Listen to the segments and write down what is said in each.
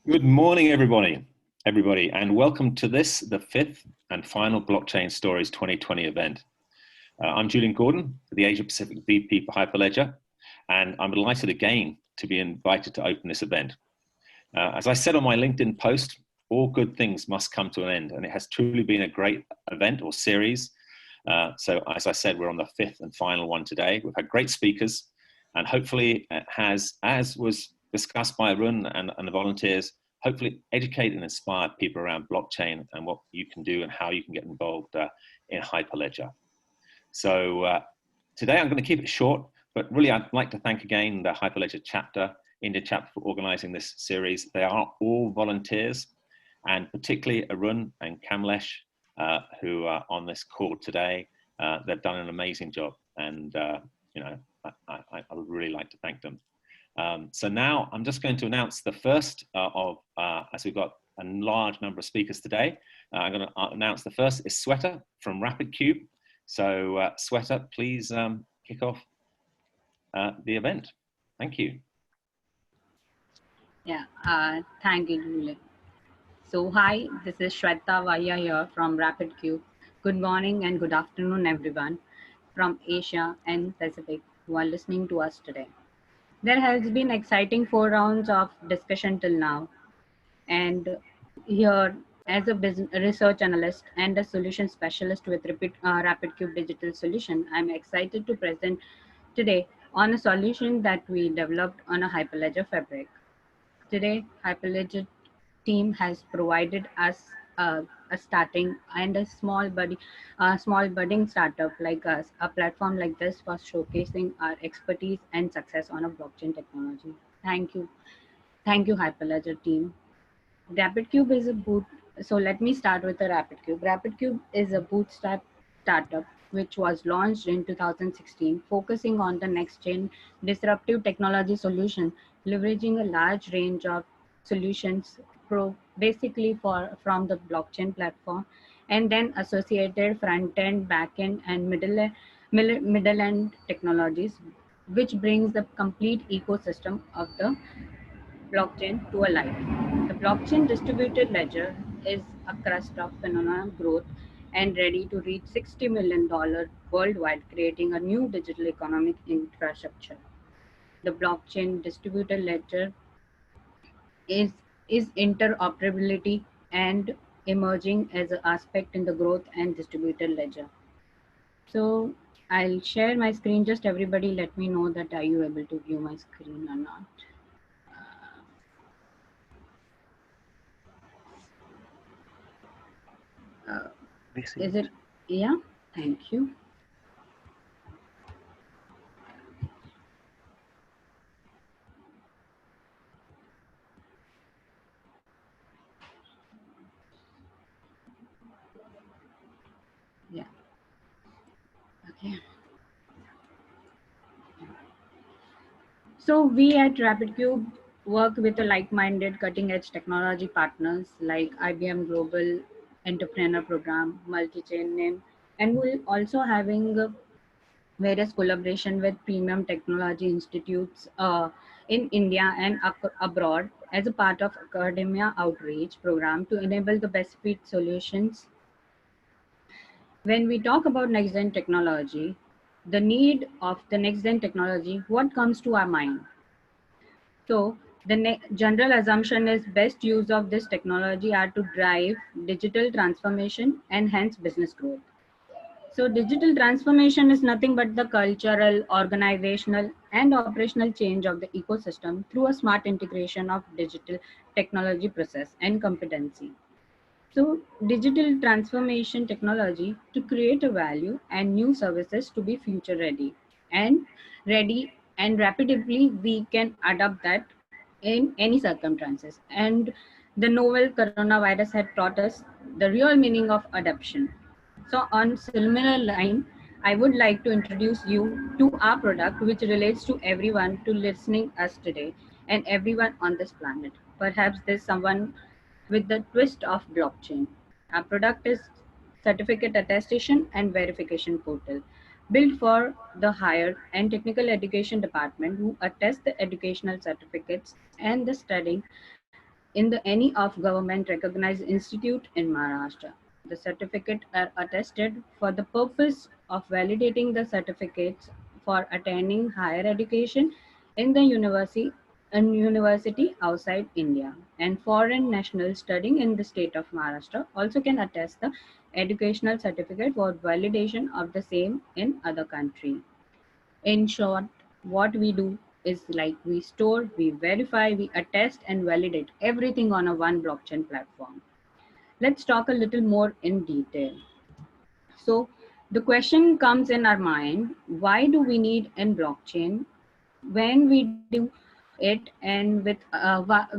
Good morning, everybody, and welcome to the fifth and final Blockchain Stories 2020 event. I'm Julian Gordon, the Asia Pacific VP for Hyperledger, and I'm delighted again to be invited to open this event. As I said on my LinkedIn post, all good things must come to an end, and it has truly been a great event or series. So as I said, we're on the fifth and final one today. We've had great speakers, and hopefully it has, as was discussed by Arun and the volunteers, hopefully educate and inspire people around blockchain and what you can do and how you can get involved in Hyperledger. So today I'm going to keep it short, but really I'd like to thank again the Hyperledger Chapter, India Chapter, for organizing this series. They are all volunteers, and particularly Arun and Kamlesh, who are on this call today. They've done an amazing job, and you know, I would really like to thank them. So now I'm just going to announce the first as we've got a large number of speakers today, I'm going to announce the first is Sweta from RapidQube. So Sweta, please kick off the event. Thank you. Yeah, thank you, Julian. So hi, this is Shweta Vaya here from RapidQube. Good morning and good afternoon, everyone from Asia and Pacific who are listening to us today. There has been exciting 4 rounds of discussion till now. And here, as a business research analyst and a solution specialist with RapidQube Digital Solution, I'm excited to present today on a solution that we developed on a Hyperledger fabric. Today, Hyperledger team has provided us a starting and a small budding startup like us, a platform like this for showcasing our expertise and success on a blockchain technology. Thank you, Hyperledger team. RapidQube is a so let me start with the RapidQube. RapidQube is a bootstrap startup which was launched in 2016, focusing on the next-gen disruptive technology solution, leveraging a large range of solutions basically from the blockchain platform, and then associated front-end, back-end, and middle-end technologies, which brings the complete ecosystem of the blockchain to a life. The blockchain distributed ledger is a crust of phenomenal growth and ready to reach $60 million worldwide, creating a new digital economic infrastructure. The blockchain distributed ledger is interoperability and emerging as an aspect in the growth and distributed ledger. So I'll share my screen. Just everybody let me know that are you able to view my screen or not. Is it? Yeah, thank you. Yeah. Okay. So we at RapidQube work with a like-minded cutting-edge technology partners like IBM Global Entrepreneur Program, Multi-Chain NIM, and we're also having various collaboration with premium technology institutes in India and abroad as a part of academia outreach program to enable the best fit solutions. When we talk about next-gen technology, the need of the next-gen technology, what comes to our mind? So the general assumption is best use of this technology are to drive digital transformation and hence business growth. So digital transformation is nothing but the cultural, organizational, and operational change of the ecosystem through a smart integration of digital technology process and competency. So digital transformation technology to create a value and new services to be future ready and rapidly we can adapt that in any circumstances. And the novel coronavirus had taught us the real meaning of adaptation. So on similar line, I would like to introduce you to our product, which relates to everyone to listening us today and everyone on this planet. Perhaps there's someone with the twist of blockchain. Our product is certificate attestation and verification portal built for the higher and technical education department who attest the educational certificates and the studying in the any of government recognized institute in Maharashtra. The certificate are attested for the purpose of validating the certificates for attending higher education in the university outside India, and foreign nationals studying in the state of Maharashtra also can attest the educational certificate for validation of the same in other country. In short, what we do is like we store, we verify, we attest and validate everything on a one blockchain platform. Let's talk a little more in detail. So the question comes in our mind, why do we need a blockchain when we do it and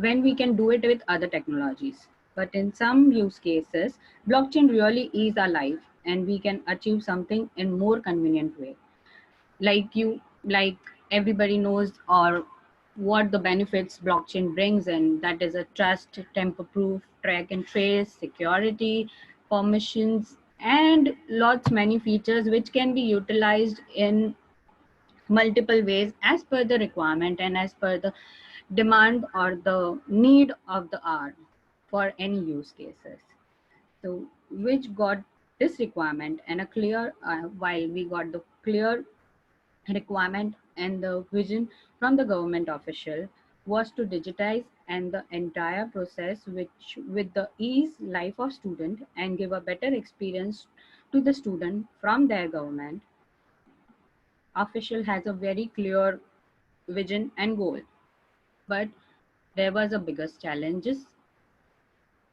when we can do it with other technologies? But in some use cases, blockchain really is our life and we can achieve something in more convenient way. Like everybody knows or what the benefits blockchain brings in, that is a trust, tamper proof, track and trace, security, permissions, and lots many features which can be utilized in multiple ways as per the requirement and as per the demand or the need of the hour for any use cases. So which got this requirement and a clear while we got the clear requirement and the vision from the government official was to digitize and the entire process which with the ease life of student and give a better experience to the student from their government official has a very clear vision and goal. But there was a biggest challenges.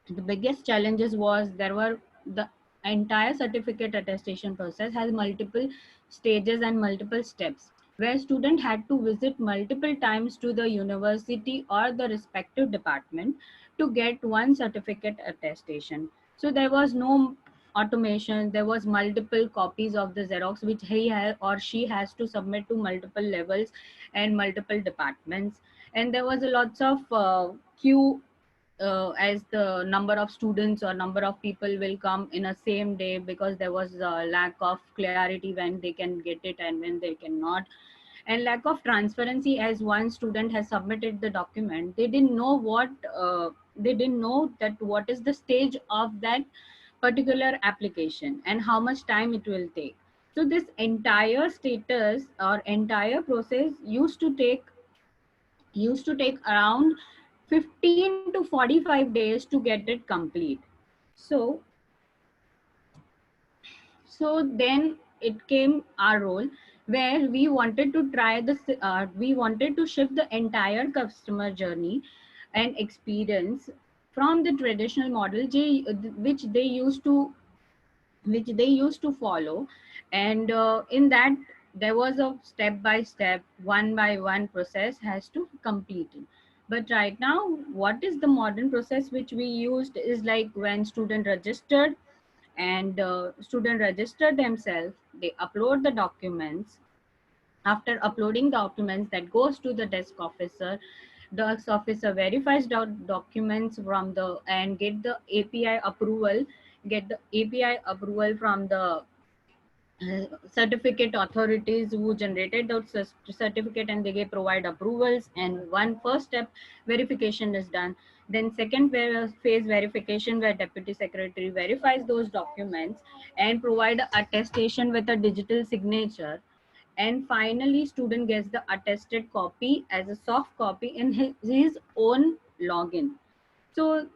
The biggest challenges was there were the entire certificate attestation process has multiple stages and multiple steps where student had to visit multiple times to the university or the respective department to get one certificate attestation. So there was no automation, there was multiple copies of the xerox which he or she has to submit to multiple levels and multiple departments, and there was a lots of queue as the number of students or number of people will come in a same day, because there was a lack of clarity when they can get it and when they cannot, and lack of transparency as one student has submitted the document, they didn't know they didn't know that what is the stage of that particular application and how much time it will take. So this entire status or entire process used to take around 15 to 45 days to get it complete. So then it came our role where we wanted to try this, we wanted to shift the entire customer journey and experience from the traditional model which they used to follow, and in that there was a step by step, one by one process has to complete it. But right now what is the modern process which we used is like when student registered and student register themselves, they upload the documents. After uploading documents, that goes to the desk officer verifies documents from the and get the API approval from the certificate authorities who generated the certificate, and they provide approvals, and one first step verification is done. Then second phase verification where deputy secretary verifies those documents and provide attestation with a digital signature, and finally student gets the attested copy as a soft copy in his own login. So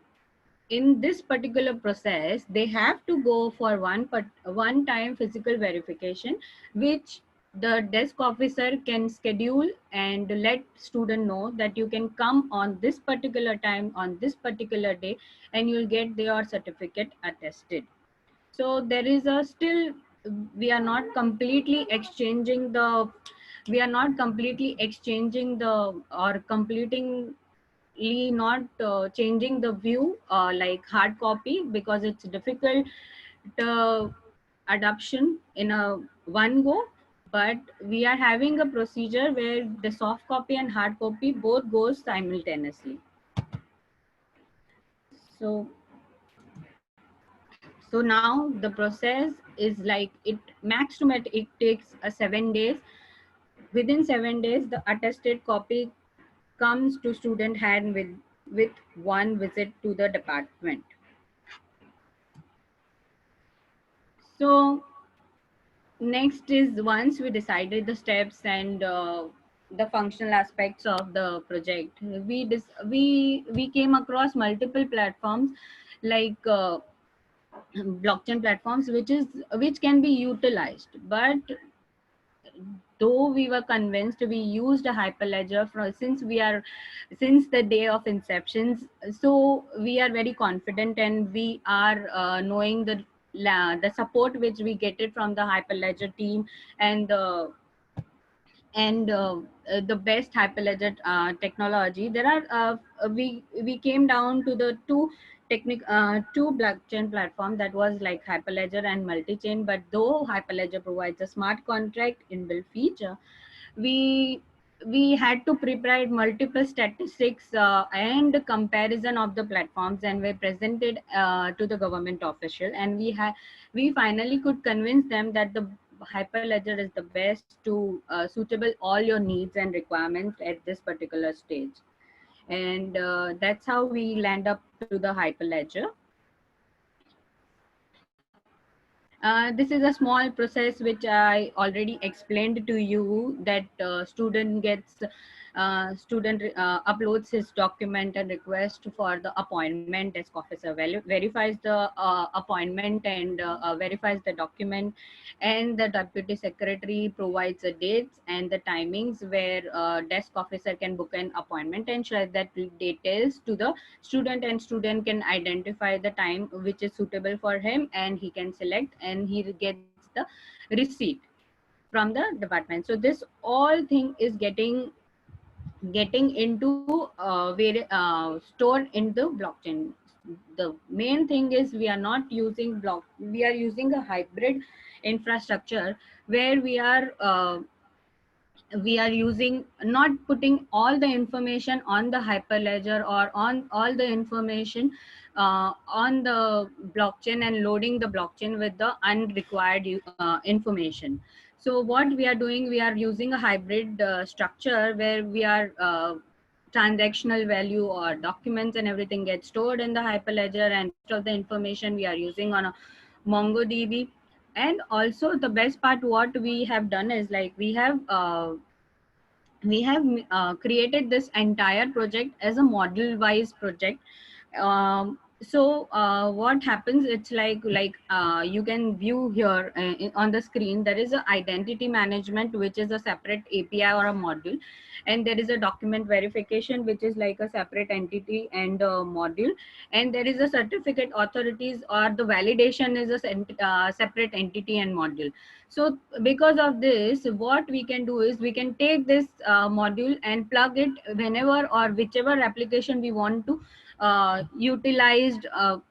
in this particular process, they have to go for one time physical verification, which the desk officer can schedule and let student know that you can come on this particular time on this particular day and you'll get your certificate attested. So there is a still, we are not completely exchanging the or completing not changing the view like hard copy, because it's difficult adoption in a one go. But we are having a procedure where the soft copy and hard copy both goes simultaneously. So now the process is like it max to max it takes 7 days. Within 7 days the attested copy comes to student hand with one visit to the department. So next is, once we decided the steps and the functional aspects of the project, we came across multiple platforms like blockchain platforms, which can be utilized. But though we were convinced, we used a Hyperledger since the day of inceptions. So we are very confident, and we are knowing the support which we get it from the Hyperledger team, and the best Hyperledger technology. There are we came down to the two blockchain platform, that was like Hyperledger and multi-chain. But though Hyperledger provides a smart contract inbuilt feature, we we had to prepare multiple statistics and comparison of the platforms, and we presented to the government official, and we finally could convince them that the Hyperledger is the best to suitable all your needs and requirements at this particular stage. And that's how we land up to the Hyperledger. This is a small process which I already explained to you, that student uploads his document and request for the appointment. Desk officer verifies the appointment and verifies the document, and the deputy secretary provides the dates and the timings where desk officer can book an appointment and share that details to the student, and student can identify the time which is suitable for him, and he can select, and he gets the receipt from the department. So this all thing is getting into stored in the blockchain. The main thing is, we are using a hybrid infrastructure, where we are using, not putting all the information on the Hyperledger or on all the information on the blockchain, and loading the blockchain with the unrequired information. So what we are doing, we are using a hybrid structure, where we are transactional value or documents and everything gets stored in the Hyperledger, and rest of the information we are using on a MongoDB. And also the best part, what we have done is, like, we have created this entire project as a model wise project. What happens, it's like you can view here on the screen, there is a identity management, which is a separate API or a module, and there is a document verification, which is like a separate entity and a module, and there is a certificate authorities, or the validation is a separate entity and module. So because of this, what we can do is, we can take this module and plug it whenever or whichever application we want to utilized,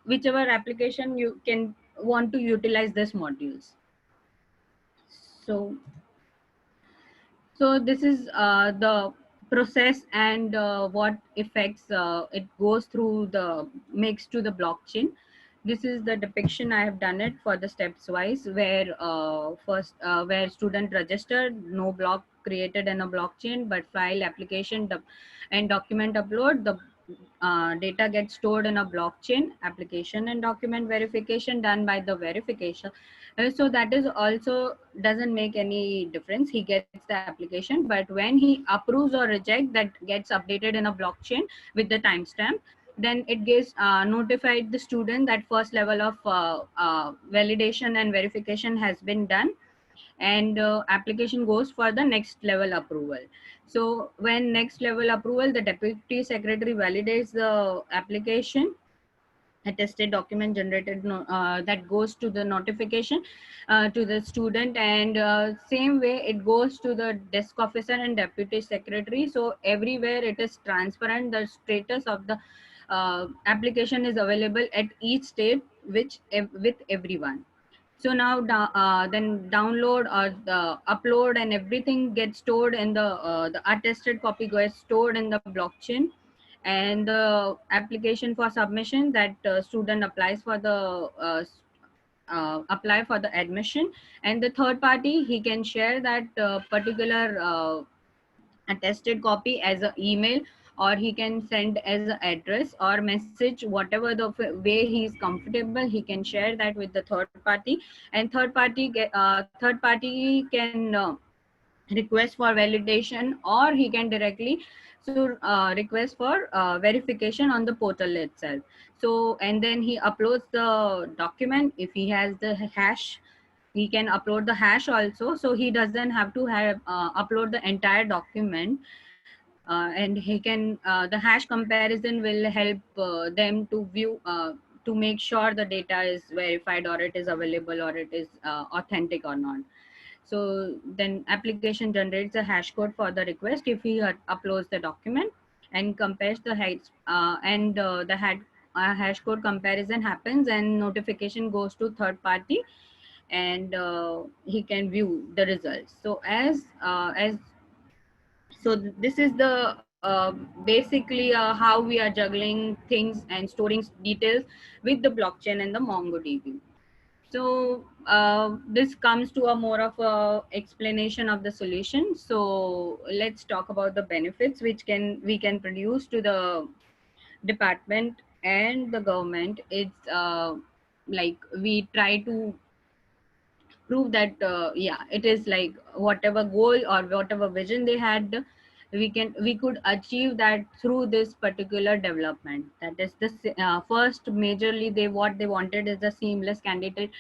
whichever application you can want to utilize this modules. So this is the process, and what effects it goes through the makes to the blockchain. This is the depiction. I have done it for the steps wise, where first where student registered, no block created in a blockchain, but file application and document upload, the data gets stored in a blockchain, application and document verification done by the verification. So that is also doesn't make any difference. He gets the application, but when he approves or rejects, that gets updated in a blockchain with the timestamp. Then it gets notified the student that first level of validation and verification has been done, and application goes for the next level approval. So when next level approval, the deputy secretary validates the application, attested document generated, that goes to the notification to the student, and same way it goes to the desk officer and deputy secretary. So everywhere it is transparent, the status of the application is available at each state, with everyone. So now then download or the upload and everything gets stored in the attested copy gets stored in the blockchain, and the application for submission, that student applies for the apply for the admission, and the third party, he can share that particular attested copy as an email or he can send as an address or message, whatever the way he is comfortable. He can share that with the third party, and third party can request for validation, or he can directly request for verification on the portal itself. So and then he uploads the document. If he has the hash, he can upload the hash also, so he doesn't have to have upload the entire document. And he can the hash comparison will help them to view, to make sure the data is verified, or it is available, or it is authentic or not. So then application generates a hash code for the request if he uploads the document and compares the hash code comparison happens, and notification goes to third party, and he can view the results. So this is the basically how we are juggling things and storing details with the blockchain and the MongoDB. So this comes to a more of a explanation of the solution. So let's talk about the benefits which we can produce to the department and the government. It's like we try to prove that yeah, it is like whatever goal or whatever vision they had, we could achieve that through this particular development. That is the first majorly what they wanted is a seamless candidate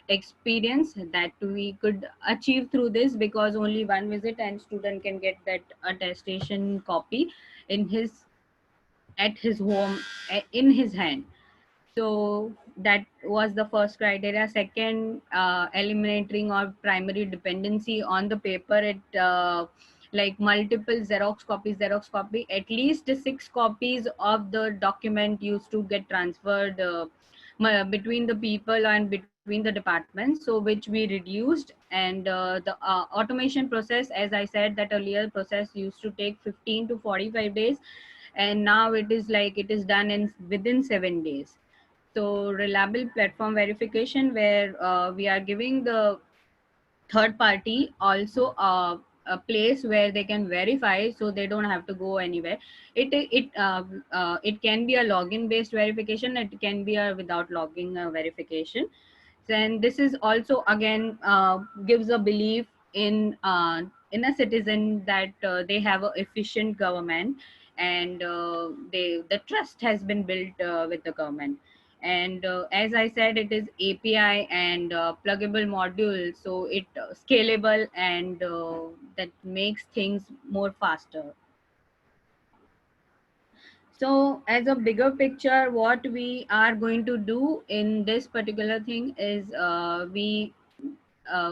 experience that we could achieve through this, because only one visit and student can get that attestation copy in his at his home, in his hand. So that was the first criteria. Second, eliminating or primary dependency on the paper. It like multiple xerox copy, at least 6 copies of the document used to get transferred between the people and between the departments, so which we reduced. And the automation process, as I said that earlier, process used to take 15 to 45 days, and now it is like it is done in within 7 days. So reliable platform verification, where we are giving the third party also a place where they can verify, so they don't have to go anywhere. It can be a login based verification, it can be a without logging verification. Then this is also again gives a belief in a citizen that they have a efficient government, and the trust has been built with the government. And as I said, it is API and pluggable module, so it scalable, and that makes things more faster. So as a bigger picture, what we are going to do in this particular thing is we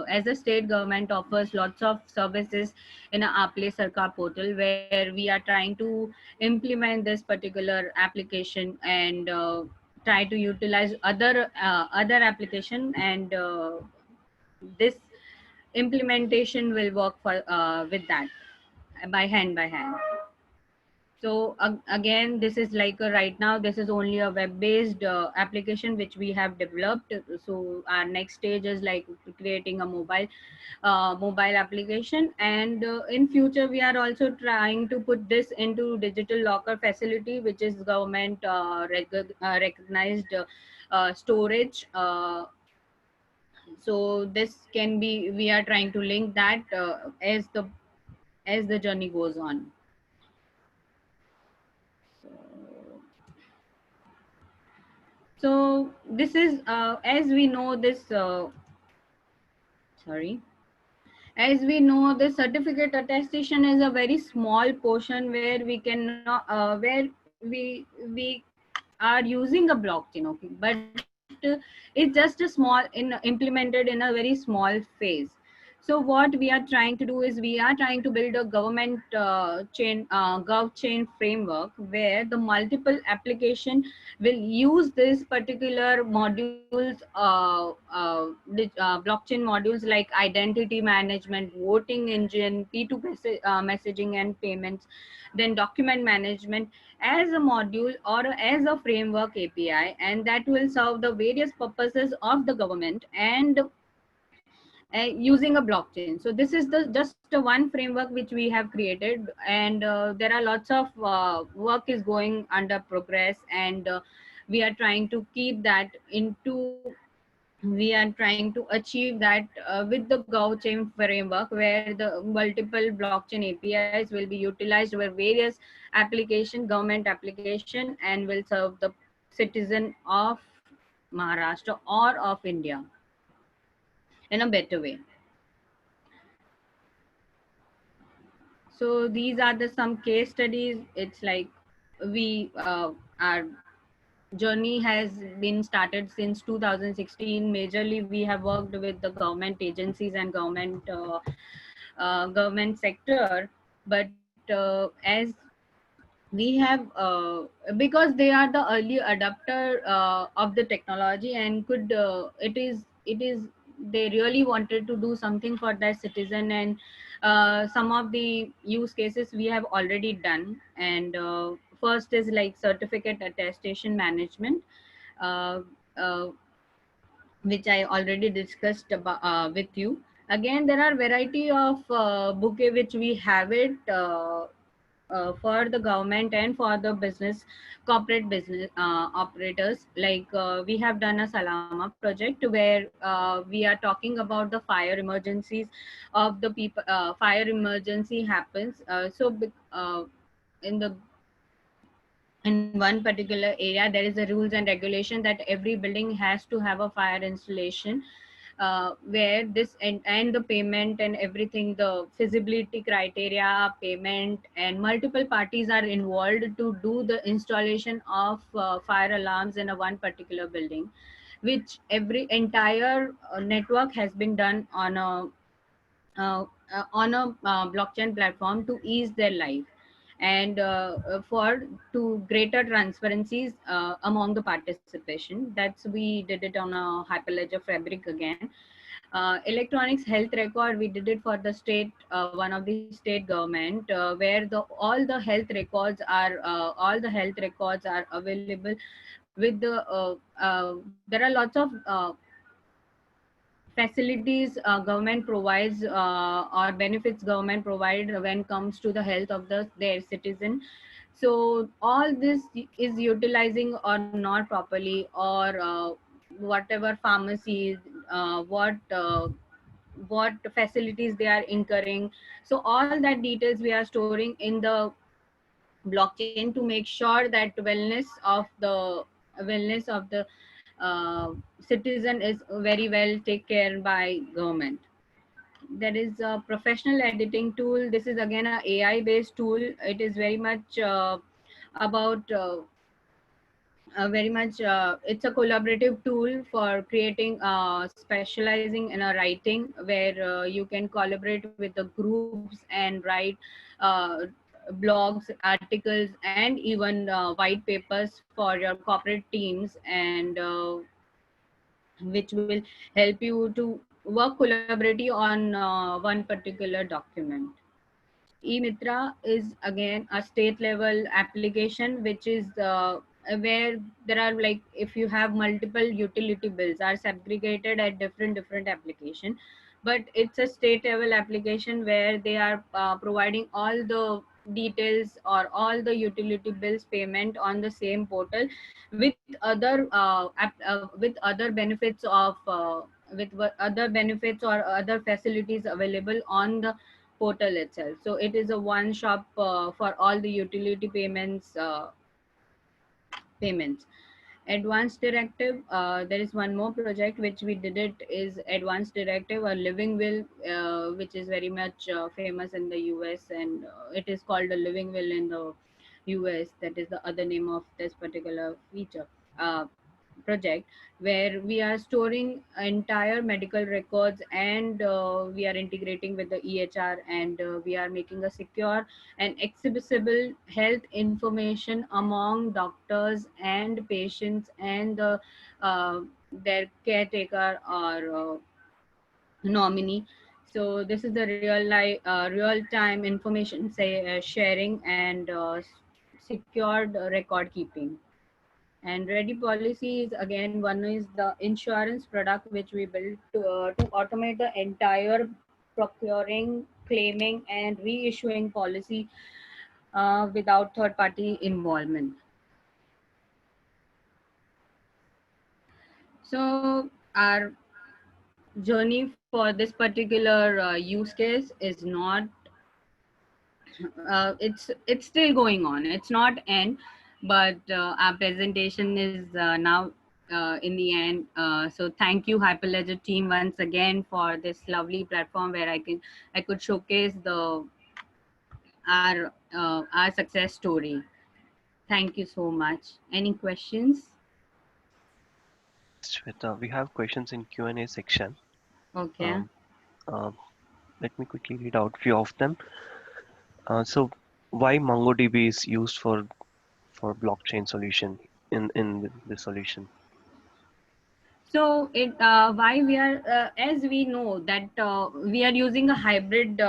as a state government offers lots of services in a Aple Sarkar portal, where we are trying to implement this particular application and try to utilize other application, and this implementation will work for with that by hand. So again, this is like right now, this is only a web-based application which we have developed. So our next stage is like creating a mobile application, and in future we are also trying to put this into digital locker facility, which is government recognized storage. So this can be, we are trying to link that as the journey goes on. So this is as we know this as we know, the certificate attestation is a very small portion where we can where we are using a blockchain, okay, but it's just a small implemented in a very small phase. So what we are trying to do is we are trying to build a government gov chain framework, where the multiple application will use this particular modules, blockchain modules like identity management, voting engine, P2P messaging and payments, then document management as a module or as a framework API, and that will serve the various purposes of the government. using a blockchain. So this is the just one framework which we have created, and there are lots of work is going under progress, and we are trying to keep that into we are trying to achieve that with the GovChain framework, where the multiple blockchain APIs will be utilized over various application, government application, and will serve the citizen of Maharashtra or of India in a better way. So these are the some case studies. It's like we our journey has been started since 2016. Majorly we have worked with the government agencies and government sector, but as we have because they are the early adopter of the technology, and could it is they really wanted to do something for their citizen, and some of the use cases we have already done. And first is like certificate attestation management, uh, uh, which I already discussed about, with you. Again, there are variety of bouquet which we have it for the government and for the business, corporate business operators. Like we have done a Salama project where we are talking about the fire emergencies of the people. Fire emergency happens. In the in one particular area, there is a rules and regulation that every building has to have a fire installation, where this and the payment and everything, the feasibility criteria, payment, and multiple parties are involved to do the installation of fire alarms in a one particular building, which every entire network has been done on a blockchain platform to ease their life, and for to greater transparencies among the participation. That's we did it on a Hyperledger Fabric again. Electronics health record, we did it for the state, one of the state government, where the all the health records are available with the there are lots of facilities government provides, or benefits government provide when comes to the health of their citizen. So all this is utilizing or not properly, or whatever pharmacies, what facilities they are incurring. So all that details we are storing in the blockchain to make sure that wellness of the citizen is very well taken care by government. There is a professional editing tool. This is again a AI based tool. It is very much about very much it's a collaborative tool for creating specializing in a writing, where you can collaborate with the groups and write uh, blogs, articles, and even white papers for your corporate teams, and which will help you to work collaboratively on one particular document. E-Mitra is again a state level application, which is where there are, like, if you have multiple utility bills are segregated at different application, but it's a state level application where they are providing all the details or all the utility bills payment on the same portal, with other benefits of other benefits or other facilities available on the portal itself. So it is a one shop for all the utility payments. Advanced directive, there is one more project which we did it, is advanced directive or living will, which is very much famous in the US, and it is called a living will in the US. That is the other name of this particular feature, project, where we are storing entire medical records, and we are integrating with the EHR, and we are making a secure and accessible health information among doctors and patients and their caretaker or nominee. So this is the real time information sharing and secured record keeping. And ready policy is again one is the insurance product which we built to automate the entire procuring, claiming, and reissuing policy without third party involvement. So our journey for this particular use case is not it's still going on, it's not end, but our presentation is now in the end. So thank you Hyperledger team once again for this lovely platform where I could showcase the our success story. Thank you so much. Any questions? Shweta, we have questions in Q&A section. Okay. Um, let me quickly read out few of them. So why MongoDB is used for blockchain solution in the solution? So it why we are as we know that we are using a hybrid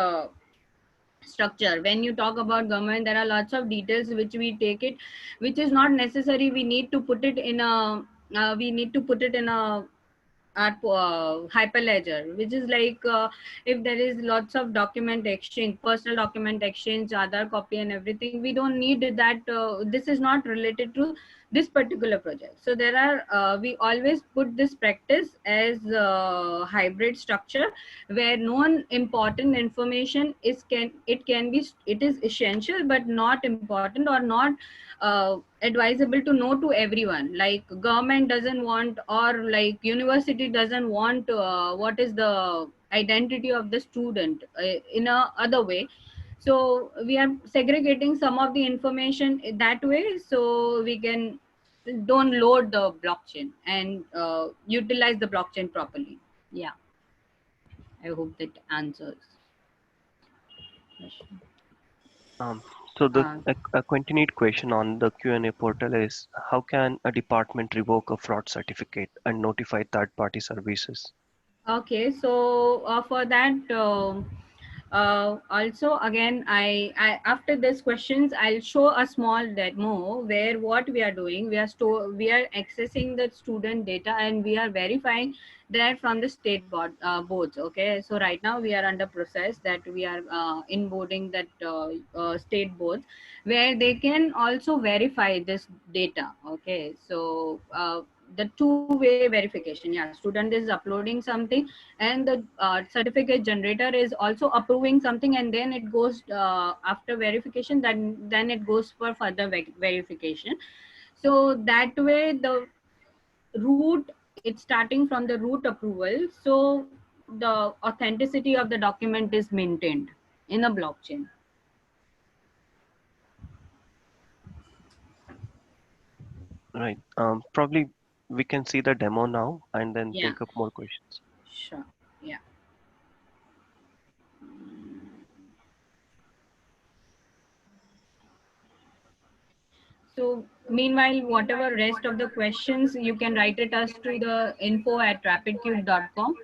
structure. When you talk about government, there are lots of details which we take it, which is not necessary. We need to put it in a at Hyperledger, which is like if there is lots of document exchange, personal document exchange, other copy and everything, we don't need that. This is not related to this particular project. So there are we always put this practice as hybrid structure where non-important information it is essential but not important or not advisable to know to everyone. Like government doesn't want, or like university doesn't want what is the identity of the student in a other way. So we are segregating some of the information that way, so we can don't load the blockchain and utilize the blockchain properly. Yeah, I hope that answers. So the Uh, a continued question on the Q&A portal is, how can a department revoke a fraud certificate and notify third-party services? Okay, so for that, also again, I after these questions, I'll show a small demo where what we are doing, we are accessing the student data and we are verifying that from the state boards. Okay, so right now we are under process that we are inboarding that state boards where they can also verify this data. Okay, so the two-way verification. Yeah, student is uploading something and the certificate generator is also approving something, and then it goes after verification, then it goes for further verification. So that way the root, it's starting from the root approval, so the authenticity of the document is maintained in a blockchain. Right. Probably we can see the demo now and then Yeah, take up more questions. sure. Yeah. So meanwhile, whatever rest of the questions, you can write it us to the info@rapidcube.com,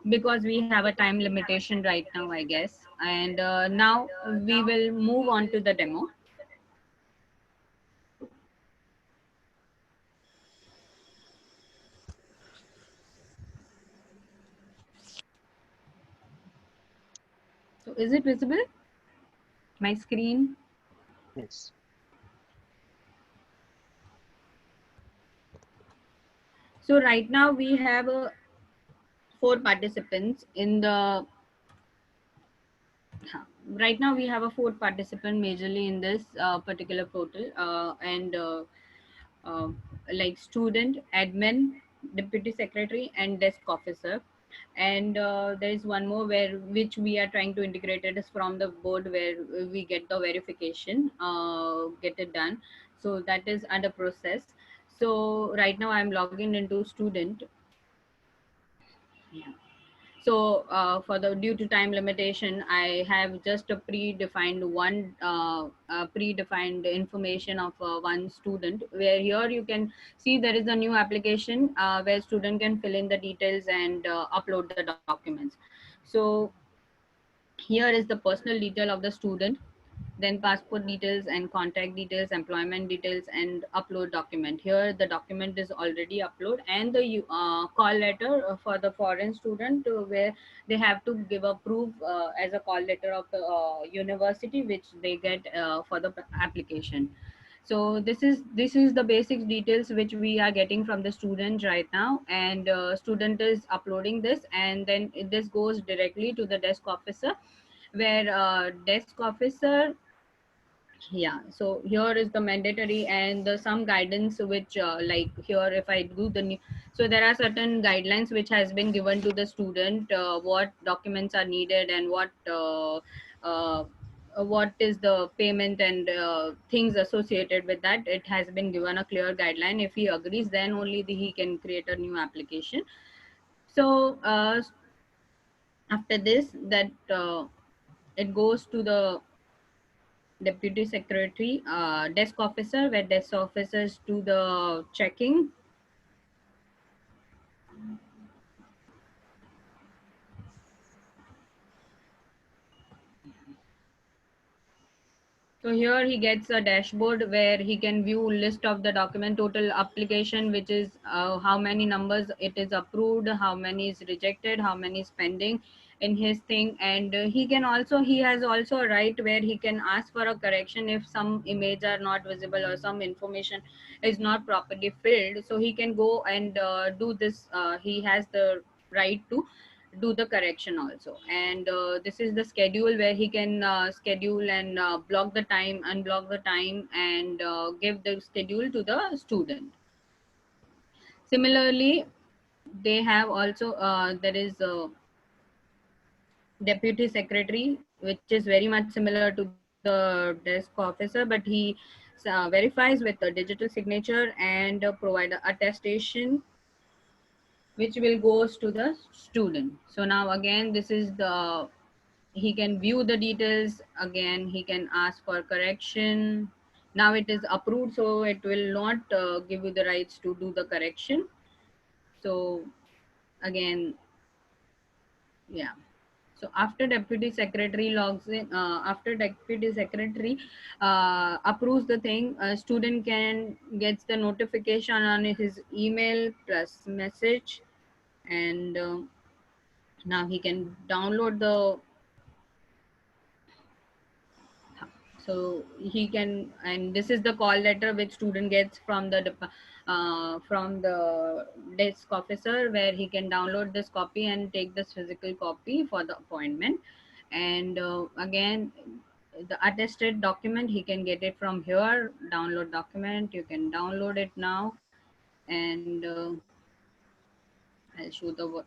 because we have a time limitation right now, I guess. And now we will move on to the demo. So is it visible? My screen? Yes. So right now we have 4 participants in the right now we have a 4 participant majorly in this particular portal, and uh, like student, admin, deputy secretary, and desk officer. And there is one more where which we are trying to integrate it is from the board where we get the verification, get it done. So that is under process. So right now I'm logging into student. Yeah. So for the due to time limitation, I have just a predefined information of one student, where here you can see there is a new application where student can fill in the details and upload the documents. So here is the personal detail of the student. then passport details and contact details, employment details, and upload document. Here the document is already uploaded, and the call letter for the foreign student, where they have to give a proof as a call letter of the university which they get for the application. So this is the basic details which we are getting from the student right now, and student is uploading this, and then this goes directly to the desk officer, where desk officer, yeah, so here is the mandatory and some guidance which like here if I do the new, so there are certain guidelines which has been given to the student, what documents are needed, and uh, what is the payment and things associated with that. It has been given a clear guideline. If he agrees, then only he can create a new application. So after this, that it goes to the deputy secretary, desk officer, where desk officers do the checking. So here he gets a dashboard where he can view list of the document total application, which is how many numbers it is approved, how many is rejected, how many is pending in his thing. And he has also a right where he can ask for a correction if some image are not visible or some information is not properly filled. So he can go and do this. He has the right to do the correction also. And this is the schedule where he can schedule and block the time, unblock the time, and give the schedule to the student. Similarly, they have also there is a deputy secretary, which is very much similar to the desk officer, but he verifies with the digital signature and provide a attestation which will goes to the student. So now again, this is the, he can view the details, again he can ask for correction. Now it is approved, so it will not give you the rights to do the correction. So again, yeah, so after deputy secretary logs in, after deputy secretary approves the thing, student can gets the notification on his email plus message. And now he can download the, so he can, and this is the call letter which student gets from the desk officer, where he can download this copy and take this physical copy for the appointment. And again, the attested document, he can get it from here, download document, you can download it now. And I'll show the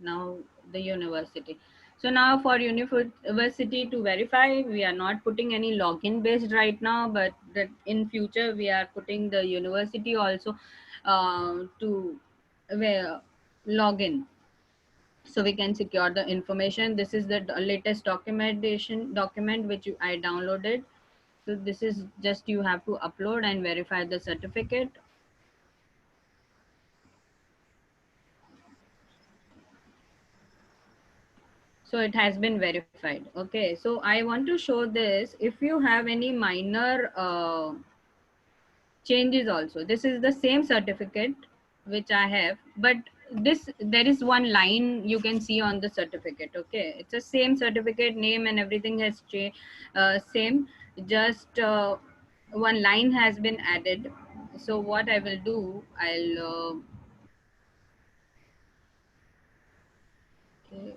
now the university. So now for university to verify, we are not putting any login based right now, but that in future we are putting the university also to where login, so we can secure the information. This is the latest document which I downloaded. So this is just, you have to upload and verify the certificate. So it has been verified. Okay, so I want to show this. If you have any minor changes also, this is the same certificate which I have, but this, there is one line you can see on the certificate. Okay, it's the same certificate, name and everything has changed, same, just one line has been added. So what I will do, I'll okay.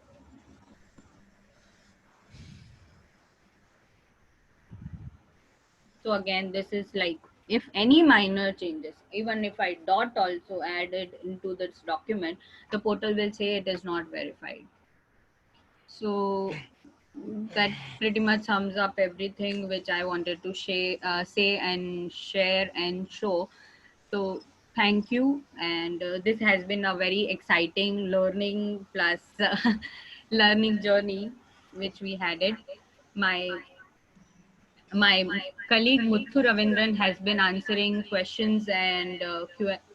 So again, this is like, if any minor changes, even if I dot also added into this document, the portal will say it is not verified. So that pretty much sums up everything which I wanted to say and share and show. So thank you. And this has been a very exciting learning plus learning journey which we had it. My colleague Muthu Ravindran has been answering questions and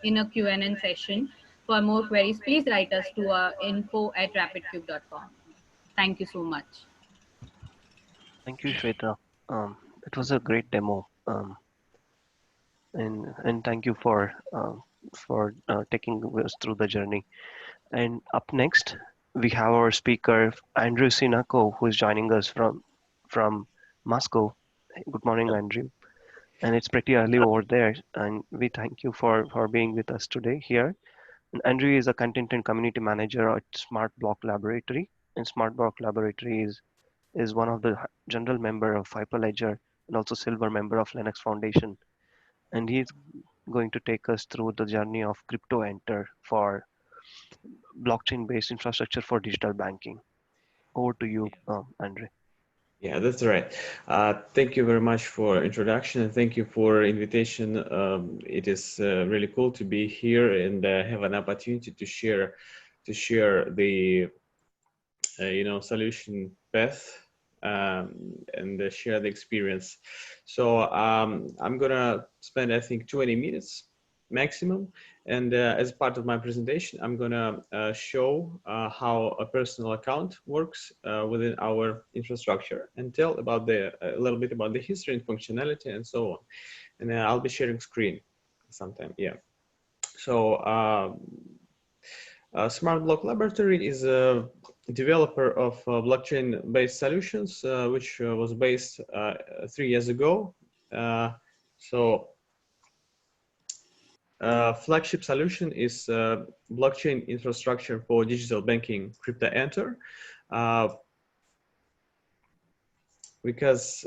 in a Q&A session. For more queries, please write us to info@rapidcube.com. Thank you so much. Thank you, Shweta. It was a great demo, and thank you for taking us through the journey. And up next, we have our speaker Andrew Sinako, who is joining us from Moscow. Good morning, Andrew. And it's pretty early over there, and we thank you for being with us today here. And Andrew is a content and community manager at Smart Block Laboratory, and Smart Block Laboratory is one of the general member of Hyperledger and also silver member of Linux Foundation. And he's going to take us through the journey of Cryptoenter for blockchain-based infrastructure for digital banking. Over to you, Andre. Yeah, that's right. Thank you very much for introduction, and thank you for invitation. It is really cool to be here and have an opportunity to share the solution path and share the experience. So I'm gonna spend, I think, 20 minutes maximum, and as part of my presentation, I'm gonna show how a personal account works within our infrastructure, and tell about a little bit about the history and functionality and so on. And I'll be sharing screen sometime. Yeah. So Smart Block Laboratory is a developer of blockchain-based solutions, which was based 3 years ago. Flagship solution is blockchain infrastructure for digital banking, Cryptoenter, because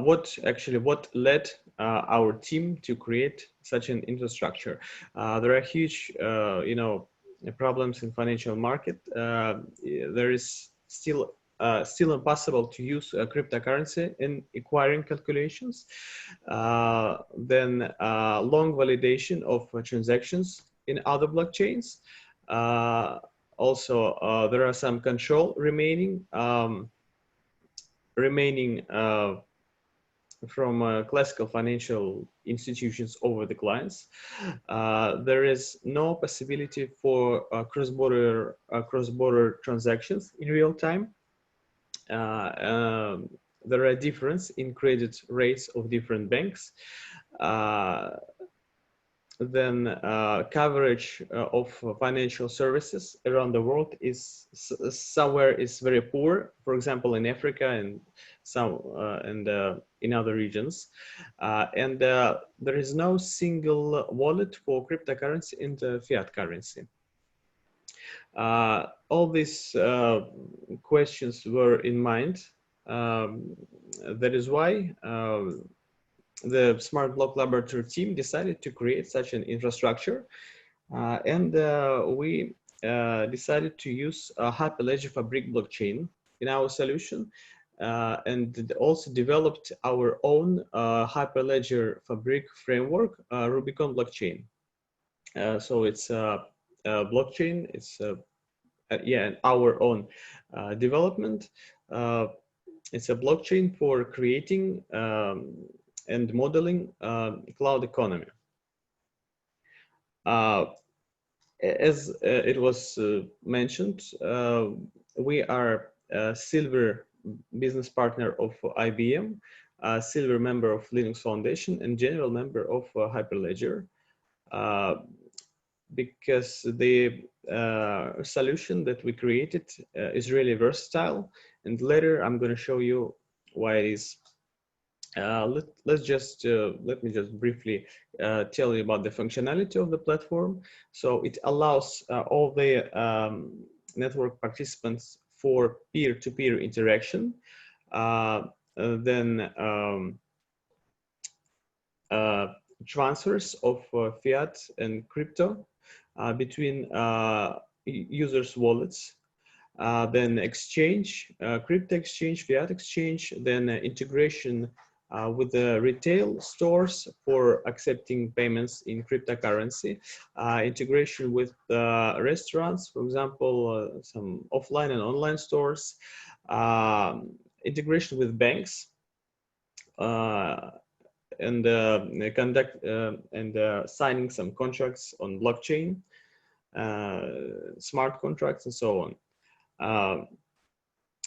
what led our team to create such an infrastructure. There are huge, problems in financial market. There is still impossible to use cryptocurrency in acquiring calculations. Then long validation of transactions in other blockchains. Also, there are some control remaining from classical financial institutions over the clients. There is no possibility for cross-border transactions in real time. There are difference in credit rates of different banks. Then coverage of financial services around the world is somewhere is very poor. For example, in Africa and in other regions, and there is no single wallet for cryptocurrency in the fiat currency. All these questions were in mind. That is why the Smart Block Laboratory team decided to create such an infrastructure, and we decided to use a Hyperledger Fabric blockchain in our solution, and also developed our own Hyperledger Fabric framework, Rubicon blockchain. So it's a blockchain. It's our own development. It's a blockchain for creating and modeling cloud economy. As it was mentioned, we are a silver business partner of IBM, a silver member of Linux Foundation, and general member of Hyperledger, because the solution that we created is really versatile. And later I'm going to show you why it is. Let me just briefly tell you about the functionality of the platform. So it allows all the network participants for peer-to-peer interaction. Then transfers of fiat and crypto between users' wallets. Then exchange, crypto exchange, fiat exchange, then integration with the retail stores for accepting payments in cryptocurrency, integration with restaurants, for example, some offline and online stores, integration with banks, conduct and signing some contracts on blockchain, smart contracts, and so on.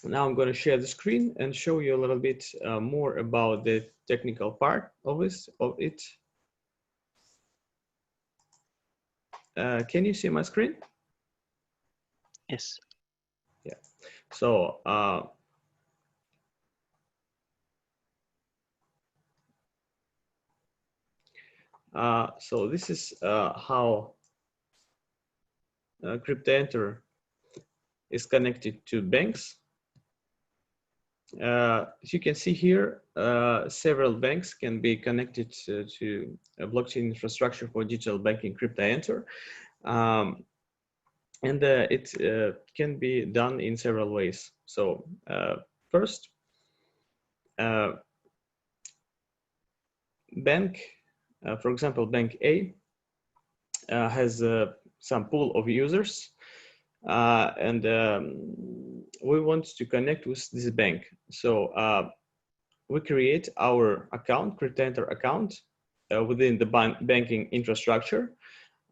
Now I'm going to share the screen and show you a little bit more about the technical part of it. Can you see my screen? Yes. Yeah. So so this is how Cryptoenter is connected to banks. As you can see here, several banks can be connected to a blockchain infrastructure for digital banking Cryptoenter. And it can be done in several ways. So first, bank, for example, bank A has some pool of users, and we want to connect with this bank. So we create our account, Cryptoenter account, within the banking infrastructure,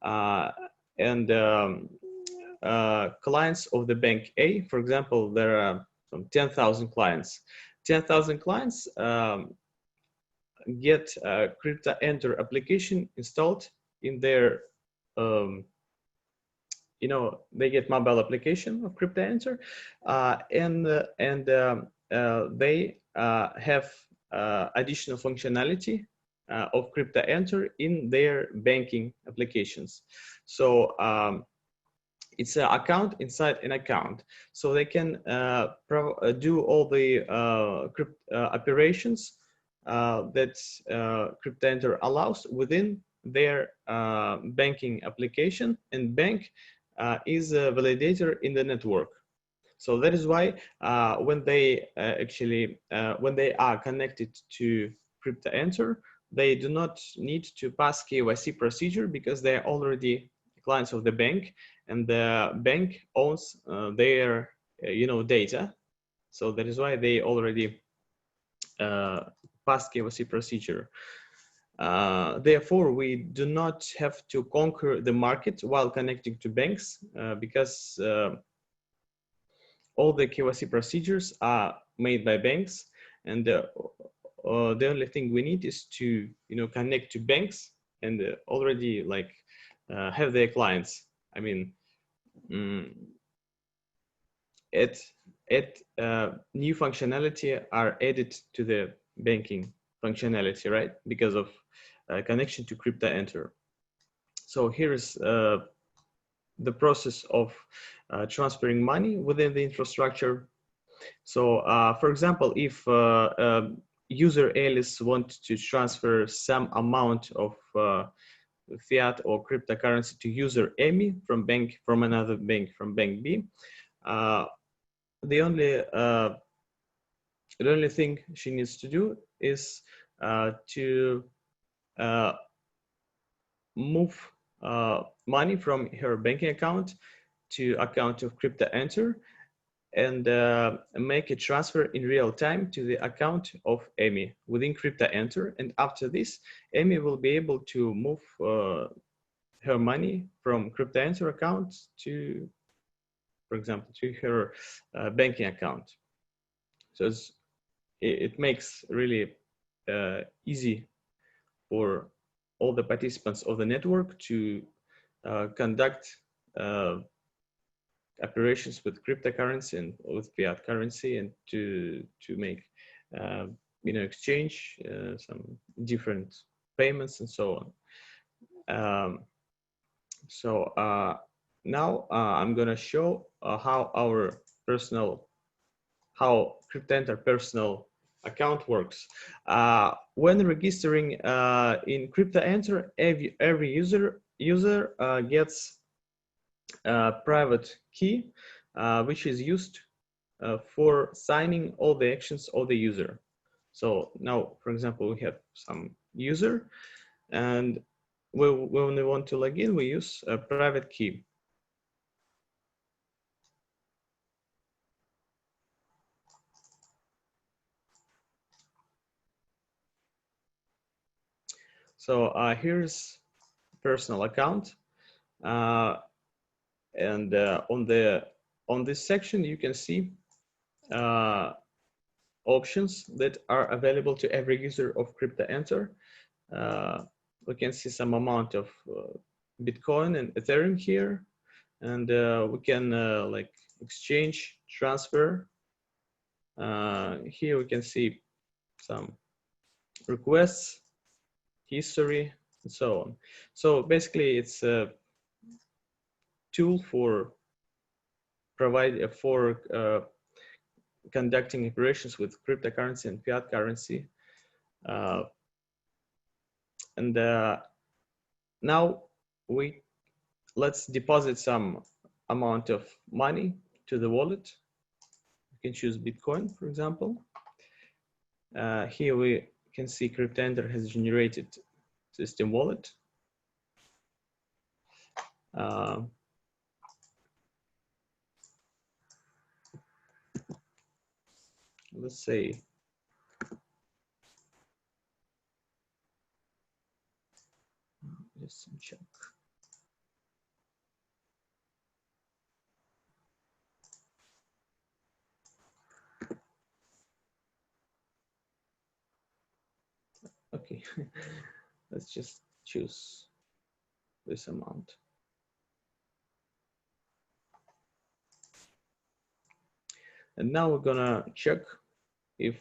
and clients of the bank A, for example, there are some 10,000 clients. 10,000 clients get a Cryptoenter application installed in their, they get mobile application of Cryptoenter, and they have additional functionality of Cryptoenter in their banking applications. So it's an account inside an account, so they can do all the operations that Cryptoenter allows within their banking application, and bank is a validator in the network. So that is why when they when they are connected to Cryptoenter, they do not need to pass KYC procedure because they are already clients of the bank, and the bank owns their data. So that is why they already pass KYC procedure. Therefore, we do not have to conquer the market while connecting to banks because all the KYC procedures are made by banks, and the only thing we need is to connect to banks and already like have their clients. I mean, new functionality are added to the banking functionality, right? Because of connection to Cryptoenter. So here is the process of transferring money within the infrastructure. So for example, if user Alice wants to transfer some amount of fiat or cryptocurrency to user Amy from another bank, from bank B, the only thing she needs to do is to move money from her banking account to account of Cryptoenter, and make a transfer in real time to the account of Amy within Cryptoenter. And after this, Amy will be able to move her money from Cryptoenter account to, for example, to her banking account. So it makes really easy for all the participants of the network to conduct operations with cryptocurrency and with fiat currency, and to make exchange some different payments and so on. Now I'm going to show how Cryptoenter personal account works. When registering in Cryptoenter, every user gets a private key, which is used for signing all the actions of the user. So now, for example, we have some user, and when we want to log in, we use a private key. So here's personal account, and on this section you can see options that are available to every user of Cryptoenter. We can see some amount of Bitcoin and Ethereum here, and we can like exchange, transfer. Here we can see some requests, history, and so on. So basically, it's a tool for conducting operations with cryptocurrency and fiat currency. And now let's deposit some amount of money to the wallet. You can choose Bitcoin, for example. Here we can see Cryptoenter has generated system wallet. Let's say just check. Okay, let's just choose this amount. And now we're gonna check if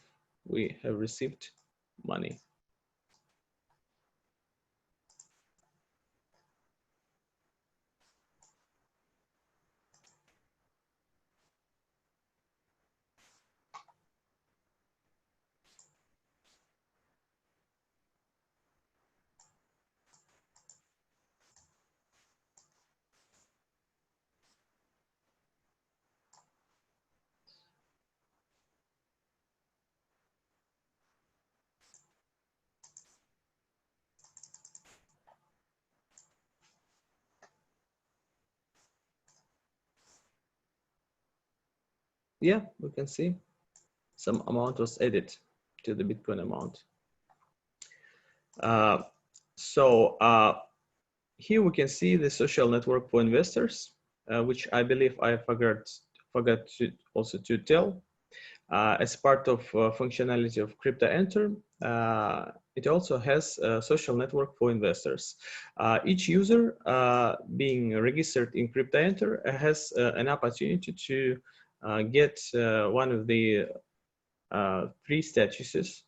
we have received money. Yeah, we can see some amount was added to the Bitcoin amount. Here we can see the social network for investors, which I believe I forgot to also to tell. As part of functionality of Cryptoenter, it also has a social network for investors. Each user being registered in Cryptoenter has an opportunity to get one of the 3 statuses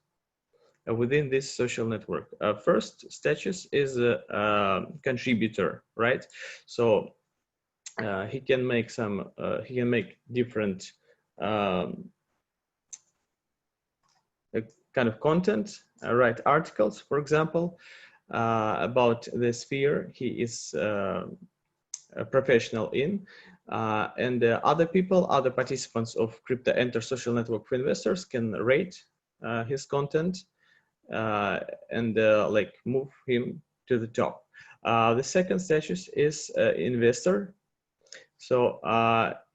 within this social network. First status is a contributor, right? So he can make different kind of content, write articles, for example, about the sphere he is a professional in, and other participants of Cryptoenter social network for investors can rate his content and like move him to the top. The second status is investor. So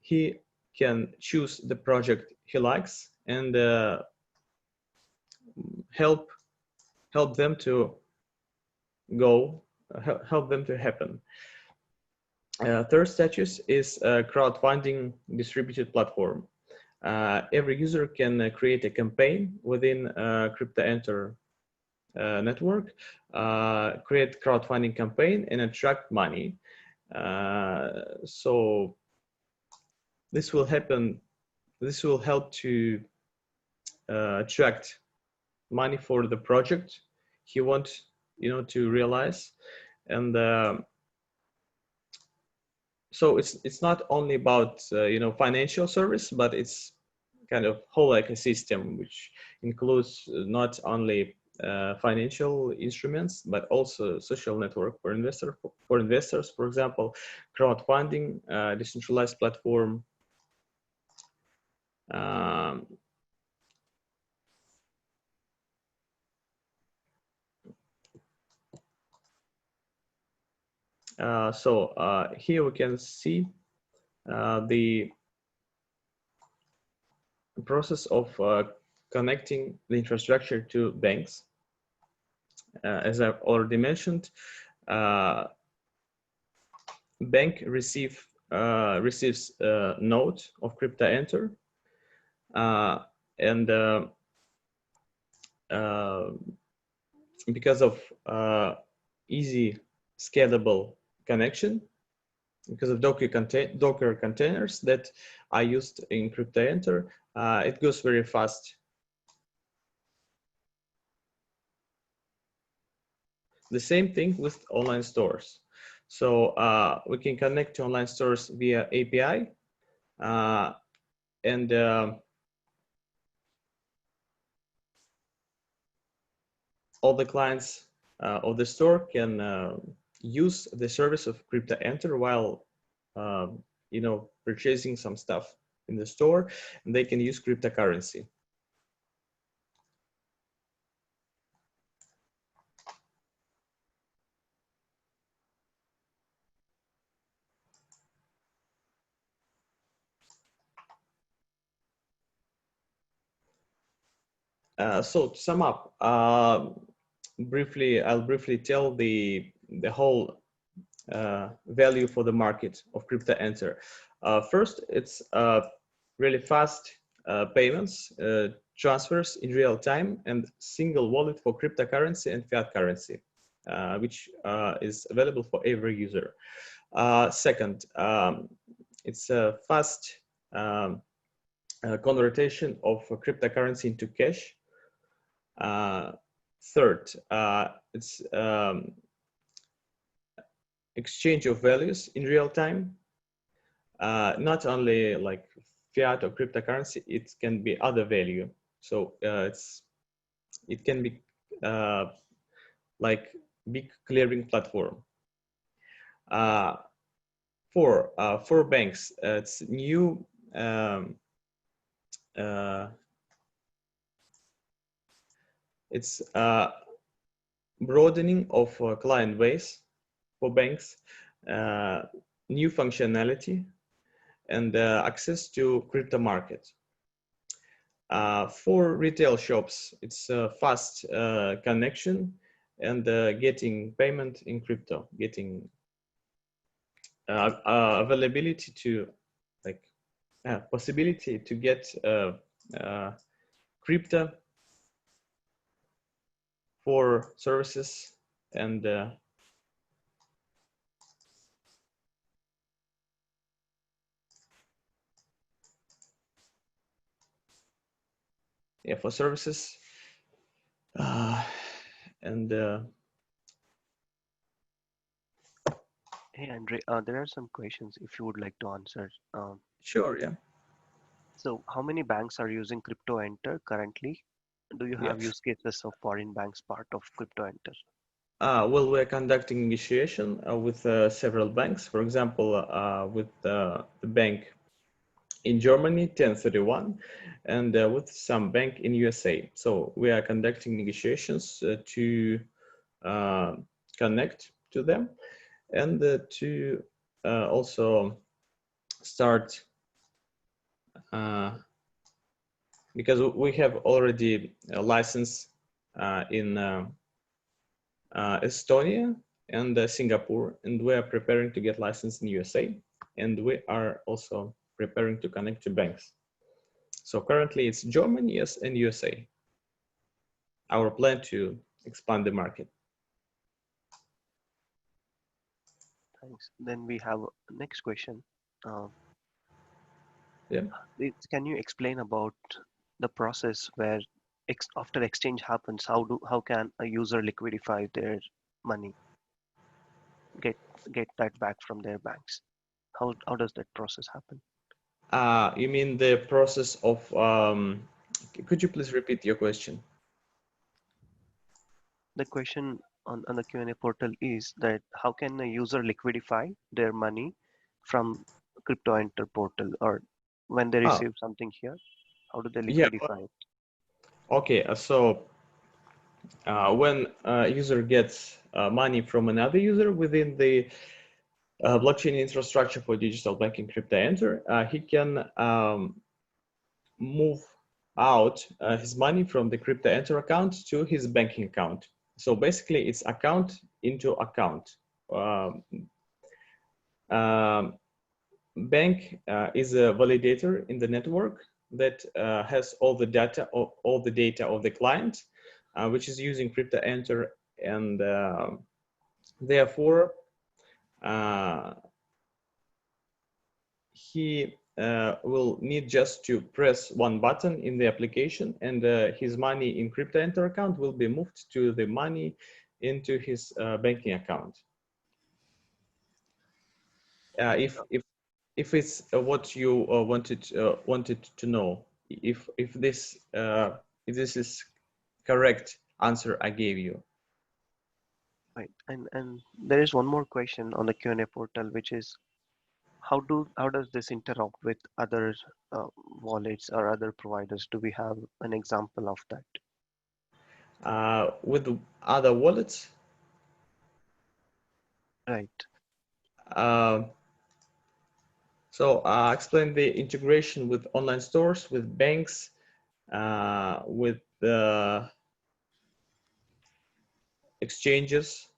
he can choose the project he likes and help them to happen. Third status is a crowdfunding distributed platform. Every user can create a campaign within Cryptoenter network, create crowdfunding campaign and attract money. So this will help to attract money for the project he wants to realize. And so it's not only about financial service, but it's kind of whole ecosystem, which includes not only financial instruments, but also social network for investors, for example, crowdfunding, decentralized platform. Here we can see the process of connecting the infrastructure to banks. as I've already mentioned, bank receives a node of Cryptoenter, and because of easy scalable connection, because of Docker containers that are used in Cryptoenter, it goes very fast. The same thing with online stores. So we can connect to online stores via API, and all the clients of the store can use the service of Cryptoenter while purchasing some stuff in the store, and they can use cryptocurrency. So to sum up, I'll briefly tell the whole value for the market of Cryptoenter. First, it's really fast payments, transfers in real time, and single wallet for cryptocurrency and fiat currency, which is available for every user. Second, it's a fast conversion of cryptocurrency into cash. Third, it's exchange of values in real time, not only like fiat or cryptocurrency, it can be other value. So it can be like big clearing platform. For banks, it's new it's broadening of client base for banks, new functionality, and access to crypto market. For retail shops, it's a fast connection and getting payment in crypto, getting availability to possibility to get crypto for services and for services and Hey, Andre, there are some questions if you would like to answer. Sure, yeah. So how many banks are using Cryptoenter currently? Do you have use cases of foreign banks part of Cryptoenter? Well, we're conducting negotiation with several banks. For example, with the bank in Germany, 1031, and with some bank in USA. So we are conducting negotiations to connect to them and to also start because we have already a license in Estonia and Singapore, and we are preparing to get license in USA, and we are also preparing to connect to banks. So currently it's Germany, yes, and USA. Our plan to expand the market. Thanks. Then we have next question. Yeah. Can you explain about the process where after exchange happens, how can a user liquidify their money, get that back from their banks? How does that process happen? You mean the process of? Could you please repeat your question? The question on the Q&A portal is that how can a user liquidify their money from Cryptoenter portal, or when they receive something here, how do they liquidify it? Okay, so when a user gets money from another user within the blockchain infrastructure for digital banking Cryptoenter, he can move out his money from the Cryptoenter account to his banking account. So basically it's account into account. Bank is a validator in the network that has all the data of the client, which is using Cryptoenter, and therefore he will need just to press one button in the application, and his money in Cryptoenter account will be moved to the money into his banking account. If it's what you wanted to know, if this is correct answer I gave you. Right, and there is one more question on the Q&A portal, which is how does this interact with other wallets or other providers? Do we have an example of that? With other wallets? Right. So I explained the integration with online stores, with banks, with the exchanges.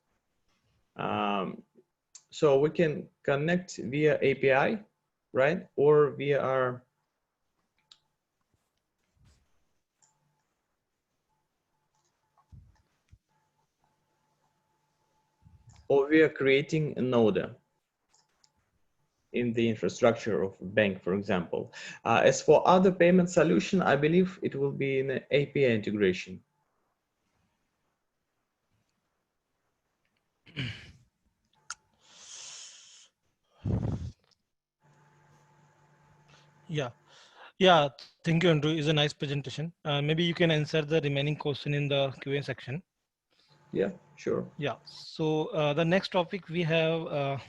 So we can connect via API, right? Or via we are creating a node in the infrastructure of a bank, for example. As for other payment solution, I believe it will be an API integration. Yeah, thank you, Andrew. It's a nice presentation. Maybe you can answer the remaining question in the Q&A section. Yeah, sure. Yeah, so the next topic we have,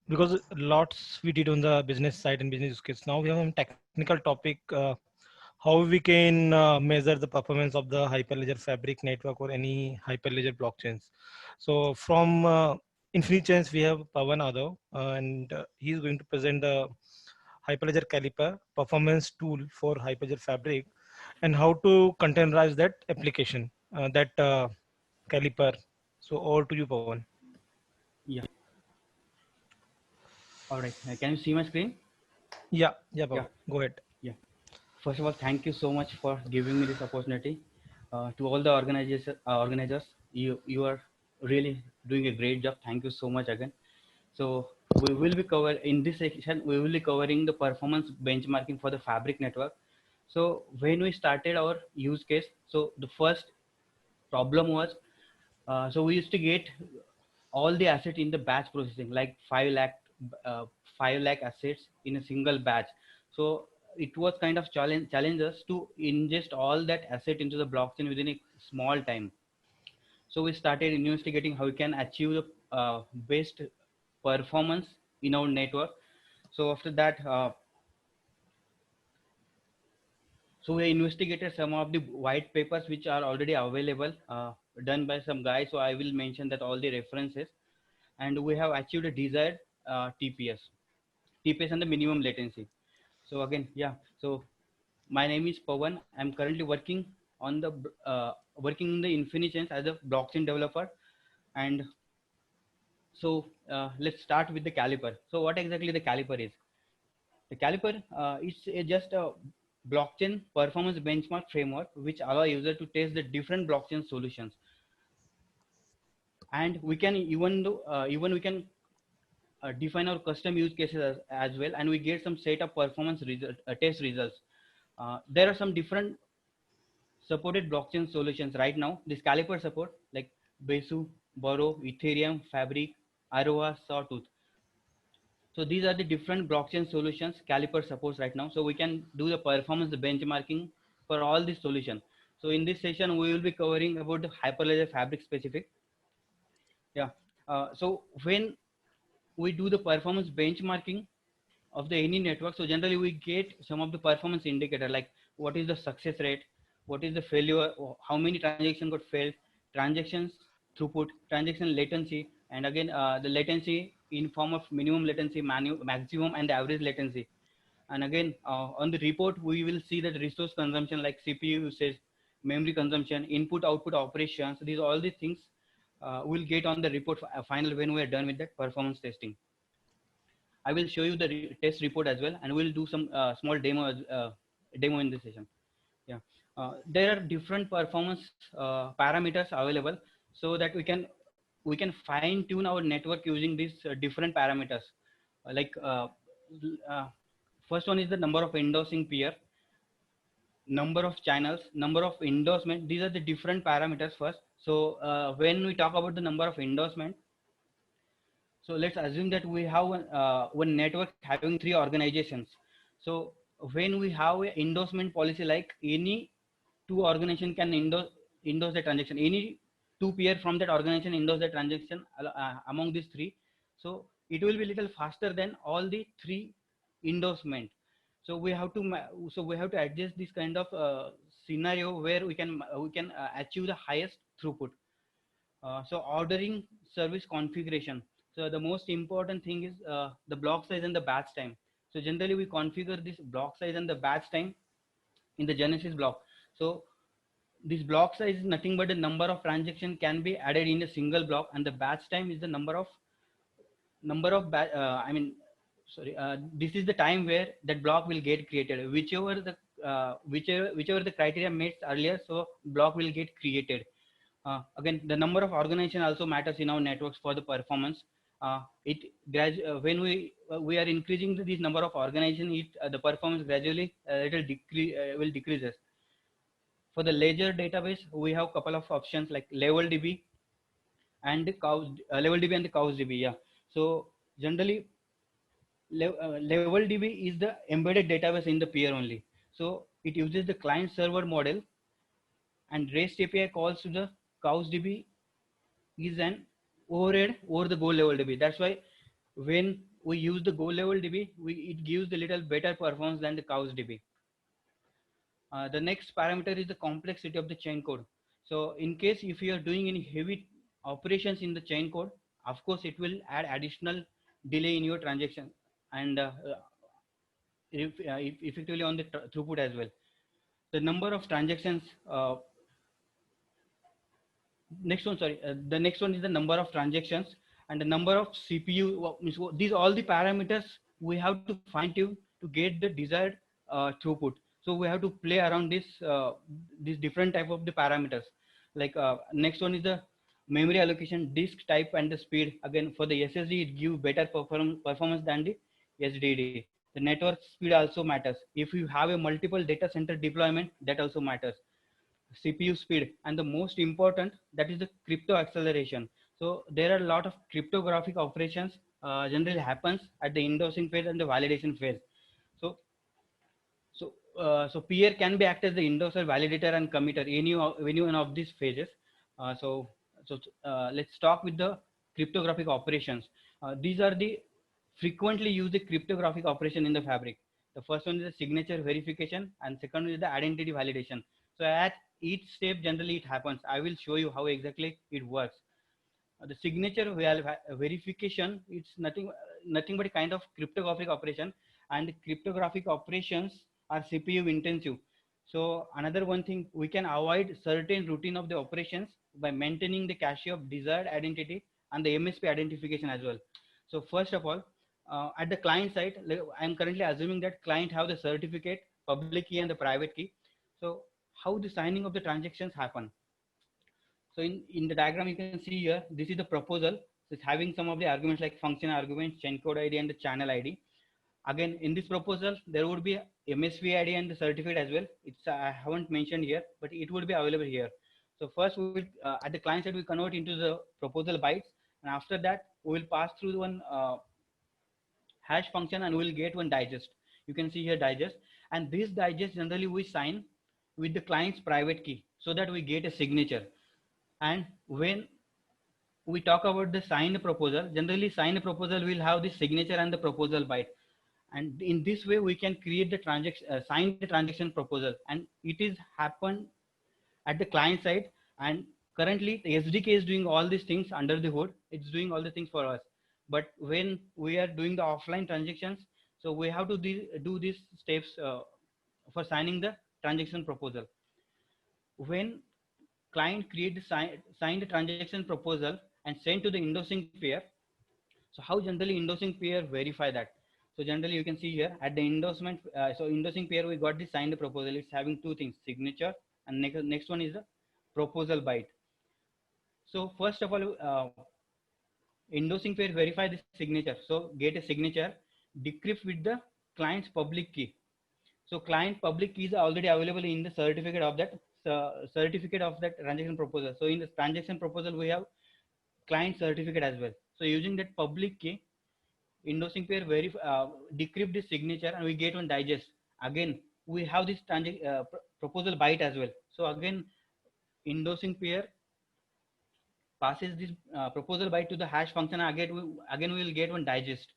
because lots we did on the business side and business use case. Now we have a technical topic, how we can measure the performance of the Hyperledger Fabric network or any Hyperledger blockchains. So from InfiniChains, we have Pawan Adav, and he's going to present the Hyperledger Caliper performance tool for Hyperledger Fabric and how to containerize that application, that Caliper. So over to you, Pawan. Yeah. All right. Can you see my screen? Yeah, Pawan. Go ahead. Yeah. First of all, thank you so much for giving me this opportunity. To all the organizers, you are really doing a great job. Thank you so much again. So we will be covering in this section. We will be covering the performance benchmarking for the Fabric network. So when we started our use case, so the first problem was, so we used to get all the asset in the batch processing, like 5 lakh assets in a single batch. So it was kind of challenge us to ingest all that asset into the blockchain within a small time. So we started investigating how we can achieve the best performance in our network. So after that, so we investigated some of the white papers which are already available, done by some guys. So I will mention that all the references, and we have achieved a desired TPS and the minimum latency. So again, yeah. So my name is Pawan. I'm currently working on the working in the InfiniChains as a blockchain developer, and so let's start with the Caliper. So what exactly the Caliper is? The Caliper is just a blockchain performance benchmark framework which allow user to test the different blockchain solutions, and we can even we can define our custom use cases as well, and we get some set of performance test results. There are some different supported blockchain solutions right now. This Caliper support like Besu, Borrow, Ethereum, Fabric, Aroa, Sawtooth. So these are the different blockchain solutions Caliper supports right now. So we can do the performance benchmarking for all these solutions. So in this session, we will be covering about the Hyperledger Fabric specific. Yeah. So when we do the performance benchmarking of the any network, so generally we get some of the performance indicator like what is the success rate, what is the failure, how many transactions got failed, transactions throughput, transaction latency, and again the latency in form of minimum latency, maximum, and the average latency. And again on the report we will see that resource consumption like CPU usage, memory consumption, input output operations. These all the things we'll get on the report final when we are done with that performance testing. I will show you the test report as well, and we'll do some small demo in this session. Yeah, there are different performance parameters available, so that we can fine tune our network using these different parameters. Like first one is the number of endorsing peer, number of channels, number of endorsement. These are the different parameters first. So when we talk about the number of endorsement, so let's assume that we have one network having 3 organizations. So when we have an endorsement policy, like any 2 organization can endorse the transaction, any 2 peer from that organization endorse the transaction among these 3. So it will be little faster than all the 3 endorsement. So we have to adjust this kind of scenario where we can achieve the highest throughput. So ordering service configuration. So the most important thing is the block size and the batch time. So generally we configure this block size and the batch time in the Genesis block. So this block size is nothing but the number of transactions can be added in a single block, and the batch time is the number of this is the time where that block will get created. Whichever the criteria meets earlier, so block will get created. Again, the number of organization also matters in our networks for the performance. When we are increasing this number of organization, the performance gradually will decreases. For the ledger database, we have couple of options like level DB and the cows DB. Yeah. So generally, level DB is the embedded database in the peer only. So it uses the client server model, and REST API calls to the cows DB is an overhead over the goal level DB. That's why when we use the goal level DB, it gives a little better performance than the cows DB. The next parameter is the complexity of the chain code. So in case if you are doing any heavy operations in the chain code, of course it will add additional delay in your transaction, and effectively on the throughput as well. The number of transactions. The next one is the number of transactions and the number of CPU. These all the parameters we have to fine tune to get the desired throughput. So we have to play around this different type of the parameters. Like next one is the memory allocation, disk type, and the speed. Again, for the SSD, it gives better performance than the SDD. The network speed also matters. If you have a multiple data center deployment, that also matters. CPU speed, and the most important, that is the crypto acceleration. So there are a lot of cryptographic operations generally happens at the endorsing phase and the validation phase. So peer can be act as the endorser, validator, and committer any one of these phases. Let's talk with the cryptographic operations. These are the frequently used cryptographic operation in the fabric. The first one is the signature verification, and second one is the identity validation. So at each step, generally it happens. I will show you how exactly it works. The signature verification, it's nothing but a kind of cryptographic operation, and cryptographic operations are CPU intensive. So another one thing, we can avoid certain routine of the operations by maintaining the cache of desired identity and the MSP identification as well. So first of all, at the client side, I'm currently assuming that client have the certificate, public key, and the private key. So how the signing of the transactions happen? So in the diagram, you can see here, this is the proposal. So it's having some of the arguments like function arguments, chain code ID, and the channel ID. Again, in this proposal, there would be MSV ID and the certificate as well. I haven't mentioned here, but it would be available here. So first, we will, at the client side, we convert into the proposal bytes, and after that, we will pass through one hash function, and we will get one digest. You can see here digest, and this digest generally we sign with the client's private key so that we get a signature. And when we talk about the signed proposal, generally signed proposal will have the signature and the proposal byte. And in this way, we can create the transaction, sign the transaction proposal, and it is happened at the client side. And currently, the SDK is doing all these things under the hood. It's doing all the things for us. But when we are doing the offline transactions, so we have to do these steps for signing the transaction proposal. when client create the signed transaction proposal and send to the endorsing pair. So how generally endorsing pair verify that? So generally you can see here at the endorsement, so endorsing pair, we got the signed proposal. It's having two things, signature, and next one is the proposal byte. So first of all, endorsing pair verify the signature. So get a signature, decrypt with the client's public key. So client public key is already available in the certificate of that transaction proposal. So in the transaction proposal, we have client certificate as well. So using that public key, endorsing pair decrypt the signature, and we get one digest. Again, we have this proposal byte as well. So again, endorsing pair passes this proposal byte to the hash function. Again we will get one digest.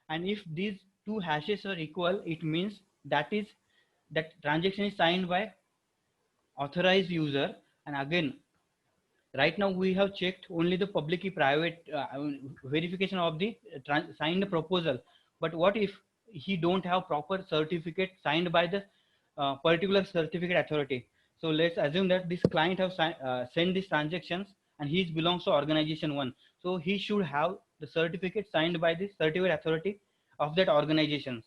And if these two hashes are equal, it means that transaction is signed by authorized user. And again, right now we have checked only the public key private verification of the signed proposal. But what if he don't have proper certificate signed by the particular certificate authority? So let's assume that this client have sent these transactions and he belongs to organization 1. So he should have the certificate signed by the certificate authority of that organization.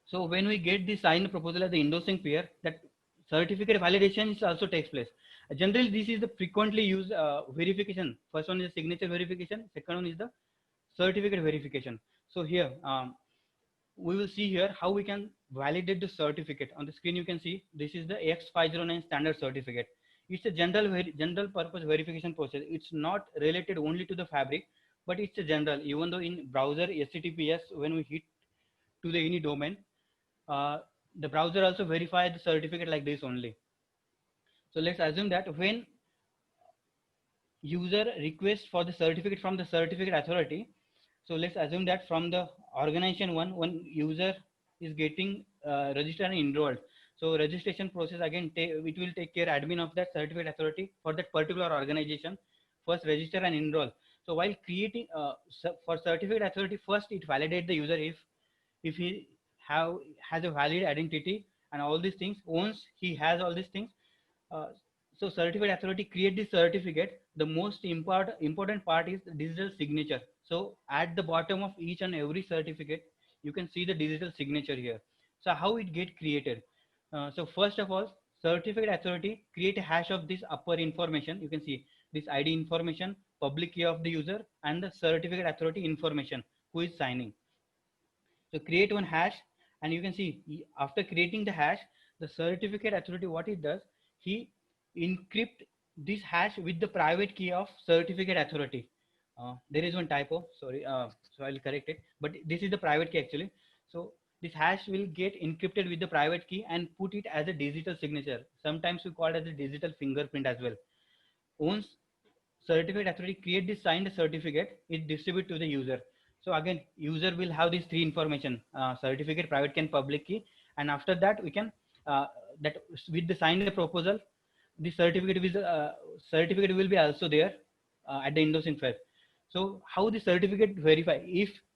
So when we get the signed proposal as the endorsing pair, that certificate validation also takes place. Generally, this is the frequently used verification. First one is signature verification. Second one is the certificate verification. So here, we will see here how we can validate the certificate. On the screen, you can see this is the X509 standard certificate. It's a general purpose verification process. It's not related only to the fabric, but it's a general. Even though in browser HTTPS, when we hit to the any domain, the browser also verify the certificate like this only. So let's assume that when user requests for the certificate from the certificate authority, so let's assume that from the organization 1, when user is getting registered and enrolled. So registration process, again, it will take care admin of that certificate authority for that particular organization. First register and enroll. So while creating for certificate authority, first it validate the user if he has a valid identity and all these things. Once he has all these things, so certificate authority create the certificate. The most important part is the digital signature. So at the bottom of each and every certificate, you can see the digital signature here. So how it get created? So first of all, certificate authority create a hash of this upper information. You can see this ID information, public key of the user, and the certificate authority information who is signing. So create one hash, and you can see after creating the hash, the certificate authority, what it does, he encrypt this hash with the private key of certificate authority. There is one typo, sorry, so I'll correct it, but this is the private key actually. So this hash will get encrypted with the private key and put it as a digital signature. Sometimes we call it as a digital fingerprint as well. Once certificate authority create this signed certificate, it distribute to the user. So again, user will have these three information, certificate, private key, and public key. And after that, we can, that with the signed proposal, the certificate will be also there at the endorsing phase. So how the certificate verify?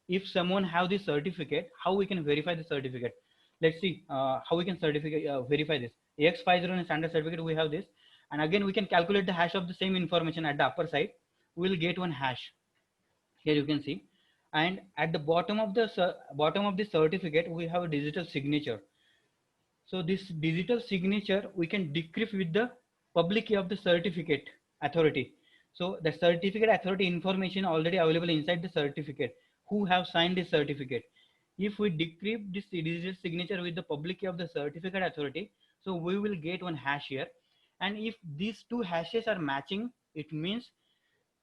If someone have this certificate, how we can verify the certificate? Let's see how we can verify this. AX509 standard certificate, we have this. And again, we can calculate the hash of the same information at the upper side. We will get one hash. Here you can see. And at the bottom of the certificate, we have a digital signature. So this digital signature, we can decrypt with the public key of the certificate authority. So the certificate authority information already available inside the certificate, who have signed this certificate. If we decrypt this digital signature with the public key of the certificate authority, so we will get one hash here. And if these two hashes are matching, it means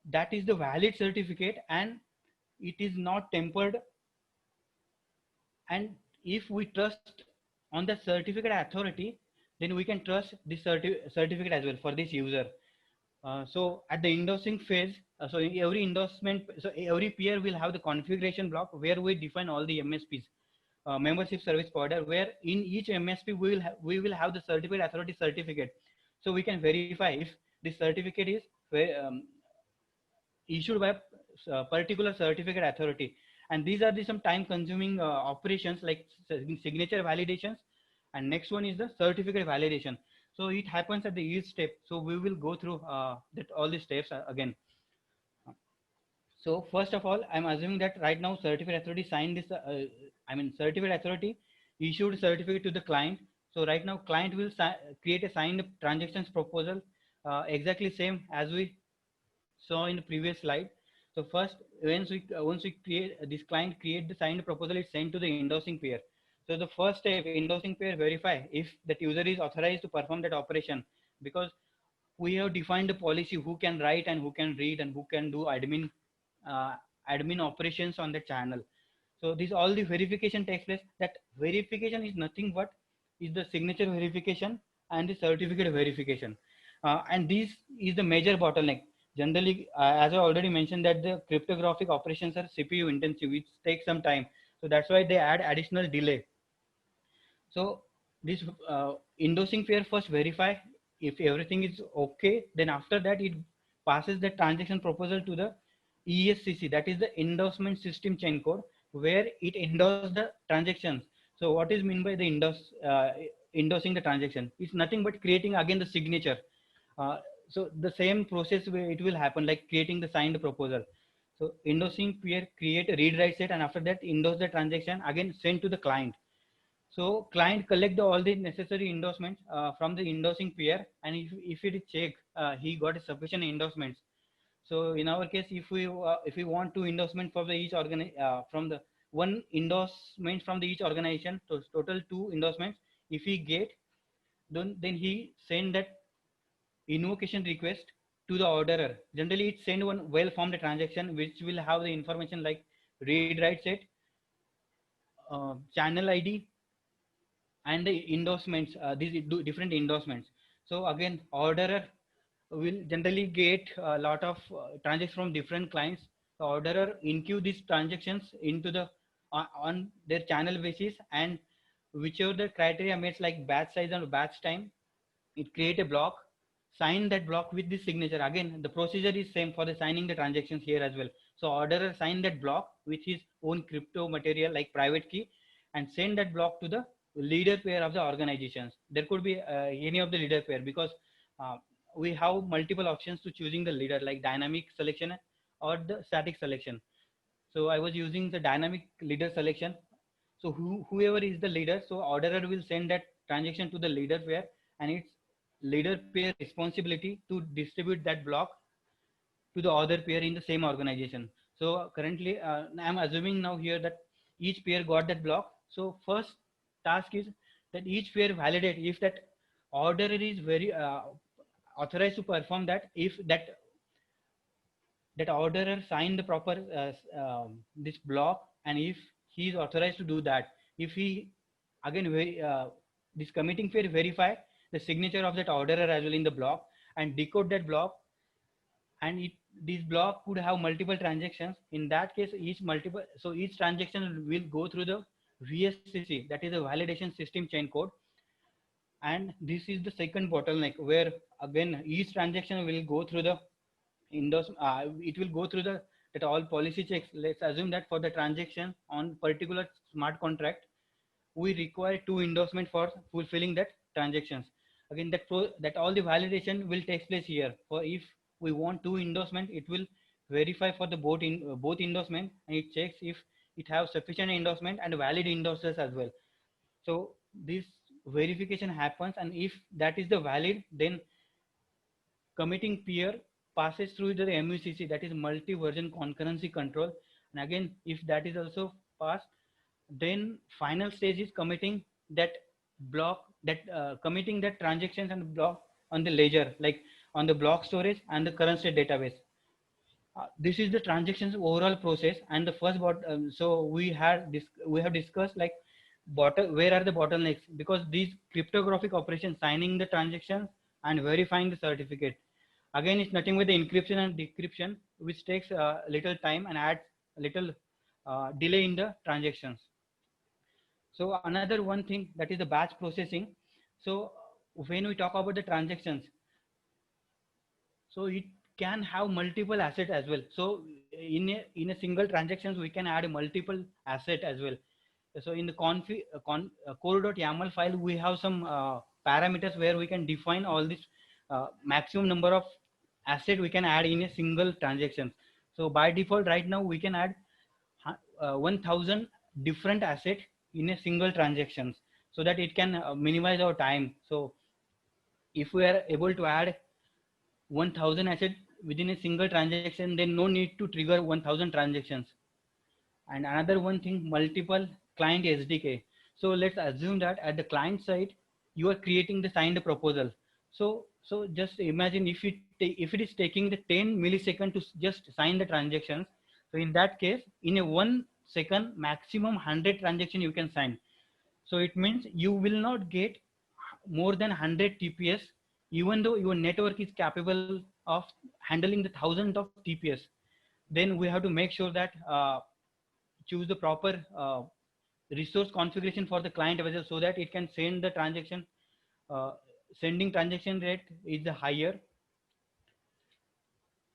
that is the valid certificate and it is not tempered. And if we trust on the certificate authority, then we can trust this certificate as well for this user. So at the endorsing phase, so in every endorsement, so every peer will have the configuration block where we define all the MSPs, membership service provider, where in each MSP we will have the certificate authority certificate. So we can verify if this certificate is issued by a particular certificate authority. And these are some time consuming operations like signature validations. And next one is the certificate validation. So it happens at the each step. So we will go through all the steps again. So first of all, I'm assuming that right now certificate authority signed this, certificate authority issued certificate to the client. So right now client will create a signed transactions proposal, exactly same as we saw in the previous slide. So first, once we create this client create the signed proposal, it's sent to the endorsing peer. So the first step, endorsing peer verify if that user is authorized to perform that operation, because we have defined the policy who can write and who can read and who can do uh, admin operations on the channel. So this all the verification takes place. That verification is nothing but is the signature verification and the certificate verification, and this is the major bottleneck. Generally, as I already mentioned, that the cryptographic operations are CPU intensive, which takes some time. So that's why they add additional delay. So this endorsing pair first verify if everything is okay. Then after that, it passes the transaction proposal to the ESCC, that is the endorsement system chain code, where it endorses the transactions. So what is mean by the endorsing the transaction? It's nothing but creating again the signature. So the same process where it will happen like creating the signed proposal. So endorsing peer create a read write set, and after that endorse the transaction again send to the client. So client collect all the necessary endorsements from the endorsing peer, and if it is checked, he got sufficient endorsements. So in our case, if we want two endorsement for the each from the one endorsement from the each organization, so total two endorsements. If he get, then he send that invocation request to the orderer. Generally, it send one well-formed transaction which will have the information like read write set, channel ID, and the endorsements, these different endorsements. So again, orderer will generally get a lot of transactions from different clients. The orderer enqueue these transactions into the on their channel basis, and whichever the criteria meets like batch size and batch time, it create a block, sign that block with this signature. Again, the procedure is same for the signing the transactions here as well. So orderer sign that block with his own crypto material like private key, and send that block to the leader pair of the organizations. There could be any of the leader pair, because uh, we have multiple options to choosing the leader like dynamic selection or the static selection. So I was using the dynamic leader selection. So whoever is the leader, so orderer will send that transaction to the leader pair, and it's leader pair responsibility to distribute that block to the other pair in the same organization. So currently, I'm assuming now here that each pair got that block. So first task is that each pair validate if that orderer is very authorized to perform that, if that orderer signed the proper this block, and if he is authorized to do that, if he again this committing pair verify the signature of that orderer as well in the block and decode that block, and this block could have multiple transactions. In that case, each transaction will go through the VSCC, that is the validation system chain code. And this is the second bottleneck, where again each transaction will go through the it will go through the that all policy checks. Let's assume that for the transaction on particular smart contract, we require two endorsement for fulfilling that transactions. Again, that all the validation will take place here. For if we want two endorsement, it will verify for the both endorsement, and it checks if it have sufficient endorsement and valid endorsers as well. So this verification happens, and if that is the valid, then committing peer passes through the MUCC, that is multi-version concurrency control. And again, if that is also passed, then final stage is committing that block, that committing that transactions and block on the ledger, like on the block storage and the current state database. This is the transactions overall process. And the first so we have discussed like where are the bottlenecks, because these cryptographic operations, signing the transactions and verifying the certificate, again it's nothing with the encryption and decryption, which takes little time and adds little delay in the transactions. So another one thing, that is the batch processing. So when we talk about the transactions, so it can have multiple assets as well. So in a single transactions, we can add multiple asset as well. So in the core.yaml file, we have some parameters where we can define all this maximum number of asset we can add in a single transaction. So by default right now we can add 1000 different asset in a single transactions, so that it can minimize our time. So if we are able to add 1000 assets within a single transaction, then no need to trigger 1000 transactions. And another one thing, multiple client SDK. So let's assume that at the client side, you are creating the signed proposal. So just imagine if it is taking the 10 millisecond to just sign the transactions. So in that case, in a 1 second, maximum 100 transaction you can sign. So it means you will not get more than 100 TPS, even though your network is capable of handling the thousands of TPS. Then we have to make sure that choose the proper resource configuration for the client vessel, so that it can send the transaction, sending transaction rate is the higher.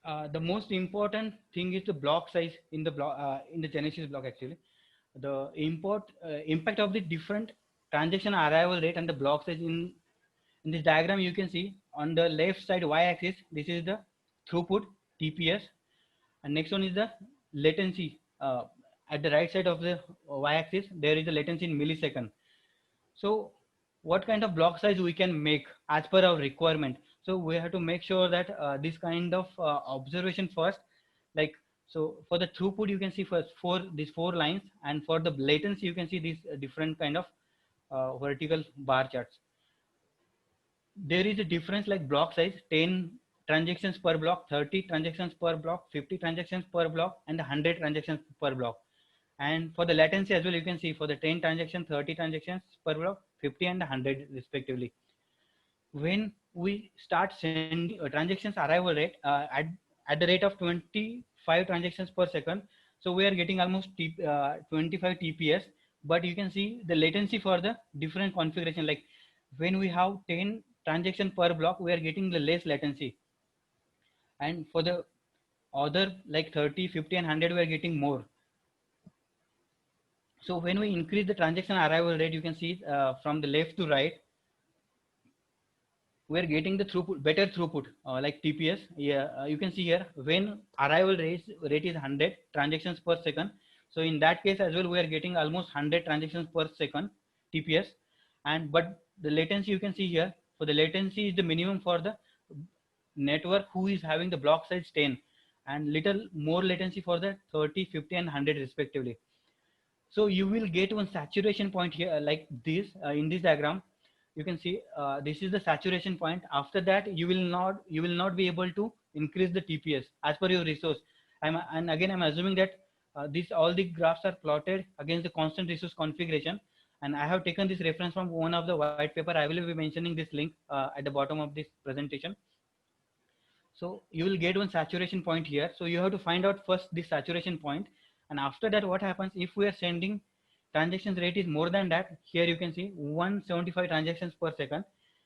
The most important thing is the block size in the block, in the Genesis block. Actually, the impact of the different transaction arrival rate and the block size in this diagram. You can see on the left side y-axis, this is the throughput TPS, and next one is the latency. At the right side of the y-axis, there is the latency in millisecond. So what kind of block size we can make as per our requirement? So we have to make sure that this kind of observation first, like, so for the throughput you can see first these four lines, and for the latency you can see these different kind of vertical bar charts. There is a difference like block size, 10 transactions per block, 30 transactions per block, 50 transactions per block, and 100 transactions per block. And for the latency as well, you can see for the 10 transactions, 30 transactions per block, 50 and 100 respectively. When we start sending transactions arrival rate at the rate of 25 transactions per second, so we are getting almost 25 TPS. But you can see the latency for the different configuration, like when we have 10 transactions per block, we are getting the less latency, and for the other like 30, 50 and 100, we are getting more. So when we increase the transaction arrival rate, you can see from the left to right, we're getting the throughput, better throughput, like TPS. Yeah, you can see here when arrival rate is 100 transactions per second. So in that case as well, we are getting almost 100 transactions per second TPS. And but the latency you can see here, for the latency is the minimum for the network who is having the block size 10, and little more latency for the 30, 50 and 100 respectively. So you will get one saturation point here, like this in this diagram. You can see this is the saturation point. After that, you will not be able to increase the TPS as per your resource. And again, I'm assuming that all the graphs are plotted against the constant resource configuration. And I have taken this reference from one of the white paper. I will be mentioning this link at the bottom of this presentation. So you will get one saturation point here. So you have to find out first this saturation point. And after that, what happens if we are sending transactions rate is more than that? Here you can see 175 transactions per second.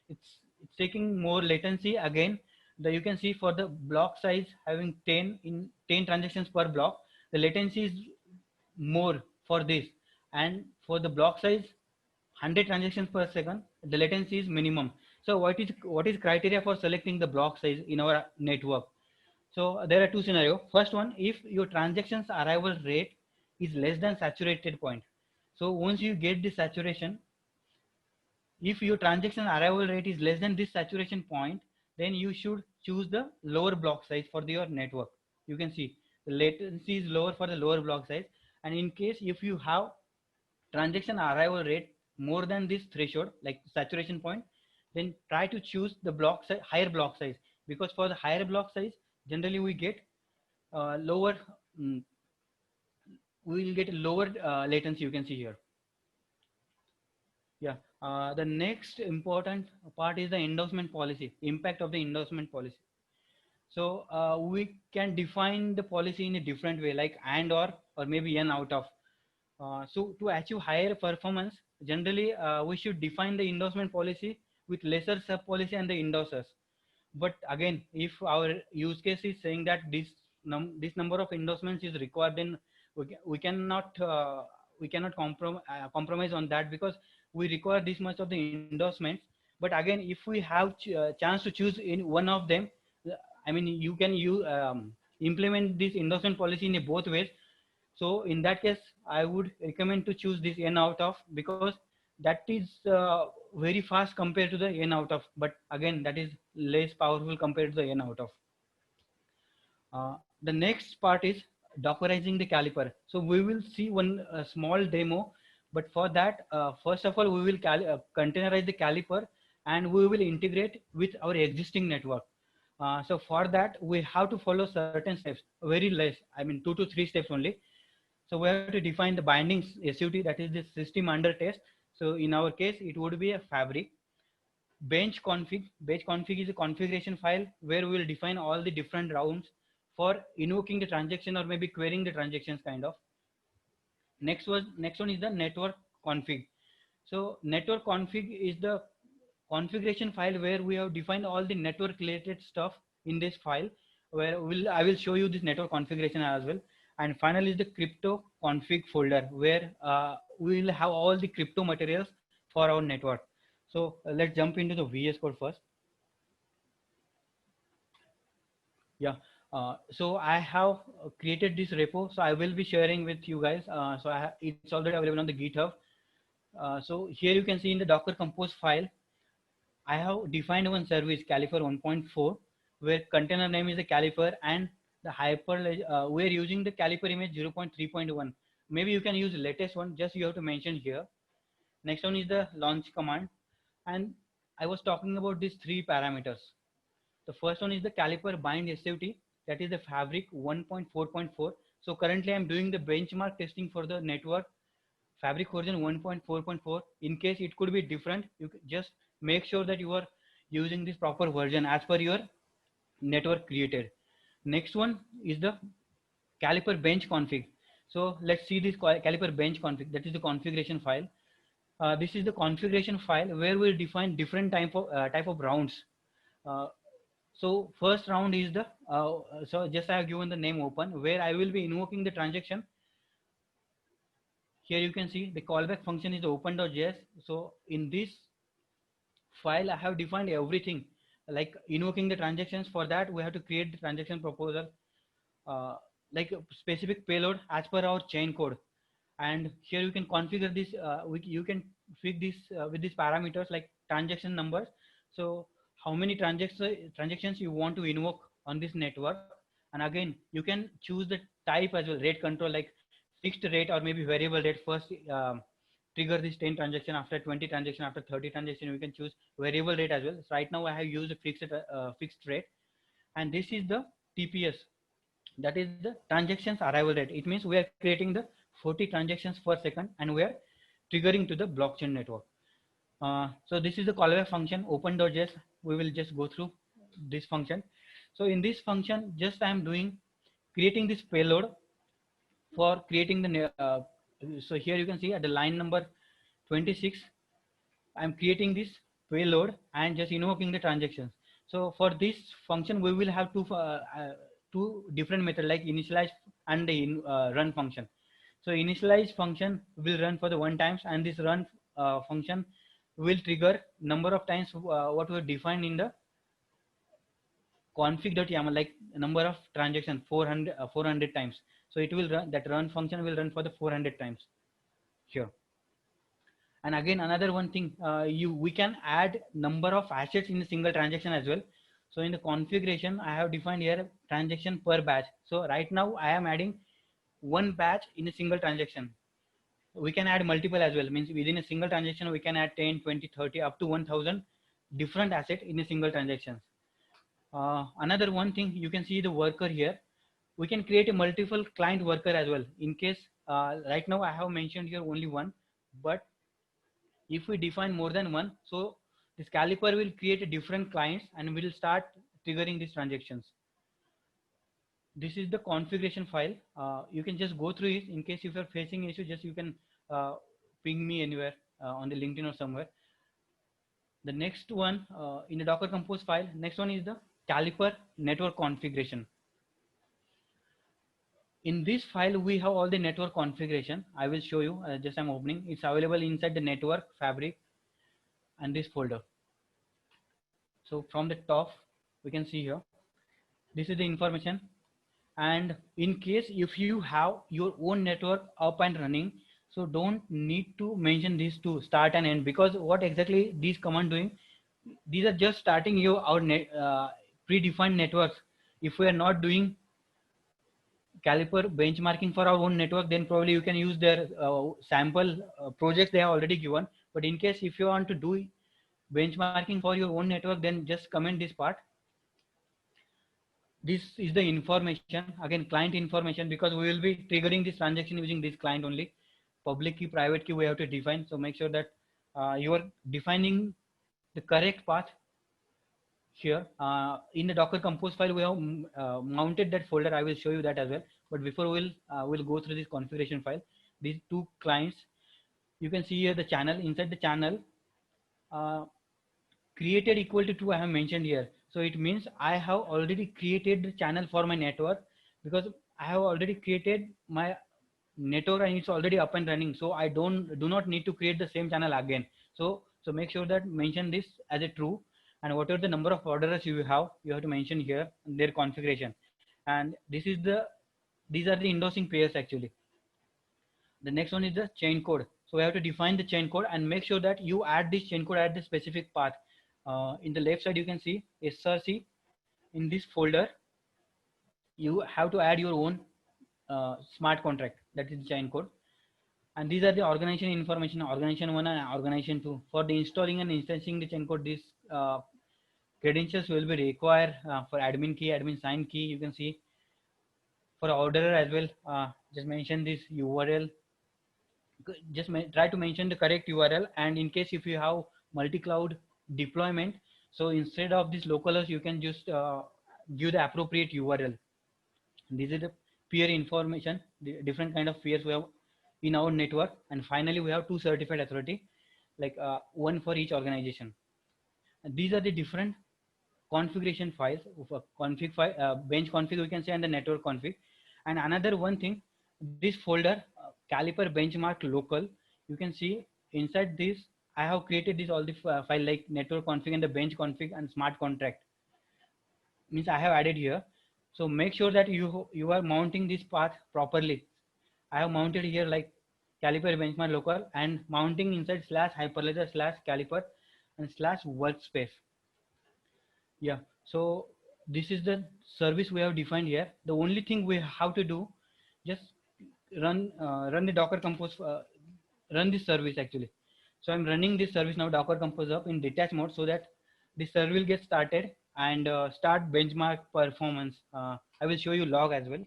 It's taking more latency. Again, you can see for the block size having 10 transactions per block, the latency is more for this. And for the block size 100 transactions per second, the latency is minimum. So what is criteria for selecting the block size in our network? So there are two scenarios. First one, if your transactions arrival rate is less than saturated point. So once you get this saturation, if your transaction arrival rate is less than this saturation point, then you should choose the lower block size for your network. You can see the latency is lower for the lower block size. And in case if you have transaction arrival rate more than this threshold, like saturation point, then try to choose the block size, higher block size, because for the higher block size, generally we get lower, we will get lower latency. You can see here. Yeah. The next important part is the endorsement policy, impact of the endorsement policy. So we can define the policy in a different way, like and or maybe n out of. So to achieve higher performance, generally we should define the endorsement policy with lesser sub policy and the endorsers. But again, if our use case is saying that this number of endorsements is required, then we cannot compromise on that, because we require this much of the endorsements. But again, if we have chance to choose in one of them, I mean, you can implement this endorsement policy in both ways. So in that case, I would recommend to choose this N out of, because that is very fast compared to the N out of, but again, that is less powerful compared to the N out of. The next part is Dockerizing the Caliper. So we will see one small demo, but for that, first of all, we will containerize the Caliper and we will integrate with our existing network. So for that, we have to follow certain steps, very less, I mean 2 to 3 steps only. So we have to define the bindings SUT, that is the system under test. So in our case, it would be a fabric. Bench config is a configuration file where we will define all the different rounds for invoking the transaction or maybe querying the transactions kind of. Next one is the network config. So network config is the configuration file where we have defined all the network related stuff in this file, where I will show you this network configuration as well. And finally is the crypto config folder, where we will have all the crypto materials for our network. So let's jump into the VS Code first. Yeah. So I have created this repo, so I will be sharing with you guys. It's already available on the GitHub. So here you can see in the Docker Compose file, I have defined one service, Caliper 1.4, where container name is the Caliper, and the Hyperledger, we're using the Caliper image 0.3.1. Maybe you can use the latest one, just you have to mention here. Next one is the launch command. And I was talking about these 3 parameters. The first one is the Caliper bind SUT, that is the fabric 1.4.4. So currently I'm doing the benchmark testing for the network fabric version 1.4.4. In case it could be different, you just make sure that you are using this proper version as per your network created. Next one is the Caliper bench config. So let's see this Caliper bench config, that is the configuration file. This is the configuration file where we'll define different type of rounds. So first round is the, so just I have given the name open, where I will be invoking the transaction. Here you can see the callback function is open.js. So in this file, I have defined everything like invoking the transactions. For that, we have to create the transaction proposal, like a specific payload as per our chain code. And here you can configure this, you can fix this with these parameters like transaction numbers. So how many transactions you want to invoke on this network. And again, you can choose the type as well, rate control, like fixed rate or maybe variable rate. First, trigger this 10 transaction, after 20 transaction, after 30 transaction, we can choose variable rate as well. So right now I have used a fixed rate. And this is the TPS, that is the transactions arrival rate. It means we are creating the 40 transactions per second and we are triggering to the blockchain network. So this is the callback function open.js. We will just go through this function. So in this function, just I am doing creating this payload for creating the, so here you can see at the line number 26, I'm creating this payload and just invoking the transactions. So for this function, we will have two different methods like initialize and the run function. So initialize function will run for the 1 times, and this run function will trigger number of times what we defined in the config.yaml, like number of transactions 400 times. So it will run, that run function will run for the 400 times here. And again, another one thing, we can add number of assets in a single transaction as well. So in the configuration, I have defined here transaction per batch. So right now I am adding 1 batch in a single transaction. We can add multiple as well, means within a single transaction, we can add 10, 20, 30, up to 1000 different assets in a single transaction. Another one thing, you can see the worker here. We can create a multiple client worker as well. In case, right now I have mentioned here only 1, but if we define more than 1, so this Caliper will create a different clients and will start triggering these transactions. This is the configuration file. You can just go through it. In case if you're facing issue, just you can ping me anywhere on the LinkedIn or somewhere. The next one in the Docker Compose file, next one is the Caliper network configuration. In this file, we have all the network configuration. I will show you, just I'm opening. It's available inside the network fabric and this folder. So from the top, we can see here, this is the information. And in case if you have your own network up and running, so don't need to mention these to start and end, because what exactly these command doing, these are just starting our predefined networks. If we are not doing Caliper benchmarking for our own network, then probably you can use their sample projects they have already given. But in case if you want to do benchmarking for your own network, then just comment this part. This is the information, again client information, because we will be triggering this transaction using this client only. Public key, private key we have to define. So make sure that you are defining the correct path here. In the Docker Compose file, we have mounted that folder. I will show you that as well. But before we'll go through this configuration file. These two clients, you can see here the channel. Inside the channel, created equal to true I have mentioned here. So it means I have already created the channel for my network, because I have already created my network and it's already up and running. So I do not need to create the same channel again. So make sure that mention this as a true, and whatever the number of orderers you have to mention here their configuration. And these are the endorsing pairs actually. The next one is the chain code. So we have to define the chain code and make sure that you add this chain code at the specific path. In the left side, you can see SRC. In this folder, you have to add your own smart contract, that is the chain code. And these are the organization information, organization 1 and organization 2. For the installing and instancing the chain code, these credentials will be required for admin key, admin sign key. You can see for orderer as well. Just mention this URL. Just try to mention the correct URL. And in case if you have multi-cloud deployment, so instead of this localhost, you can just give the appropriate URL. This is the peer information, the different kind of peers we have in our network. And finally, we have 2 certified authority, like one for each organization. And these are the different configuration files, config file, bench config we can say, and the network config. And another one thing, this folder, Caliper benchmark local, you can see inside this, I have created this all the file like network config and the bench config and smart contract. Means I have added here. So make sure that you are mounting this path properly. I have mounted here like Caliper benchmark local and mounting inside /hyperledger /Caliper and /workspace. Yeah. So this is the service we have defined here. The only thing we have to do, just run the Docker Compose, run this service actually. So I'm running this service now, Docker Compose up in detached mode, so that this server will get started and start benchmark performance. I will show you log as well.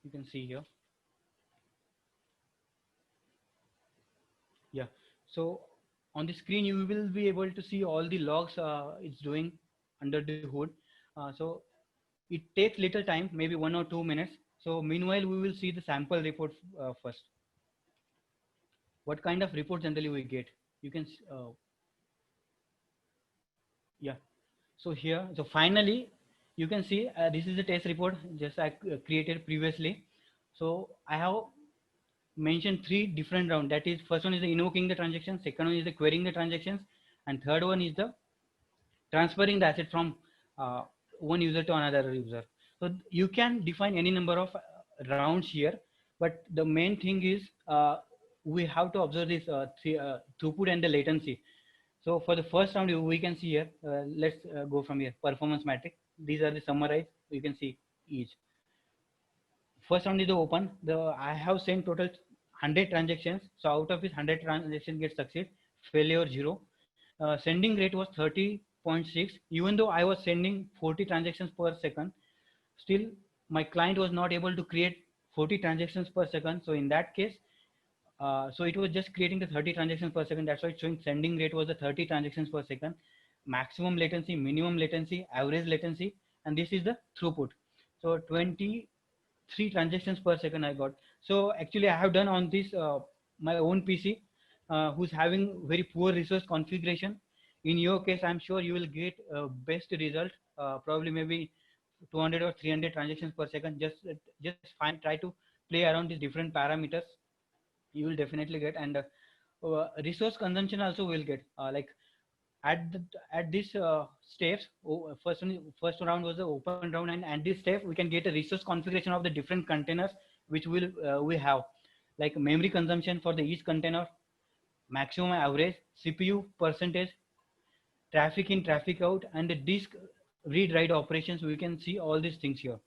You can see here. Yeah. So on the screen, you will be able to see all the logs it's doing under the hood. So it takes little time, maybe 1 or 2 minutes. So meanwhile, we will see the sample report first. What kind of report generally we get? You can, yeah. So here, so finally, you can see this is the test report just I created previously. So I have mentioned 3 different rounds. That is, first one is the invoking the transaction, second one is the querying the transactions, and third one is the transferring the asset from one user to another user. So you can define any number of rounds here, but the main thing is we have to observe this throughput and the latency. So for the first round, we can see here, let's go from here, performance metric. These are the summarized, you can see each. First round is the open. I have sent total 100 transactions. So out of this 100 transactions get succeed, failure 0. Sending rate was 30.6. Even though I was sending 40 transactions per second, still my client was not able to create 40 transactions per second. So in that case, so it was just creating the 30 transactions per second. That's why it's showing sending rate was the 30 transactions per second, maximum latency, minimum latency, average latency, and this is the throughput. So 23 transactions per second I got. So actually I have done on this my own PC who's having very poor resource configuration. In your case, I'm sure you will get best result, probably maybe 200 or 300 transactions per second. Just try to play around these different parameters. You will definitely get. And resource consumption also will get like at this steps. First round was the open round, and this step we can get a resource configuration of the different containers which will we have, like memory consumption for the each container, maximum average, CPU percentage, traffic in, traffic out, and the disk read write operations. We can see all these things here.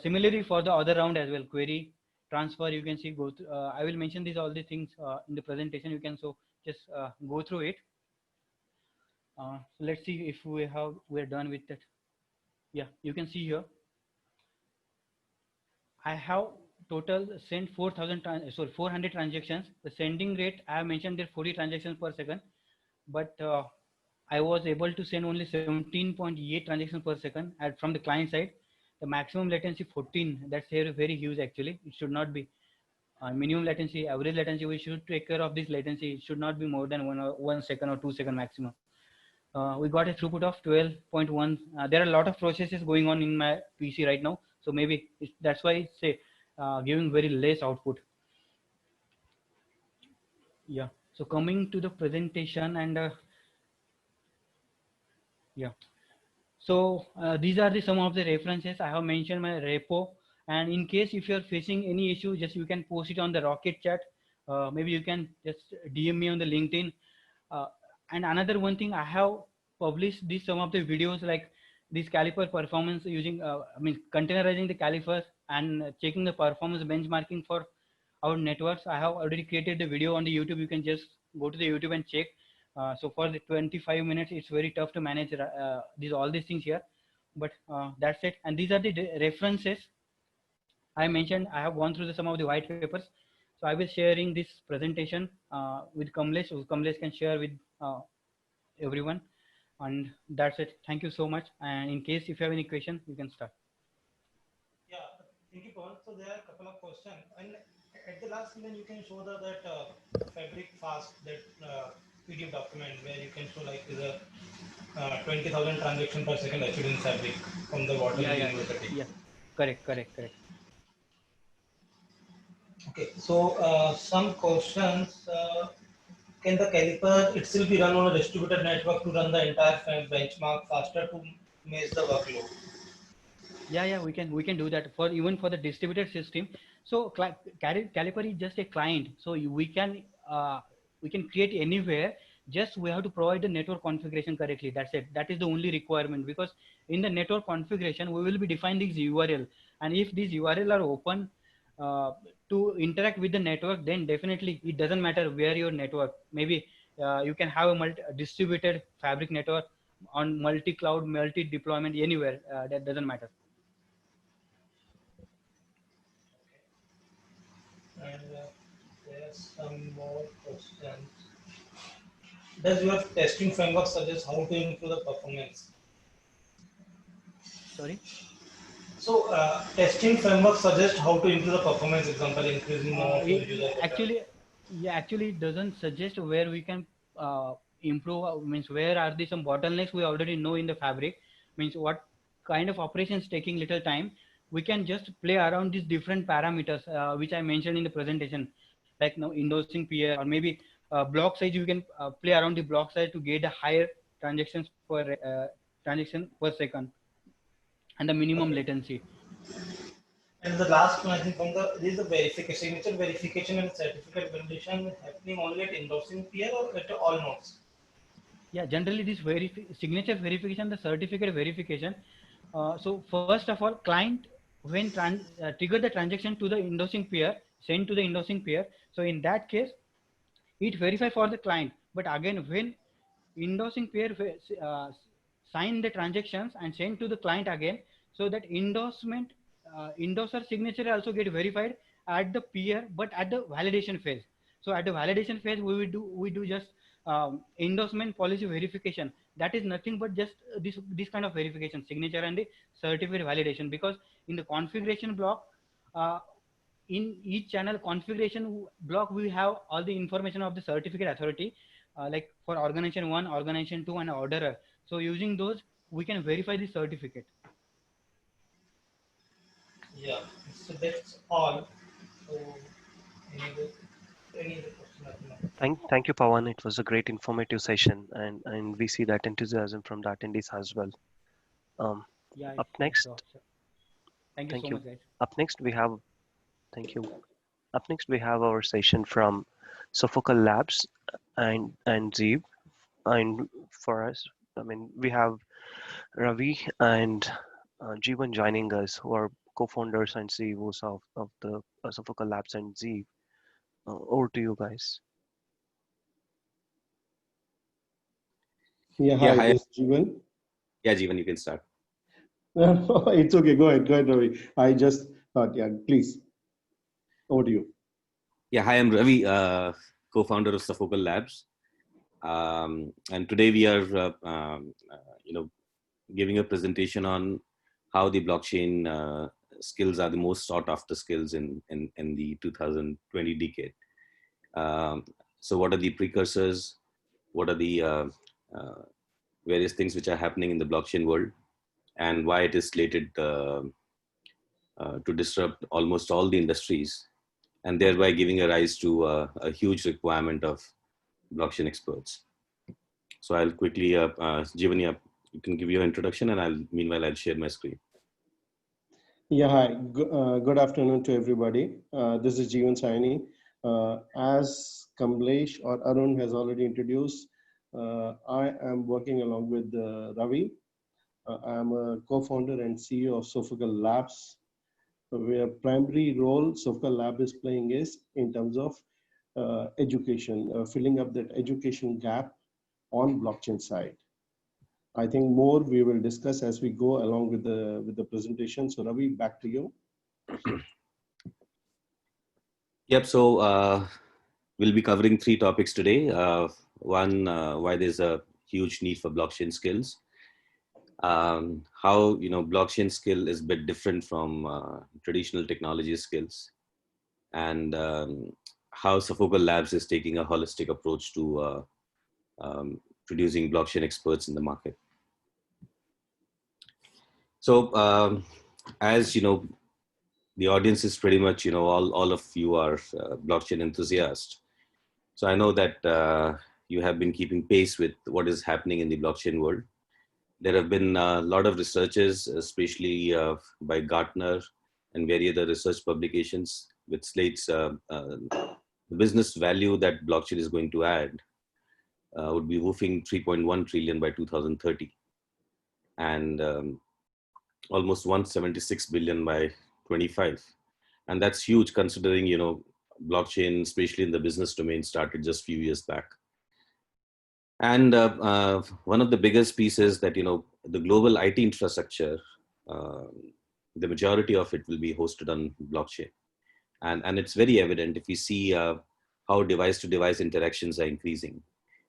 Similarly for the other round as well, query, transfer, you can see go through, I will mention these all these things in the presentation. You can so just go through it. So let's see if we're done with that. Yeah, you can see here I have total sent 400 transactions. The sending rate I have mentioned there 40 transactions per second, but I was able to send only 17.8 transactions per second from the client side. The maximum latency 14. That's very huge actually. It should not be. Minimum latency, average latency, we should take care of this latency. It should not be more than 1 second or 2 second maximum. We got a throughput of 12.1. There are a lot of processes going on in my PC right now, so maybe that's why it's giving very less output. Yeah. So coming to the presentation, and yeah. So these are some of the references. I have mentioned my repo, and in case if you are facing any issue, just you can post it on the Rocket chat. Maybe you can just DM me on the LinkedIn. Uh, and another one thing, I have published some of the videos like this Caliper performance using, containerizing the Calipers and checking the performance benchmarking for our networks. I have already created the video on the YouTube. You can just go to the YouTube and check. So for the 25 minutes, it's very tough to manage all these things here, but that's it. And these are the references I mentioned. I have gone through some of the white papers. So I will sharing this presentation with Kamlesh. So Kamlesh can share with everyone, and that's it. Thank you so much. And in case if you have any question, you can start. Yeah, thank you, Paul. So there are a couple of questions, and at the last line you can show that fabric fast, that PDF document where you can show like the 20,000 transactions per second achieved in fabric from the Waterloo University. Yeah, correct. Okay, so some questions. Can the caliper itself be run on a distributed network to run the entire benchmark faster to manage the workload? Yeah, we can do that for even for the distributed system. So Caliper is just a client, so we can create anywhere. Just we have to provide the network configuration correctly. That's it. That is the only requirement, because in the network configuration we will be defining this URL, and if these URL are open to interact with the network, then definitely it doesn't matter where your network. Maybe you can have a distributed fabric network on multi-cloud, multi-deployment, anywhere. That doesn't matter. And there's some more questions. Does your testing framework suggest how to improve the performance? Sorry? So testing framework suggests how to improve the performance, example, increasing more user. Actually it doesn't suggest where we can improve, means where are the some bottlenecks we already know in the fabric, means what kind of operations taking little time. We can just play around these different parameters which I mentioned in the presentation, like now endorsing peer, or maybe block size. You can play around the block size to get a higher transactions per transaction per second, and the minimum latency. And the last one, I think, this is the verification, signature verification and certificate validation happening only at endorsing peer or at all nodes? Yeah, generally this signature verification, the certificate verification. So first of all, client when trigger the transaction to the endorsing peer, send to the endorsing peer. So in that case, it verify for the client. But again, when endorsing peer sign the transactions and send to the client again, so that endorser signature also get verified at the peer, but at the validation phase. So at the validation phase, we do just endorsement policy verification. That is nothing but just this kind of verification, signature and the certificate validation. Because in the configuration block, in each channel configuration block, we have all the information of the certificate authority, like for organization 1, organization 2, and orderer. So using those, we can verify the certificate. Yeah, so that's all. So any other questions? Thank you, Pawan. It was a great informative session, and we see that enthusiasm from the attendees as well. Um, Yeah, up sure, next, sure, sure. Thank you so thank you. much, guys. Up next, we have thank you. Up next, we have our session from Sophical Labs and Zeeb. And for us, I mean, we have Ravi and Jeevan joining us, who are co-founders and CEOs of the Sophical Labs and Zeeb. Over to you guys. Yeah, Yeah, hi, hi. this is Jeevan. Yeah, Jeevan, you can start. It's okay. Go ahead, Ravi. I just thought, yeah, please, over to you. Yeah, hi, I'm Ravi, co-founder of Sophical Labs. And today we are, giving a presentation on how the blockchain skills are the most sought after skills in the 2020 decade. So what are the precursors? What are the various things which are happening in the blockchain world, and why it is slated to disrupt almost all the industries, and thereby giving a rise to a huge requirement of blockchain experts. So I'll quickly, Jeevan, you can give your introduction, and meanwhile I'll share my screen. Yeah, hi. Good afternoon to everybody. This is Jeevan Saini. As Kamlesh or Arun has already introduced, I am working along with Ravi. I'm a co-founder and CEO of Sophical Labs, where primary role Sophical Lab is playing is in terms of education, filling up that education gap on blockchain side. I think more we will discuss as we go along with the presentation. So Ravi, back to you. Yep. So we'll be covering three topics today. One, why there's a huge need for blockchain skills. How blockchain skill is a bit different from traditional technology skills, and how Sophical Labs is taking a holistic approach to producing blockchain experts in the market. So as you know, the audience is pretty much, all of you are blockchain enthusiasts. So I know that you have been keeping pace with what is happening in the blockchain world. There have been a lot of researches, especially by Gartner and various other research publications, which slates the business value that blockchain is going to add would be woofing 3.1 trillion by 2030, and almost 176 billion by 25. And that's huge considering, blockchain, especially in the business domain, started just a few years back. And one of the biggest pieces that, the global IT infrastructure, the majority of it will be hosted on blockchain. And it's very evident if we see how device to device interactions are increasing.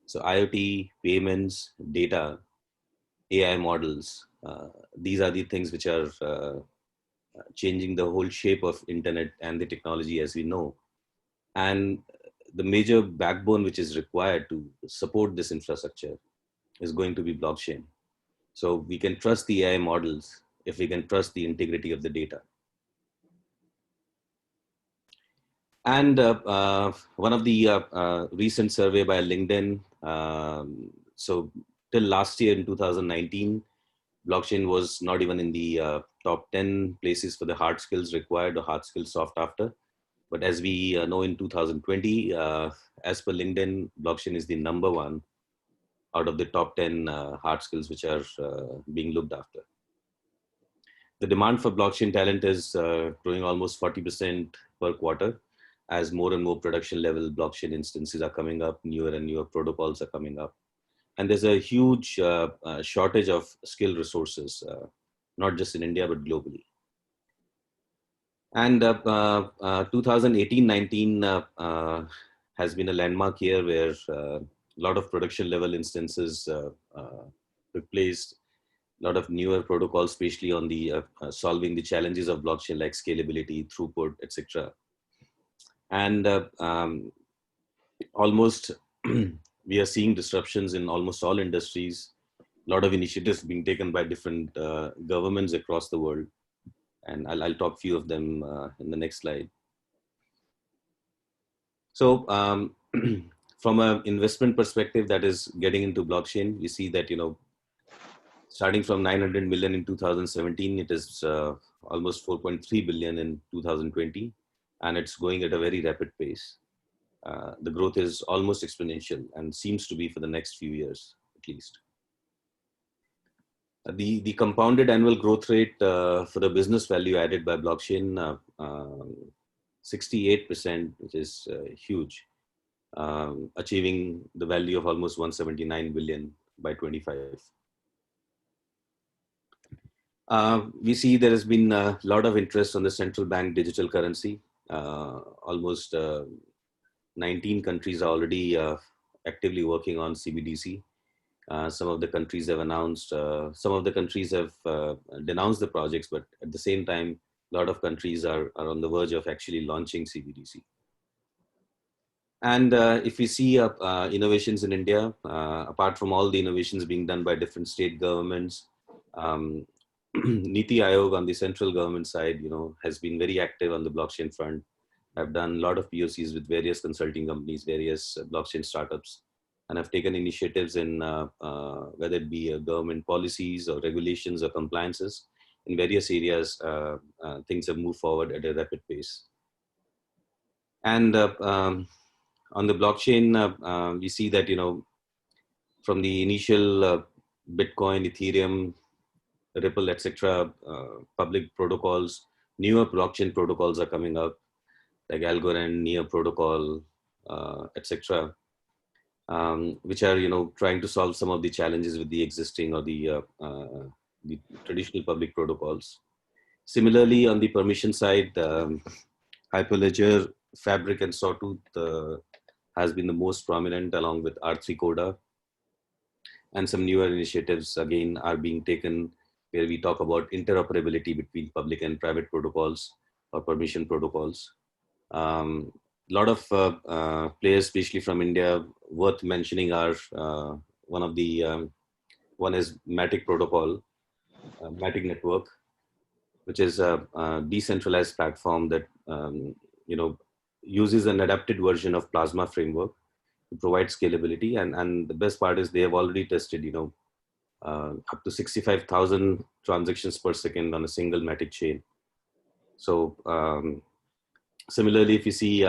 So IoT, payments, data, AI models, these are the things which are changing the whole shape of internet and the technology as we know. And the major backbone which is required to support this infrastructure is going to be blockchain. So we can trust the AI models if we can trust the integrity of the data. And one of the recent survey by LinkedIn, so till last year in 2019, blockchain was not even in the top 10 places for the hard skills required or hard skills sought after. But as we know in 2020, as per LinkedIn, blockchain is the number one out of the top 10 hard skills which are being looked after. The demand for blockchain talent is growing almost 40% per quarter as more and more production level blockchain instances are coming up, newer and newer protocols are coming up. And there's a huge shortage of skill resources, not just in India, but globally. And 2018-19 has been a landmark year where a lot of production level instances replaced a lot of newer protocols, especially on the solving the challenges of blockchain like scalability, throughput, etc. And almost we are seeing disruptions in almost all industries. A lot of initiatives being taken by different governments across the world. And I'll talk a few of them in the next slide. So from an investment perspective that is getting into blockchain, we see that, starting from 900 million in 2017, it is almost 4.3 billion in 2020, and it's going at a very rapid pace. The growth is almost exponential and seems to be for the next few years, at least. The compounded annual growth rate for the business value added by blockchain, 68%, which is huge, achieving the value of almost 179 billion by 25. We see there has been a lot of interest on the central bank digital currency. Almost 19 countries are already actively working on CBDC. Some of the countries have announced, some of the countries have denounced the projects, but at the same time, a lot of countries are on the verge of actually launching CBDC. And if we see innovations in India, apart from all the innovations being done by different state governments, Niti Aayog on the central government side, has been very active on the blockchain front. I've done a lot of POCs with various consulting companies, various blockchain startups, and I've taken initiatives in whether it be government policies or regulations or compliances. In various areas, things have moved forward at a rapid pace. And on the blockchain, we see that, from the initial Bitcoin, Ethereum, Ripple, etc., public protocols, newer blockchain protocols are coming up, like Algorand, Near protocol, etc., which are, trying to solve some of the challenges with the existing or the traditional public protocols. Similarly, on the permission side, Hyperledger, Fabric, and Sawtooth has been the most prominent, along with R3 Coda. And some newer initiatives, again, are being taken where we talk about interoperability between public and private protocols or permission protocols. A lot of players, especially from India, worth mentioning are one is Matic protocol, Matic network, which is a decentralized platform that uses an adapted version of Plasma framework to provide scalability. And the best part is they have already tested, up to 65,000 transactions per second on a single Matic chain. So similarly, if you see,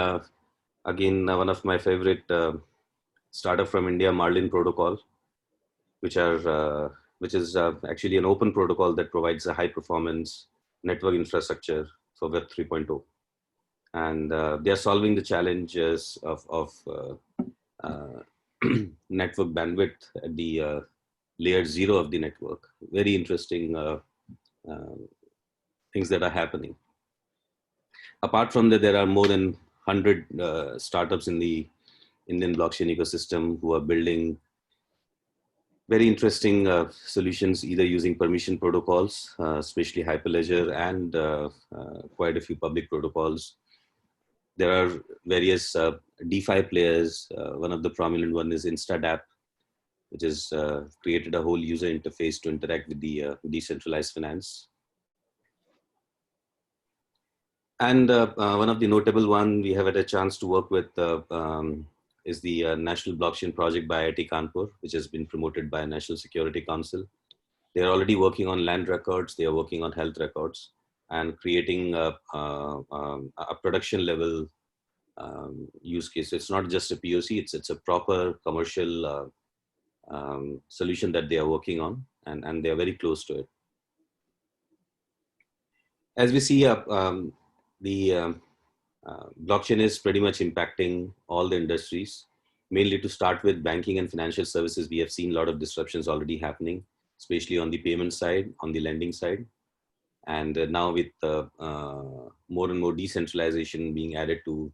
again, one of my favorite startup from India, Marlin protocol, which is actually an open protocol that provides a high performance network infrastructure for Web 3.0. And they are solving the challenges of network bandwidth at the layer 0 of the network. Very interesting things that are happening. Apart from that, there are more than 100 startups in the Indian blockchain ecosystem who are building very interesting solutions, either using permission protocols, especially Hyperledger, and quite a few public protocols. There are various DeFi players. One of the prominent one is InstaDApp, which has created a whole user interface to interact with the decentralized finance. And one of the notable one we have had a chance to work with is the National Blockchain Project by IIT Kanpur, which has been promoted by National Security Council. They are already working on land records. They are working on health records and creating a production level use case. So it's not just a POC, it's a proper commercial solution that they are working on, and they are very close to it. As we see, the blockchain is pretty much impacting all the industries. Mainly to start with, banking and financial services, we have seen a lot of disruptions already happening, especially on the payment side, on the lending side. And now with more and more decentralization being added to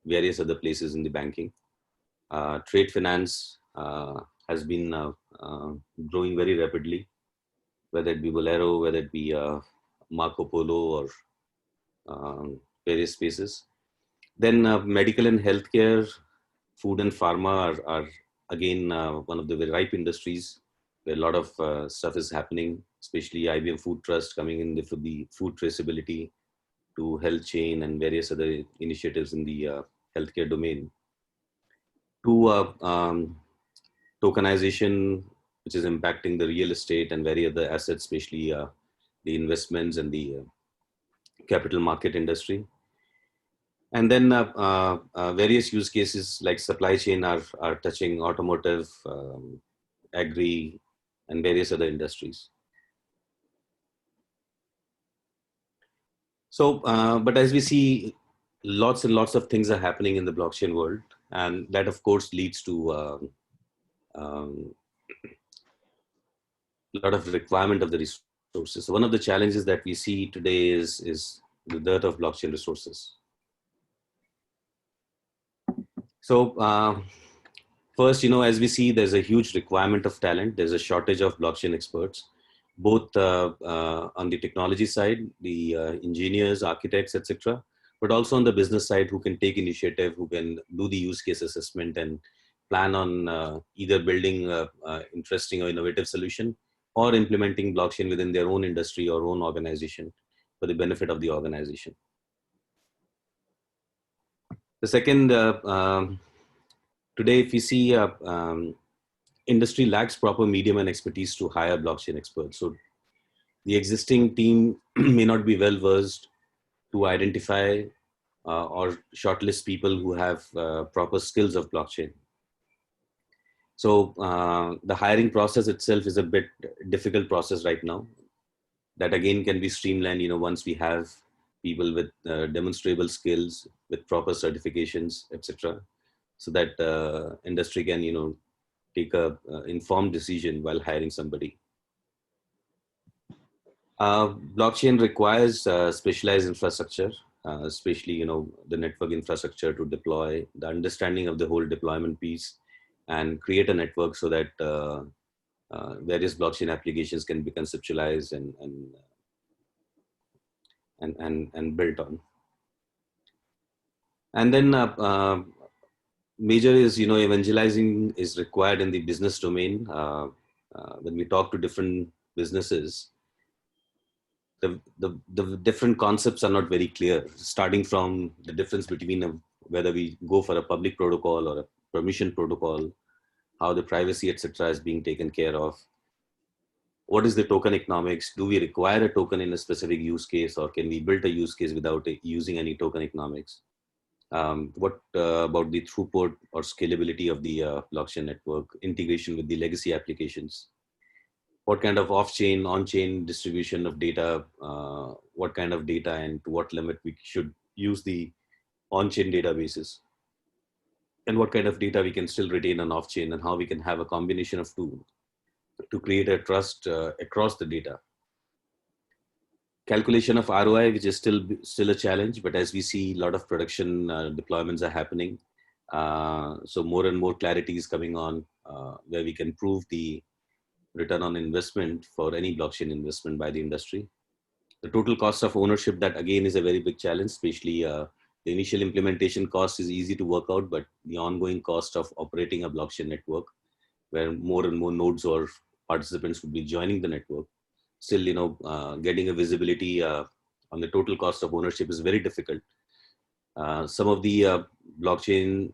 various other places in the banking. Trade finance has been growing very rapidly, whether it be Bolero, whether it be Marco Polo, or various spaces. Then medical and healthcare, food and pharma are again one of the very ripe industries where a lot of stuff is happening, especially IBM Food Trust coming in for the food traceability to health chain and various other initiatives in the healthcare domain. to tokenization, which is impacting the real estate and various other assets, especially the investments and the capital market industry. And then various use cases like supply chain are touching automotive, agri, and various other industries. So, but as we see, lots and lots of things are happening in the blockchain world, and that of course leads to a lot of requirement of the resources. So one of the challenges that we see today is the dearth of blockchain resources. So first, as we see, there's a huge requirement of talent. There's a shortage of blockchain experts, both on the technology side, the engineers, architects, etc., but also on the business side, who can take initiative, who can do the use case assessment and plan on either building an interesting or innovative solution or implementing blockchain within their own industry or own organization for the benefit of the organization. The second, today, if we see industry lacks proper medium and expertise to hire blockchain experts. So the existing team may not be well versed to identify or shortlist people who have proper skills of blockchain. So the hiring process itself is a bit difficult process right now. That again can be streamlined, once we have people with demonstrable skills, with proper certifications, etc., so that industry can, take a informed decision while hiring somebody. Blockchain requires specialized infrastructure, especially the network infrastructure to deploy, the understanding of the whole deployment piece, and create a network so that various blockchain applications can be conceptualized and built on. And then major is evangelizing is required in the business domain. When we talk to different businesses, the different concepts are not very clear, starting from the difference between whether we go for a public protocol or a permission protocol, how the privacy, etc., is being taken care of. What is the token economics? Do we require a token in a specific use case, or can we build a use case without using any token economics? What about the throughput or scalability of the blockchain network, integration with the legacy applications? What kind of off-chain, on-chain distribution of data, what kind of data and to what limit we should use the on-chain databases, and what kind of data we can still retain on off-chain, and how we can have a combination of two to create a trust across the data. Calculation of ROI, which is still a challenge, but as we see, a lot of production deployments are happening. So more and more clarity is coming on where we can prove the return on investment for any blockchain investment by the industry. The total cost of ownership, that again is a very big challenge, especially the initial implementation cost is easy to work out, but the ongoing cost of operating a blockchain network, where more and more nodes or participants would be joining the network, still, getting a visibility on the total cost of ownership is very difficult. Some of the blockchain,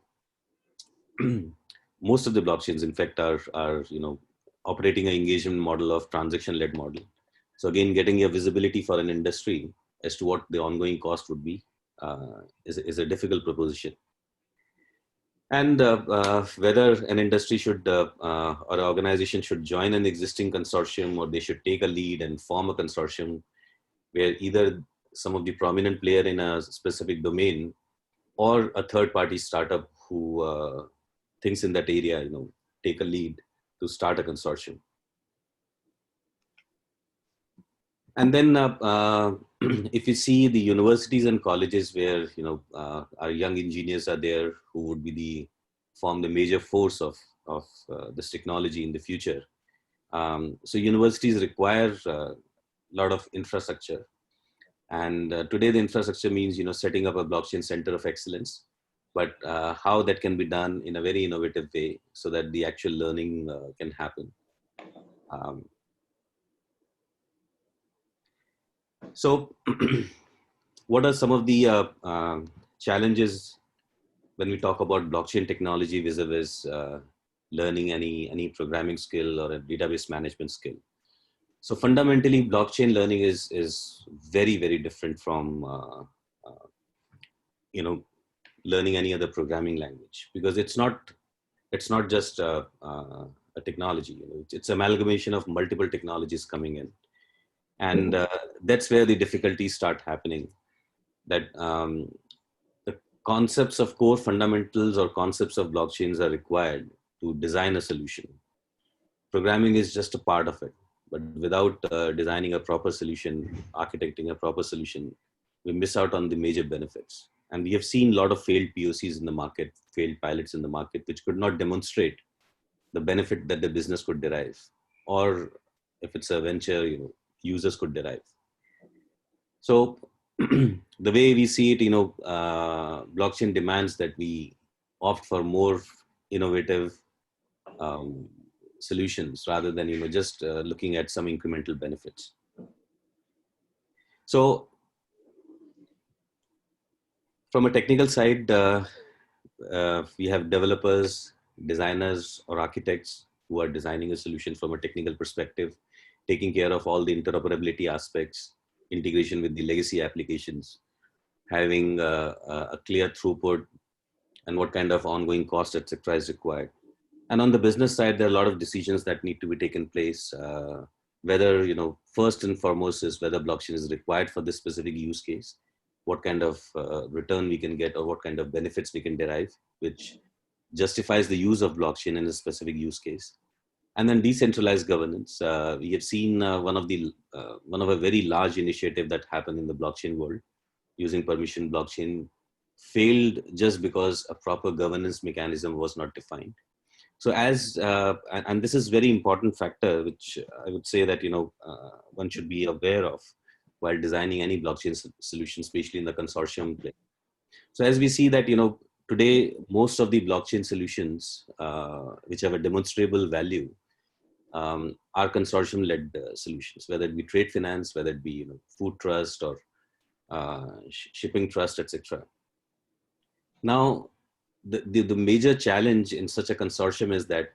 most of the blockchains, in fact, are operating an engagement model of transaction-led model. So again, getting a visibility for an industry as to what the ongoing cost would be is a difficult proposition. And whether an industry should or an organization should join an existing consortium, or they should take a lead and form a consortium where either some of the prominent player in a specific domain or a third-party startup who thinks in that area, take a lead to start a consortium. And then if you see the universities and colleges where our young engineers are there, who would form the major force of this technology in the future. So universities require a lot of infrastructure, and today the infrastructure means setting up a blockchain center of excellence. But how that can be done in a very innovative way so that the actual learning can happen. So what are some of the challenges when we talk about blockchain technology vis-a-vis learning any programming skill or a database management skill. So fundamentally, blockchain learning is very, very different from learning any other programming language, because it's not just a technology. It's amalgamation of multiple technologies coming in, and that's where the difficulties start happening. That the concepts of core fundamentals or concepts of blockchains are required to design a solution. Programming is just a part of it, but without designing a proper solution, architecting a proper solution, we miss out on the major benefits. And we have seen a lot of failed POCs in the market, failed pilots in the market, which could not demonstrate the benefit that the business could derive, or if it's a venture, users could derive. So the way we see it, blockchain demands that we opt for more innovative solutions rather than just looking at some incremental benefits. So from a technical side, we have developers, designers, or architects who are designing a solution from a technical perspective, taking care of all the interoperability aspects, integration with the legacy applications, having a clear throughput, and what kind of ongoing cost, etc., is required. And on the business side, there are a lot of decisions that need to be taken place. Whether, first and foremost is whether blockchain is required for this specific use case, what kind of return we can get, or what kind of benefits we can derive, which justifies the use of blockchain in a specific use case. And then decentralized governance. We have seen one of a very large initiative that happened in the blockchain world using permission blockchain failed just because a proper governance mechanism was not defined. So and this is very important factor, which I would say that, one should be aware of while designing any blockchain solution, especially in the consortium play. So as we see that, today, most of the blockchain solutions, which have a demonstrable value, are consortium-led solutions, whether it be trade finance, whether it be food trust or shipping trust, etc. Now, the major challenge in such a consortium is that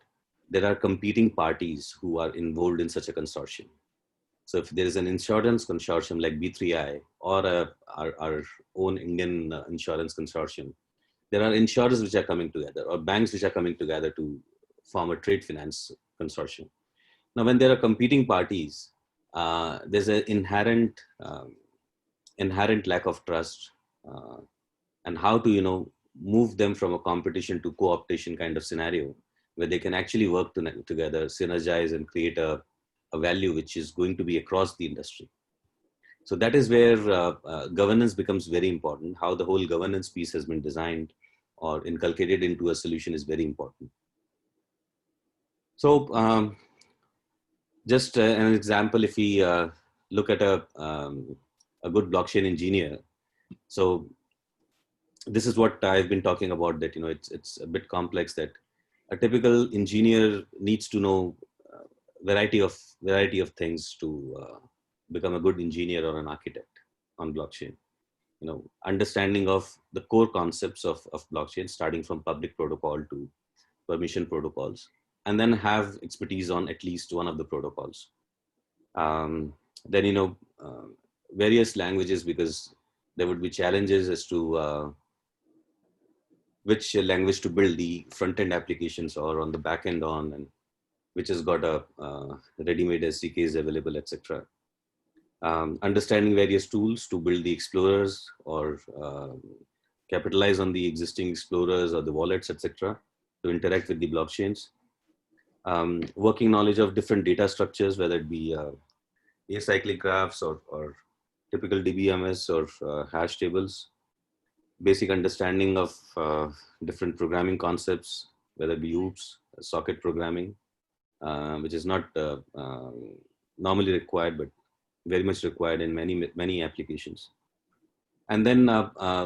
there are competing parties who are involved in such a consortium. So if there is an insurance consortium like B3I or our own Indian insurance consortium, there are insurers which are coming together or banks which are coming together to form a trade finance consortium. Now, when there are competing parties, there's an inherent lack of trust, and how to move them from a competition to co-optation kind of scenario where they can actually work together, synergize, and create a value which is going to be across the industry. So that is where governance becomes very important. How the whole governance piece has been designed or inculcated into a solution is very important. So just an example, if we look at a good blockchain engineer. So this is what I've been talking about, that it's a bit complex, that a typical engineer needs to know variety of things to become a good engineer or an architect on blockchain. Understanding of the core concepts of blockchain, starting from public protocol to permission protocols, and then have expertise on at least one of the protocols. Then various languages, because there would be challenges as to which language to build the front-end applications or on the back-end on, and which has got a ready-made SDKs available, etc. Understanding various tools to build the explorers or capitalize on the existing explorers or the wallets, etc., to interact with the blockchains. Working knowledge of different data structures, whether it be acyclic graphs or typical DBMS or hash tables. Basic understanding of different programming concepts, whether it be OOPS, socket programming, which is not normally required, but very much required in many applications. And then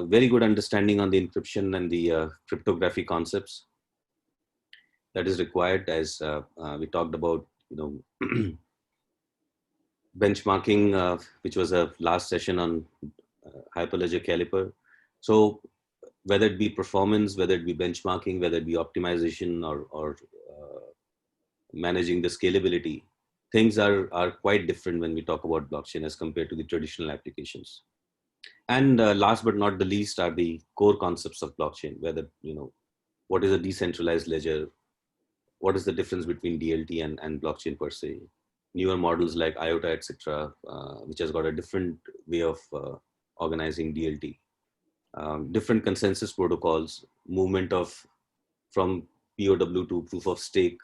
very good understanding on the encryption and the cryptography concepts that is required, as we talked about, benchmarking, which was a last session on Hyperledger Caliper. So whether it be performance, whether it be benchmarking, whether it be optimization or managing the scalability, things are quite different when we talk about blockchain as compared to the traditional applications. And last but not the least are the core concepts of blockchain, whether, what is a decentralized ledger? What is the difference between DLT and blockchain per se? Newer models like IOTA, etc., which has got a different way of organizing DLT. Different consensus protocols, movement of from POW to proof of stake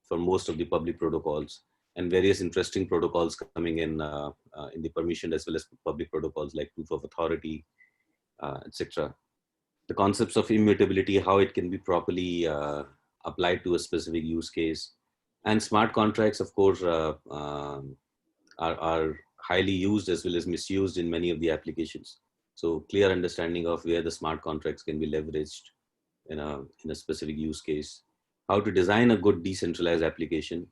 for most of the public protocols, and various interesting protocols coming in the permission as well as public protocols like proof of authority, etc. The concepts of immutability, how it can be properly applied to a specific use case, and smart contracts, of course, are highly used as well as misused in many of the applications. So clear understanding of where the smart contracts can be leveraged in a specific use case, how to design a good decentralized application,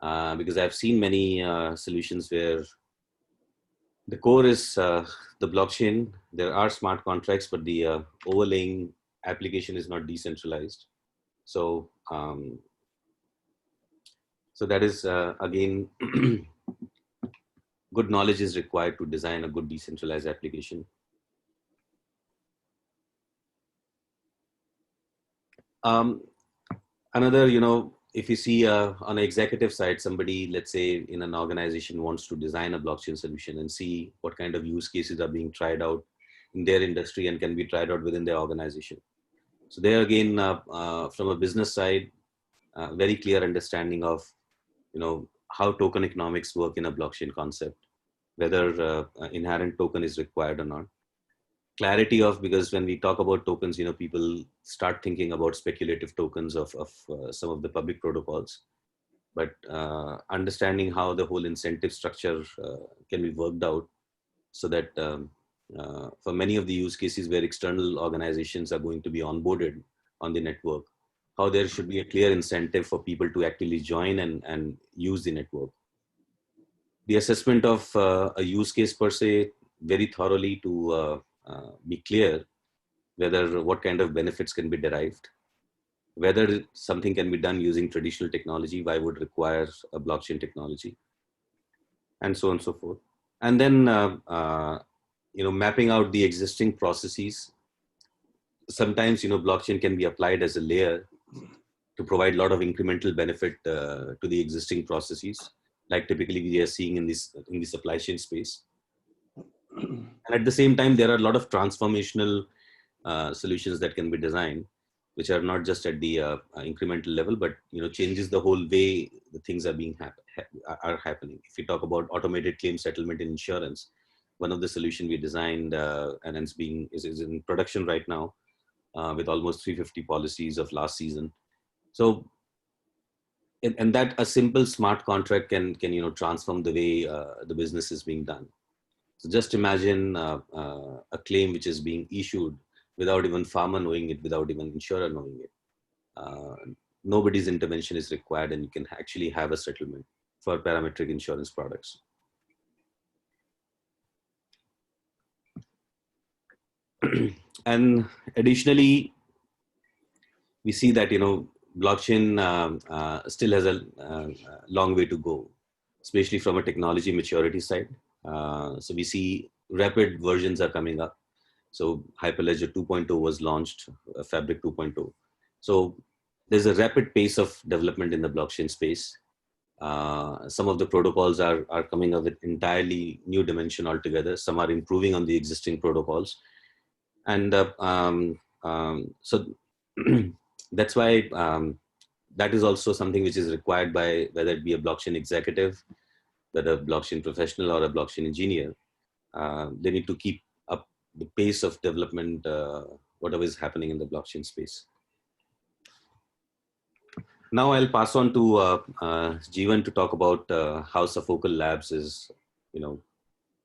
because I've seen many solutions where the core is the blockchain. There are smart contracts, but the overlaying application is not decentralized. So, so that is again, good knowledge is required to design a good decentralized application. Another, if you see on an executive side, somebody, let's say in an organization, wants to design a blockchain solution and see what kind of use cases are being tried out in their industry and can be tried out within their organization. So there again, from a business side, very clear understanding of, how token economics work in a blockchain concept, whether inherent token is required or not. Clarity of, because when we talk about tokens, people start thinking about speculative tokens of some of the public protocols, but understanding how the whole incentive structure can be worked out, so that for many of the use cases where external organizations are going to be onboarded on the network, how there should be a clear incentive for people to actually join and use the network. The assessment of a use case per se, very thoroughly to be clear whether what kind of benefits can be derived, whether something can be done using traditional technology, why would require a blockchain technology, and so on and so forth. And then, mapping out the existing processes. Sometimes, blockchain can be applied as a layer to provide a lot of incremental benefit to the existing processes, like typically we are seeing in the supply chain space. And at the same time, there are a lot of transformational solutions that can be designed, which are not just at the incremental level, but changes the whole way the things are being are happening. If you talk about automated claim settlement in insurance, one of the solutions we designed and is in production right now with almost 350 policies of last season. So, and that a simple smart contract can transform the way the business is being done. So just imagine a claim which is being issued without even farmer knowing it, without even insurer knowing it. Nobody's intervention is required, and you can actually have a settlement for parametric insurance products. And additionally, we see that blockchain still has a long way to go, especially from a technology maturity side. So we see rapid versions are coming up. So Hyperledger 2.0 was launched, Fabric 2.0. So there's a rapid pace of development in the blockchain space. Some of the protocols are coming up with entirely new dimension altogether. Some are improving on the existing protocols. And so that's why that is also something which is required by whether it be a blockchain executive, whether a blockchain professional or a blockchain engineer. They need to keep up the pace of development, whatever is happening in the blockchain space. Now I'll pass on to Jeevan to talk about how Sophocle Labs is,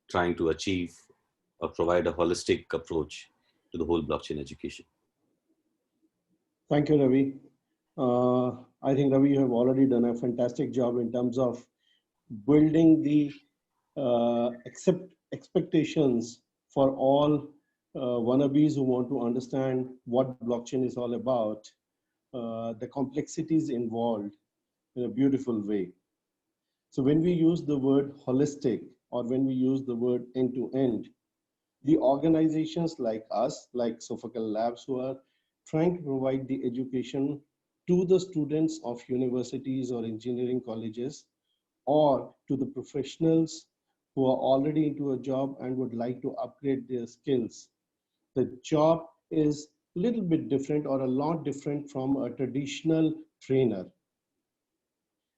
trying to achieve or provide a holistic approach to the whole blockchain education. Thank you, Ravi. I think, Ravi, you have already done a fantastic job in terms of building the expectations for all wannabes who want to understand what blockchain is all about, the complexities involved in a beautiful way. So when we use the word holistic or when we use the word end-to-end, the organizations like us, like Sophocles Labs, who are trying to provide the education to the students of universities or engineering colleges, or to the professionals who are already into a job and would like to upgrade their skills. The job is a little bit different or a lot different from a traditional trainer.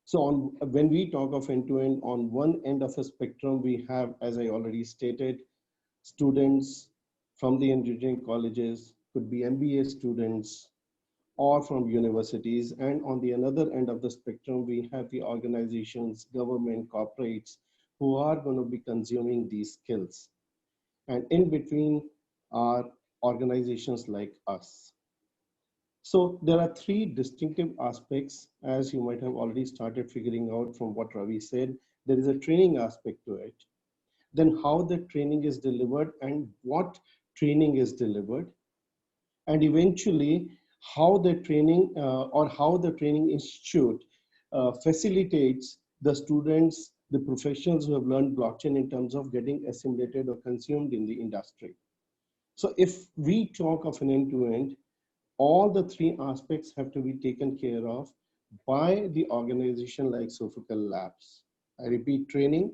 So when we talk of end-to-end, on one end of a spectrum, we have, as I already stated, students from the engineering colleges, could be MBA students, or from universities. And on the another end of the spectrum, we have the organizations, government, corporates, who are going to be consuming these skills. And in between are organizations like us. So there are three distinctive aspects, as you might have already started figuring out from what Ravi said. There is a training aspect to it. Then how the training is delivered and what training is delivered. And eventually how the training or how the training institute facilitates the students, the professionals who have learned blockchain in terms of getting assimilated or consumed in the industry. So if we talk of an end-to-end, all the three aspects have to be taken care of by the organization like Sophocles Labs. I repeat, training,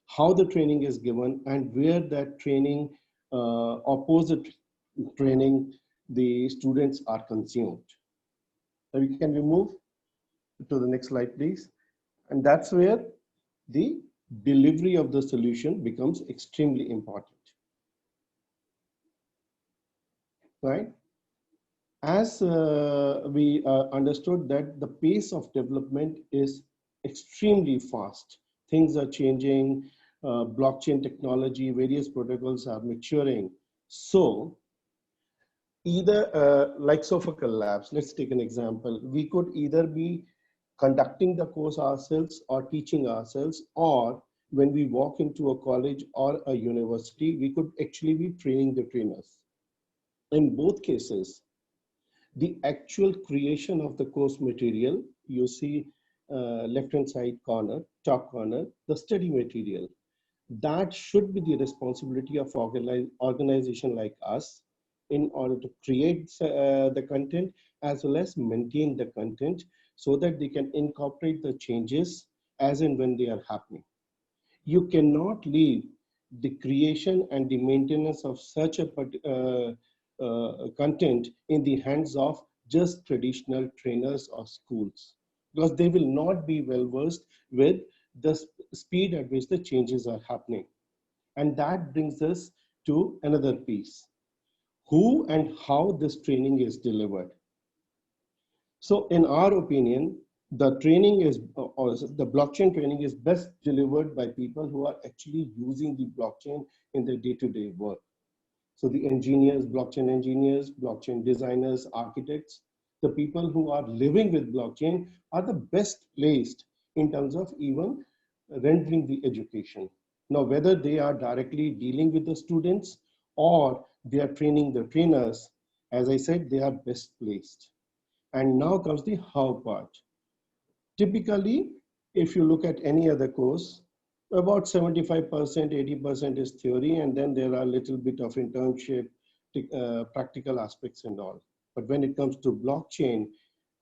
how the training is given, and where that training, opposite training, the students are consumed. Can we move to the next slide, please? And that's where the delivery of the solution becomes extremely important, right? As we understood that the pace of development is extremely fast. Things are changing, blockchain technology, various protocols are maturing. So either like Sophocles Labs, let's take an example. We could either be conducting the course ourselves or teaching ourselves, or when we walk into a college or a university, we could actually be training the trainers. In both cases, the actual creation of the course material, you see left-hand side corner, top corner, the study material. That should be the responsibility of organization like us in order to create the content as well as maintain the content so that they can incorporate the changes as and when they are happening. You cannot leave the creation and the maintenance of such a content in the hands of just traditional trainers or schools, because they will not be well versed with the speed at which the changes are happening. And that brings us to another piece: who and how this training is delivered. So in our opinion, the training is, or the blockchain training is best delivered by people who are actually using the blockchain in their day-to-day work. So the engineers, blockchain designers, architects, the people who are living with blockchain are the best placed in terms of even rendering the education. Now, whether they are directly dealing with the students or they are training the trainers, as I said, they are best placed. And now comes the how part. Typically, if you look at any other course, about 75%, 80% is theory, and then there are a little bit of internship, practical aspects and all. But when it comes to blockchain,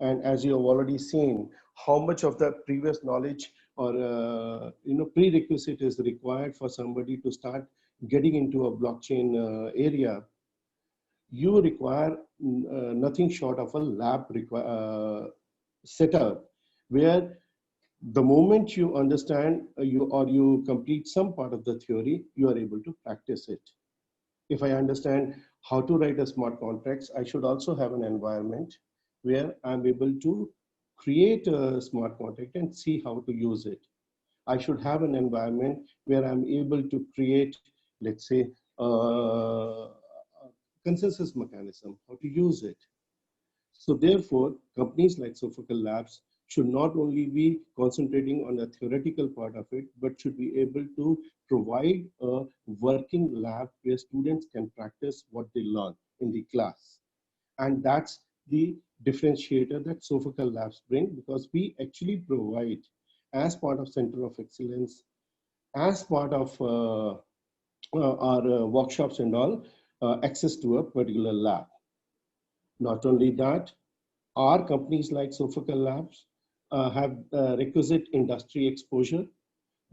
and as you have already seen, how much of the previous knowledge or prerequisite is required for somebody to start getting into a blockchain area, you require nothing short of a lab setup, where the moment you understand you complete some part of the theory, you are able to practice it. If I understand how to write a smart contracts, I should also have an environment where I'm able to create a smart contract and see how to use it. I should have an environment where I'm able to create, let's say, a consensus mechanism, how to use it. So therefore, companies like Sophocles Labs should not only be concentrating on the theoretical part of it, but should be able to provide a working lab where students can practice what they learn in the class. And that's the differentiator that Sophocles Labs bring, because we actually provide, as part of Center of Excellence, as part of our workshops and all, access to a particular lab. Not only that, our companies like Sophocles Labs have requisite industry exposure.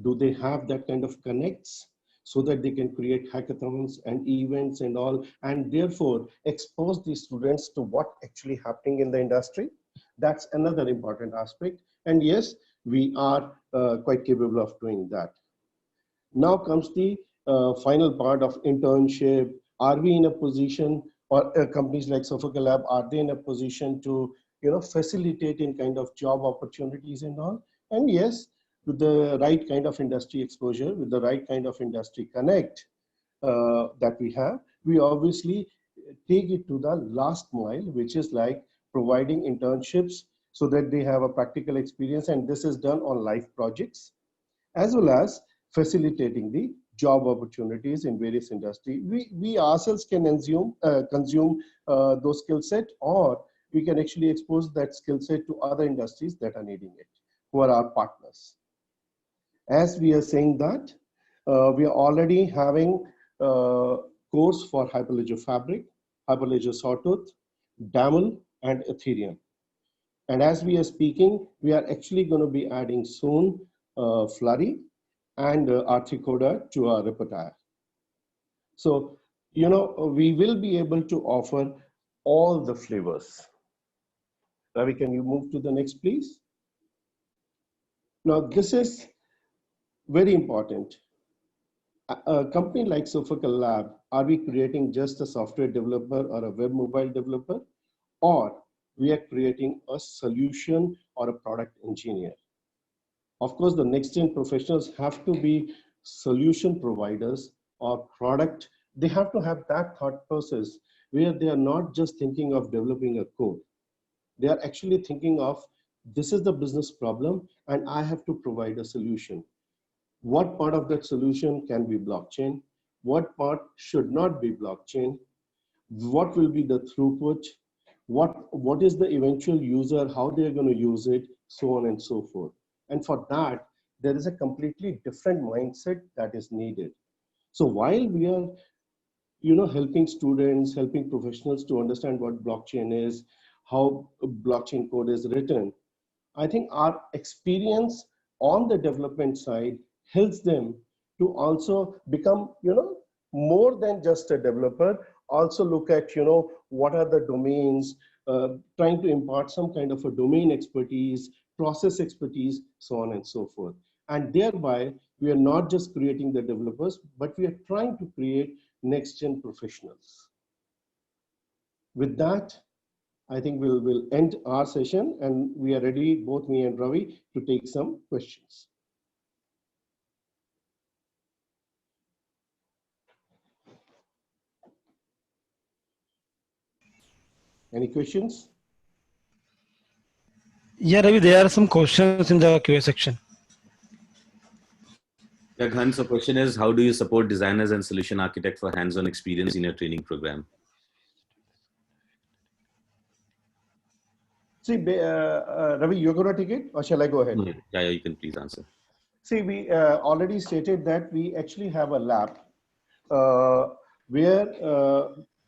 Do they have that kind of connects so that they can create hackathons and events and all, and therefore expose the students to what actually happening in the industry? That's another important aspect. And yes, we are quite capable of doing that. Now comes the final part of internship. Are we in a position, or companies like Sophocles Lab, are they in a position to facilitate in kind of job opportunities and all? And yes, with the right kind of industry exposure, with the right kind of industry connect that we have, we obviously take it to the last mile, which is like providing internships so that they have a practical experience, and this is done on live projects, as well as facilitating the job opportunities in various industries. We ourselves can consume those skill set, or we can actually expose that skill set to other industries that are needing it, who are our partners. As we are saying that, we are already having a course for Hyperledger Fabric, Hyperledger Sawtooth, Daml, and Ethereum. And as we are speaking, we are actually going to be adding soon Flurry and Articoda to our repertoire. So, we will be able to offer all the flavors. Ravi, can you move to the next, please? Now, this is very important. A company like Sophocles Lab, are we creating just a software developer or a web mobile developer? Or we are creating a solution or a product engineer? Of course, the next gen professionals have to be solution providers or product. They have to have that thought process where they are not just thinking of developing a code. They are actually thinking of, this is the business problem and I have to provide a solution. What part of that solution can be blockchain? What part should not be blockchain? What will be the throughput? What is the eventual user, how they're going to use it, so on and so forth. And for that, there is a completely different mindset that is needed. So while we are, helping students, helping professionals to understand what blockchain is, how blockchain code is written, I think our experience on the development side helps them to also become, more than just a developer, also look at, what are the domains, trying to impart some kind of a domain expertise, process expertise, so on and so forth. And thereby, we are not just creating the developers, but we are trying to create next-gen professionals. With that, I think we'll end our session, and we are ready, both me and Ravi, to take some questions. Any questions? Yeah, Ravi, there are some questions in the QA section. Yeah, Ghan, so question is, how do you support designers and solution architects for hands-on experience in your training program? See, Ravi, you're going to take it, or shall I go ahead? Yeah, you can please answer. See, we already stated that we actually have a lab where,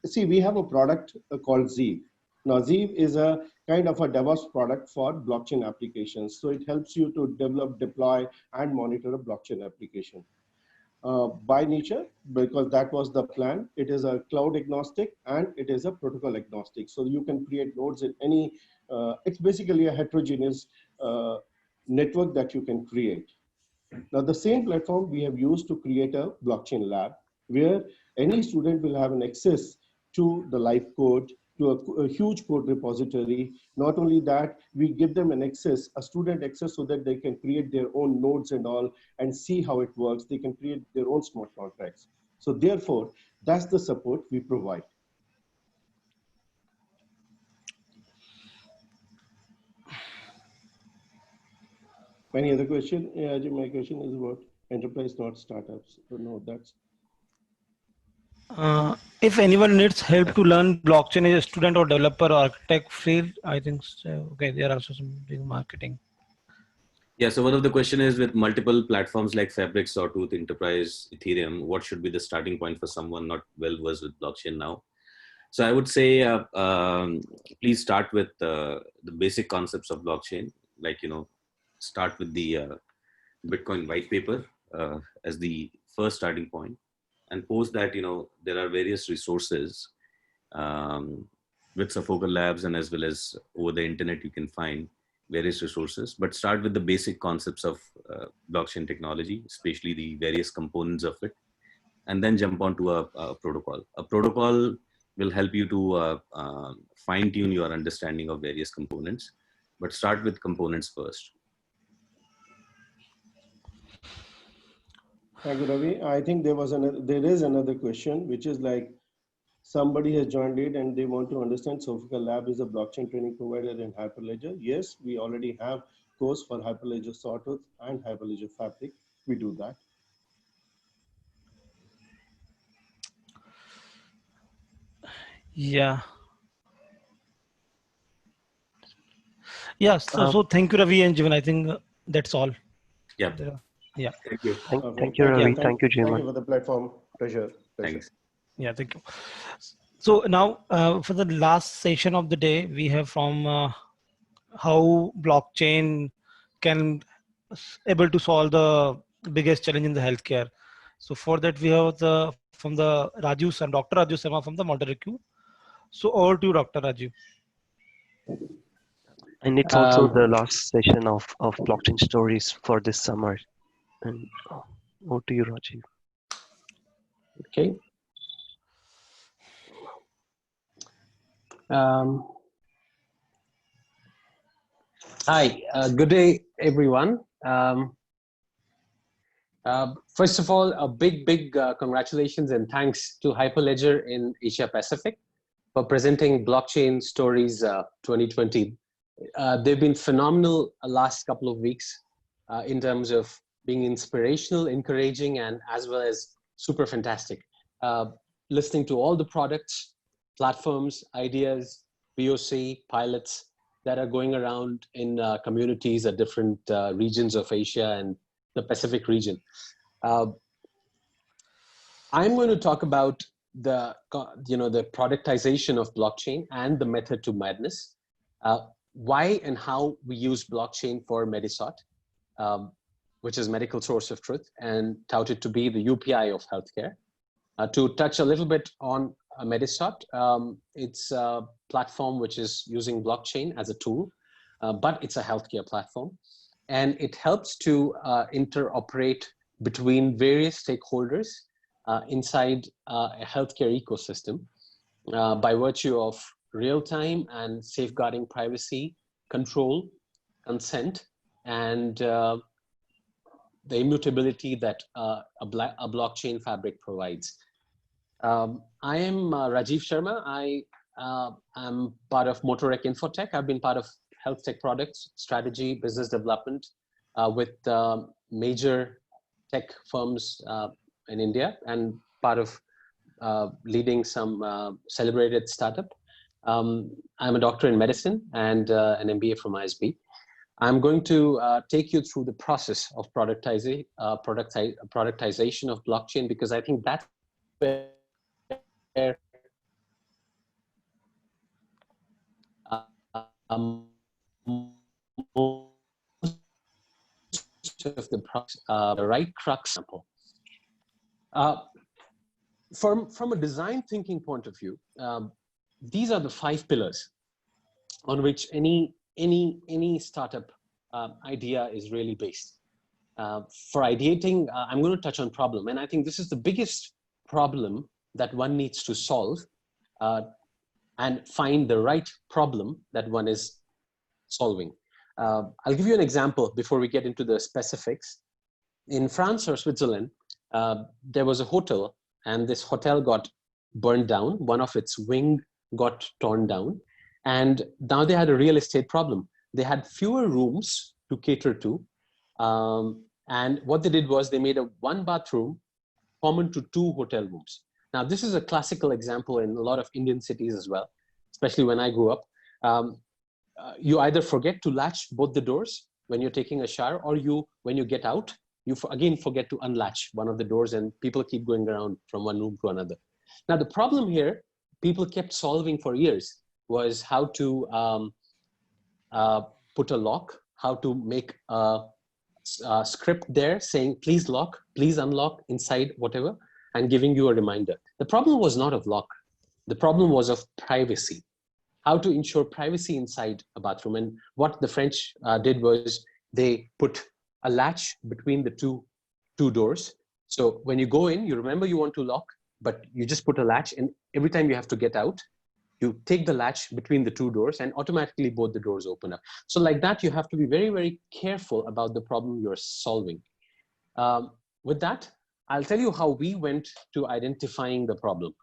see, we have a product called Zeev. Now, Zeev is a kind of a DevOps product for blockchain applications. So it helps you to develop, deploy, and monitor a blockchain application. By nature, because that was the plan, it is a cloud agnostic and it is a protocol agnostic. So you can create nodes in any, it's basically a heterogeneous network that you can create. Now, the same platform we have used to create a blockchain lab where any student will have an access to the live code, to a huge code repository. Not only that, we give them an access, a student access, so that they can create their own nodes and all and see how it works. They can create their own smart contracts. So therefore, that's the support we provide. Any other question? Yeah, my question is about enterprise, not startups. So no, that's. If anyone needs help to learn blockchain as a student or developer or architect field, I think so. Okay, there are also some doing marketing. Yeah, so one of the question is, with multiple platforms like Fabric, Sawtooth, Enterprise, Ethereum, what should be the starting point for someone not well versed with blockchain now? So I would say, please start with the basic concepts of blockchain, like, start with the Bitcoin white paper as the first starting point. And post that, there are various resources with Sofocal Labs, and as well as over the internet, you can find various resources, but start with the basic concepts of blockchain technology, especially the various components of it, and then jump onto a protocol. A protocol will help you to fine tune your understanding of various components, but start with components first. Thank you, Ravi. I think there is another question, which is like, somebody has joined it and they want to understand Sofocal Lab is a blockchain training provider in Hyperledger. Yes, we already have course for Hyperledger Sawtooth and Hyperledger Fabric. We do that. Yeah. Yes. So thank you, Ravi and Jivan. I think that's all. Yeah. Yeah. Thank you. Thank you, Ravi. Thank you, Jivan. Thank you for the platform. Pleasure. Thanks. Yeah, thank you. So now for the last session of the day, we have from how blockchain can able to solve the biggest challenge in the healthcare. So for that, we have from the Raju Sharma, Dr. Raju Sharma from the RapidQube. So over to you, Dr. Raju. And it's also the last session of blockchain stories for this summer. And over to you, Rajiv. Okay. Hi, good day, everyone. First of all, a big congratulations and thanks to Hyperledger in Asia Pacific for presenting Blockchain Stories 2020. They've been phenomenal last couple of weeks in terms of being inspirational, encouraging, and as well as super fantastic. Listening to all the products, platforms, ideas, POC, pilots that are going around in communities at different regions of Asia and the Pacific region. I'm going to talk about the productization of blockchain and the method to madness. Why and how we use blockchain for Medisot, which is medical source of truth, and touted to be the UPI of healthcare. To touch a little bit on Medisot, it's a platform which is using blockchain as a tool, but it's a healthcare platform. And it helps to interoperate between various stakeholders inside a healthcare ecosystem by virtue of real-time and safeguarding privacy, control, consent, and the immutability that a blockchain fabric provides. I am Rajiv Sharma. I am part of Motorec Infotech. I've been part of health tech products, strategy, business development with major tech firms in India, and part of leading some celebrated startup. I'm a doctor in medicine and an MBA from ISB. I'm going to take you through the process of productization of blockchain, because I think that's where of the right crux sample. From a design thinking point of view, these are the 5 pillars on which any startup idea is really based. For ideating, I'm going to touch on problem, and I think this is the biggest problem that one needs to solve and find the right problem that one is solving. I'll give you an example before we get into the specifics. In France or Switzerland, there was a hotel, and this hotel got burned down. One of its wing got torn down, and now they had a real estate problem. They had fewer rooms to cater to, And what they did was they made a 1 bathroom common to 2 hotel rooms. Now, this is a classical example in a lot of Indian cities as well, especially when I grew up. You either forget to latch both the doors when you're taking a shower, or when you get out, you again forget to unlatch one of the doors, and people keep going around from one room to another. Now, the problem here, people kept solving for years, was how to put a lock, how to make a script there saying, please lock, please unlock inside whatever, and giving you a reminder. The problem was not of lock. The problem was of privacy. How to ensure privacy inside a bathroom. And what the French did was they put a latch between the two doors. So when you go in, you remember you want to lock, but you just put a latch, and every time you have to get out, you take the latch between the 2 doors, and automatically both the doors open up. So like that, you have to be very, very careful about the problem you're solving. With that, I'll tell you how we went to identifying the problem.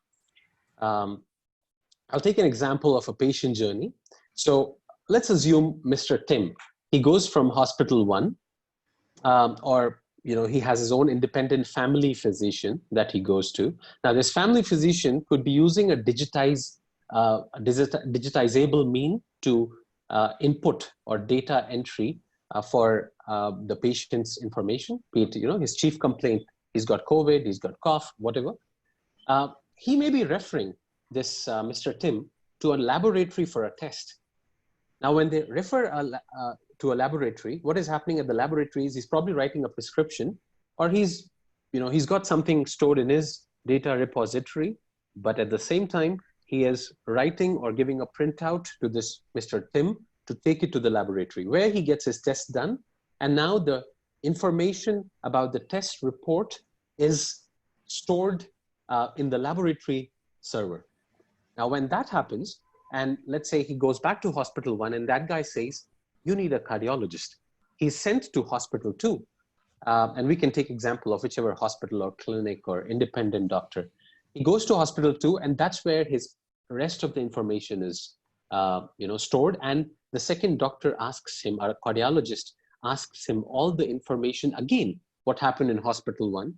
I'll take an example of a patient journey. So let's assume Mr. Tim, he goes from hospital 1, or he has his own independent family physician that he goes to. Now, this family physician could be using a digitizable mean to input or data entry for the patient's information, be it his chief complaint, he's got COVID, he's got cough, whatever. He may be referring this Mr. Tim to a laboratory for a test. Now, when they refer to a laboratory, what is happening at the laboratory is he's probably writing a prescription, or he's got something stored in his data repository, but at the same time, he is writing or giving a printout to this Mr. Tim to take it to the laboratory where he gets his test done. And now the information about the test report is stored in the laboratory server. Now, when that happens, and let's say he goes back to hospital 1, and that guy says, you need a cardiologist. He's sent to hospital 2. And we can take example of whichever hospital or clinic or independent doctor. He goes to hospital 2, and that's where his rest of the information is stored. And the second doctor asks him, or a cardiologist asks him all the information again, what happened in hospital 1,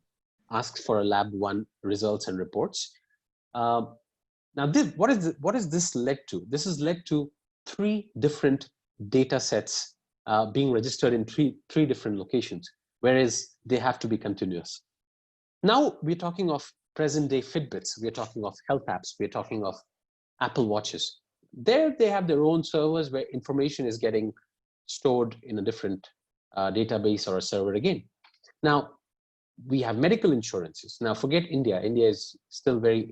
asks for a lab 1 results and reports. Now, what has this led to? This has led to 3 different data sets being registered in three different locations, whereas they have to be continuous. Now we're talking of present-day Fitbits, we're talking of health apps, we're talking of Apple Watches. There they have their own servers where information is getting stored in a different database or a server again. Now, we have medical insurances. Now, forget India. India is still very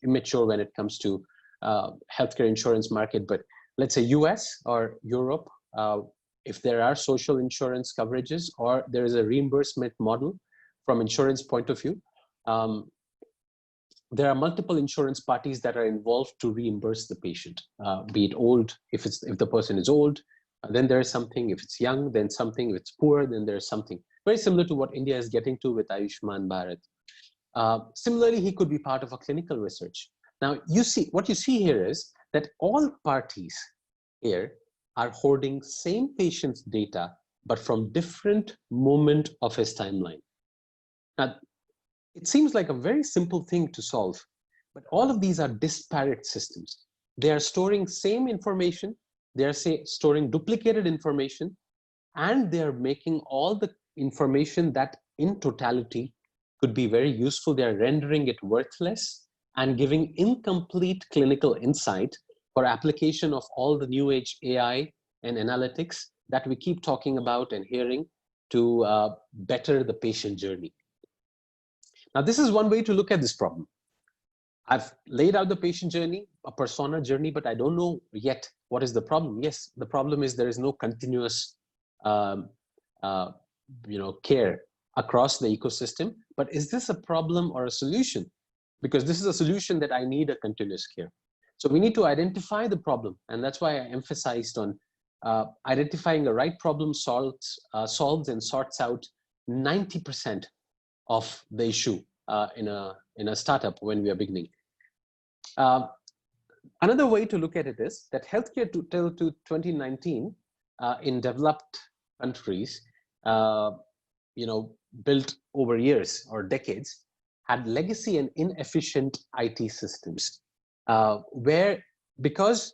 immature when it comes to healthcare insurance market. But let's say US or Europe, if there are social insurance coverages or there is a reimbursement model from insurance point of view, there are multiple insurance parties that are involved to reimburse the patient, be it old, if the person is old, then there is something. If it's young, then something. If it's poor, then there's something. Very similar to what India is getting to with Ayushman Bharat. Similarly, he could be part of a clinical research. Now, what you see here is that all parties here are hoarding same patient's data, but from different moment of his timeline. Now, it seems like a very simple thing to solve, but all of these are disparate systems. They are storing same information, they are storing duplicated information, and they are making all the information that in totality could be very useful. They are rendering it worthless and giving incomplete clinical insight for application of all the new age AI and analytics that we keep talking about and hearing to better the patient journey. Now, this is one way to look at this problem. I've laid out the patient journey, a persona journey, but I don't know yet what is the problem. Yes, the problem is there is no continuous care across the ecosystem, but is this a problem or a solution? Because this is a solution that I need a continuous care. So we need to identify the problem, and that's why I emphasized on identifying the right problem solves and sorts out 90% of the issue in a startup when we are beginning. Another way to look at it is that healthcare till 2019 in developed countries built over years or decades, had legacy and inefficient IT systems, where because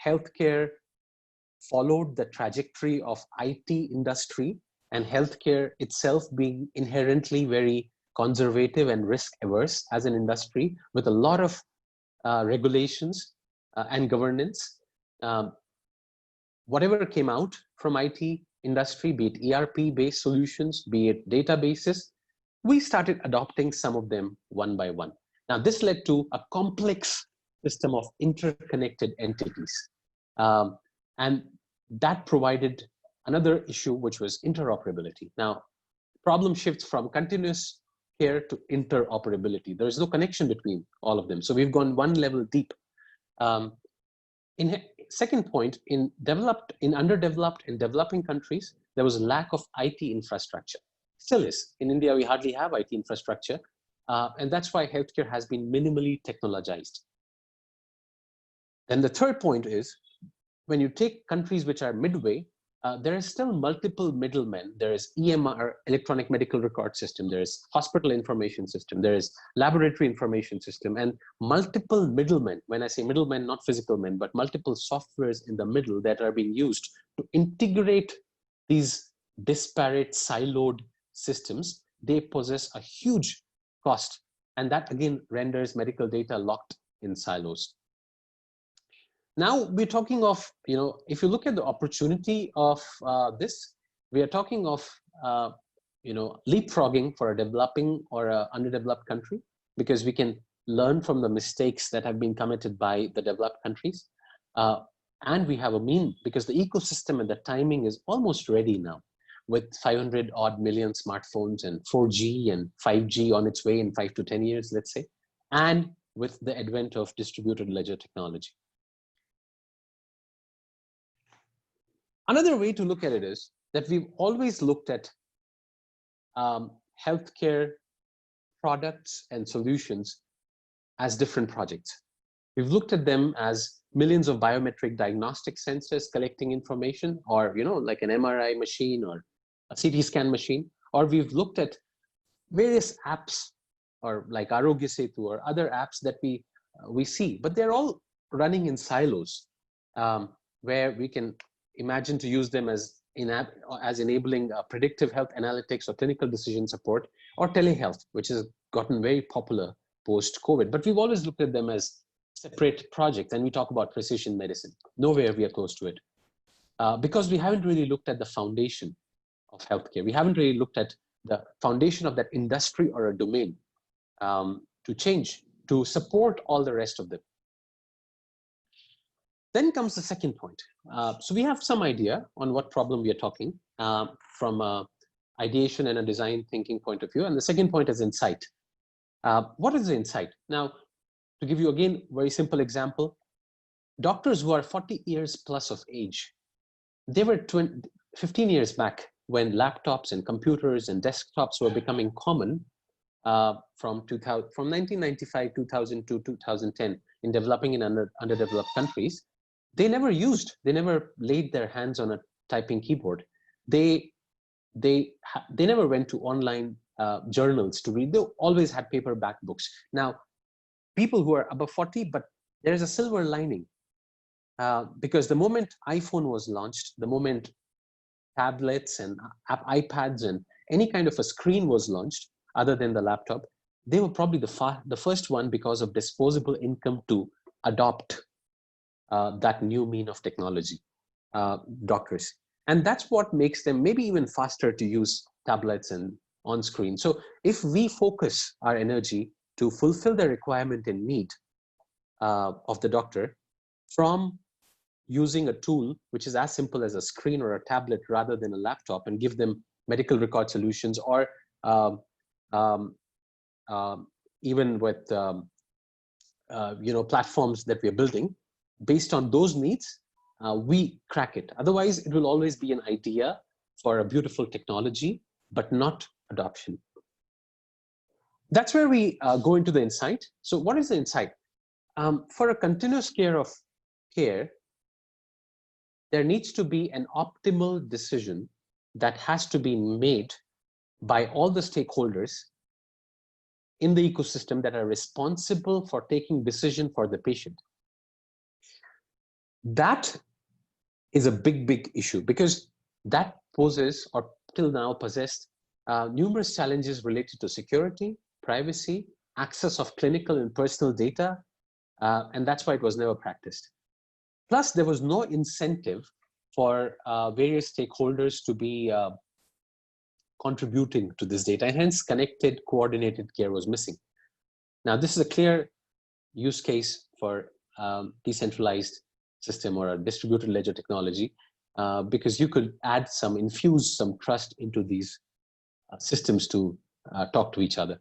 healthcare followed the trajectory of IT industry and healthcare itself being inherently very conservative and risk averse as an industry with a lot of regulations and governance. Whatever came out from IT industry, be it ERP based solutions, be it databases, we started adopting some of them one by one. Now this led to a complex system of interconnected entities. And that provided another issue, which was interoperability. Now, problem shifts from continuous care to interoperability. There is no connection between all of them. So we've gone one level deep. Second point, in underdeveloped and developing countries, there was a lack of IT infrastructure. Still is. In India, we hardly have IT infrastructure. And that's why healthcare has been minimally technologized. Then the third point is, when you take countries which are midway, there is still multiple middlemen. There is EMR, electronic medical record system. There is hospital information system. There is laboratory information system, and multiple middlemen. When I say middlemen, not physical men, but multiple softwares in the middle that are being used to integrate these disparate siloed systems. They possess a huge cost, and that again renders medical data locked in silos. Now we're talking of, if you look at the opportunity of this, we are talking of, leapfrogging for a developing or a underdeveloped country, because we can learn from the mistakes that have been committed by the developed countries. And we have a mean, because the ecosystem and the timing is almost ready now, with 500 odd million smartphones and 4G and 5G on its way in 5 to 10 years, let's say, and with the advent of distributed ledger technology. Another way to look at it is that we've always looked at healthcare products and solutions as different projects. We've looked at them as millions of biometric diagnostic sensors collecting information, or like an MRI machine or a CT scan machine, or we've looked at various apps, or like Arogya Setu or other apps that we see, but they're all running in silos, where we can imagine to use them as enabling predictive health analytics or clinical decision support, or telehealth, which has gotten very popular post-COVID. But we've always looked at them as separate projects, and we talk about precision medicine. Nowhere we are close to it, because we haven't really looked at the foundation of healthcare. We haven't really looked at the foundation of that industry or a domain to change, to support all the rest of them. Then comes the second point. So we have some idea on what problem we are talking from a ideation and a design thinking point of view. And the second point is insight. What is the insight? Now, to give you again, very simple example, doctors who are 40 years plus of age, they were 15 years back when laptops and computers and desktops were becoming common from 1995, 2000 to 2010 in developing and underdeveloped countries. They never laid their hands on a typing keyboard. They never went to online journals to read. They always had paperback books. Now, people who are above 40, but there's a silver lining, because the moment iPhone was launched, the moment tablets and iPads and any kind of a screen was launched, other than the laptop, they were probably the first one, because of disposable income, to adopt that new mean of technology, doctors. And that's what makes them maybe even faster to use tablets and on screen. So if we focus our energy to fulfill the requirement and need of the doctor, from using a tool which is as simple as a screen or a tablet rather than a laptop, and give them medical record solutions, or even with platforms that we're building, based on those needs, we crack it. Otherwise, it will always be an idea for a beautiful technology, but not adoption. That's where we go into the insight. So what is the insight? For a continuous care, there needs to be an optimal decision that has to be made by all the stakeholders in the ecosystem that are responsible for taking decision for the patient. That is a big issue, because that poses, or till now possessed, numerous challenges related to security, privacy, access of clinical and personal data, and that's why it was never practiced. Plus, there was no incentive for various stakeholders to be contributing to this data, and hence connected, coordinated care was missing. Now, this is a clear use case for decentralized system or a distributed ledger technology, because you could infuse some trust into these systems to talk to each other.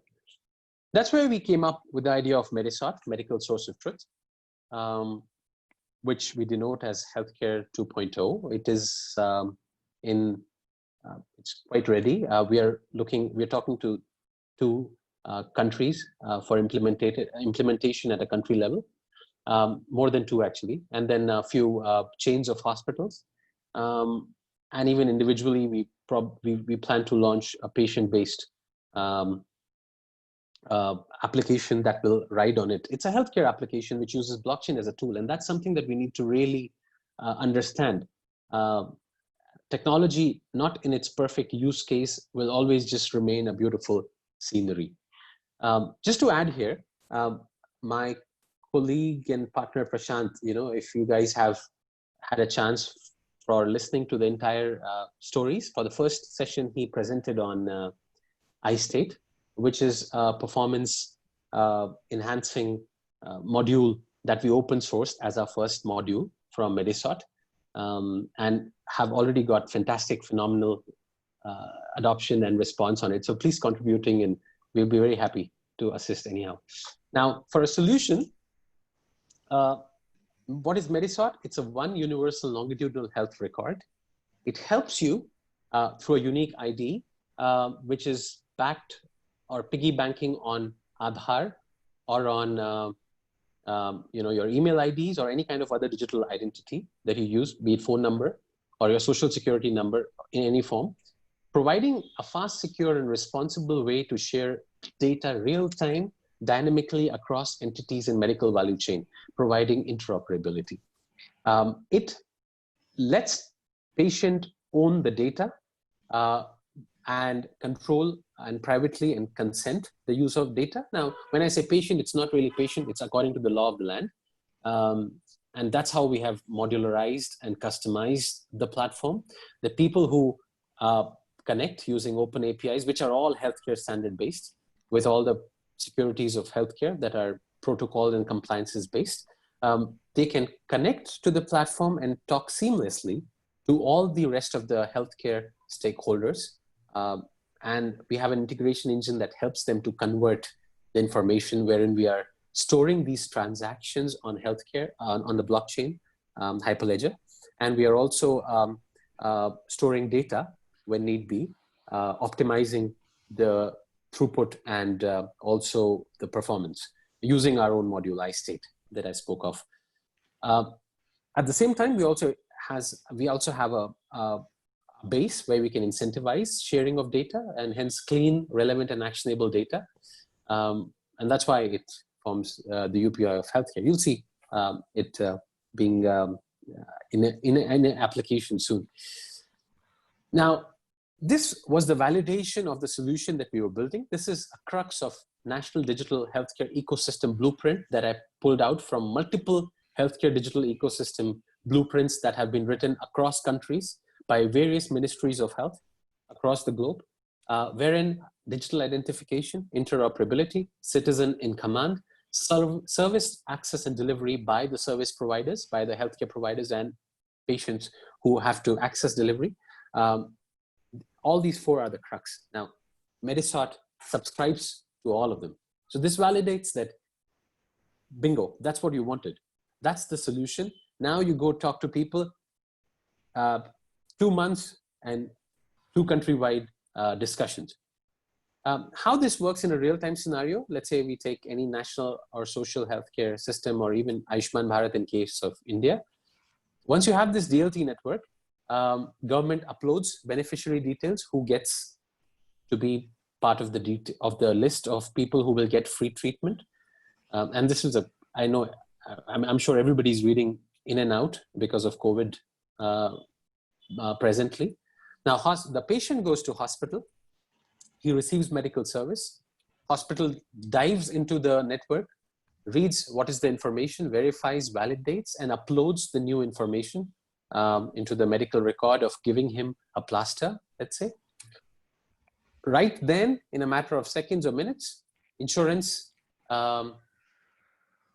That's where we came up with the idea of Medisot, Medical Source of Truth, which we denote as Healthcare 2.0. It is it's quite ready. We are talking to two countries for implementation at a country level, more than two actually, and then a few chains of hospitals, and even individually we plan to launch a patient-based application that will ride on it. It's a healthcare application which uses blockchain as a tool, and that's something that we need to really understand. Technology, not in its perfect use case, will always just remain a beautiful scenery. Just to add here, my colleague and partner Prashant, if you guys have had a chance for listening to the entire stories, for the first session he presented on iState, which is a performance enhancing module that we open sourced as our first module from Medisot, and have already got fantastic, phenomenal adoption and response on it. So please contributing, and we'll be very happy to assist anyhow. Now, for a solution, what is Medisot? It's a one universal longitudinal health record. It helps you through a unique ID, which is backed or piggy banking on Aadhaar or on your email IDs or any kind of other digital identity that you use, be it phone number or your social security number in any form, providing a fast, secure, and responsible way to share data real-time, dynamically across entities in medical value chain, providing interoperability. It lets patient own the data and control and privately and consent the use of data. Now, when I say patient, it's not really patient, it's according to the law of the land. And that's how we have modularized and customized the platform. The people who connect using open APIs, which are all healthcare standard based, with all the securities of healthcare that are protocol and compliances based, they can connect to the platform and talk seamlessly to all the rest of the healthcare stakeholders. And we have an integration engine that helps them to convert the information, wherein we are storing these transactions on healthcare, on the blockchain, Hyperledger. And we are also storing data when need be, optimizing the throughput and also the performance using our own module iState that I spoke of. At the same time, we also have a base where we can incentivize sharing of data and hence clean, relevant, and actionable data. And that's why it forms the UPI of healthcare. You'll see it being in an application soon. Now, this was the validation of the solution that we were building. This is a crux of National Digital Healthcare Ecosystem Blueprint that I pulled out from multiple healthcare digital ecosystem blueprints that have been written across countries by various ministries of health across the globe, wherein digital identification, interoperability, citizen in command, service access and delivery by the service providers, by the healthcare providers and patients who have to access delivery. All these four are the crux. Now, Medisot subscribes to all of them. So this validates that, bingo, that's what you wanted. That's the solution. Now you go talk to people, 2 months and 2 countrywide discussions. How this works in a real-time scenario, let's say we take any national or social healthcare system or even Ayushman Bharat in case of India. Once you have this DLT network, government uploads beneficiary details, who gets to be part of the list of people who will get free treatment. And this is I know, I'm sure everybody's reading in and out because of COVID presently. Now, the patient goes to hospital, he receives medical service, hospital dives into the network, reads what is the information, verifies, validates, and uploads the new information into the medical record of giving him a plaster, let's say. Right then, in a matter of seconds or minutes, insurance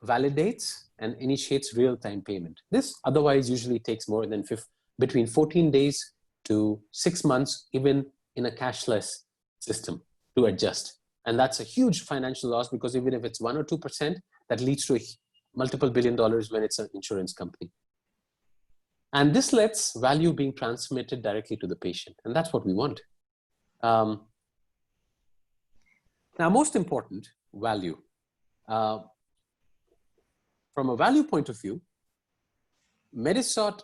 validates and initiates real-time payment. This otherwise usually takes more than between 14 days to 6 months, even in a cashless system, to adjust. And that's a huge financial loss, because even if it's 1 or 2%, that leads to multiple $1 billion when it's an insurance company. And this lets value being transmitted directly to the patient. And that's what we want. Now, most important, value. From a value point of view, Medisot,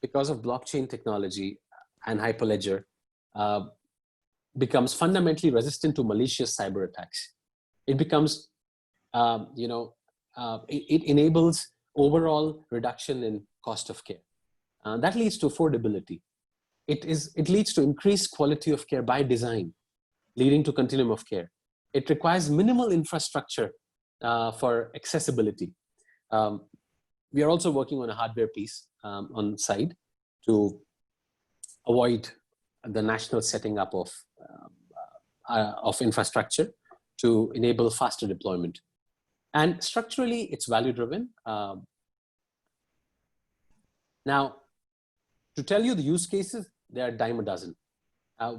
because of blockchain technology and Hyperledger, becomes fundamentally resistant to malicious cyber attacks. It becomes, it enables overall reduction in cost of care. That leads to affordability. It leads to increased quality of care by design, leading to continuum of care. It requires minimal infrastructure for accessibility. We are also working on a hardware piece on side to avoid the national setting up of infrastructure to enable faster deployment. And structurally, it's value driven. Now, to tell you the use cases, there are a dime a dozen.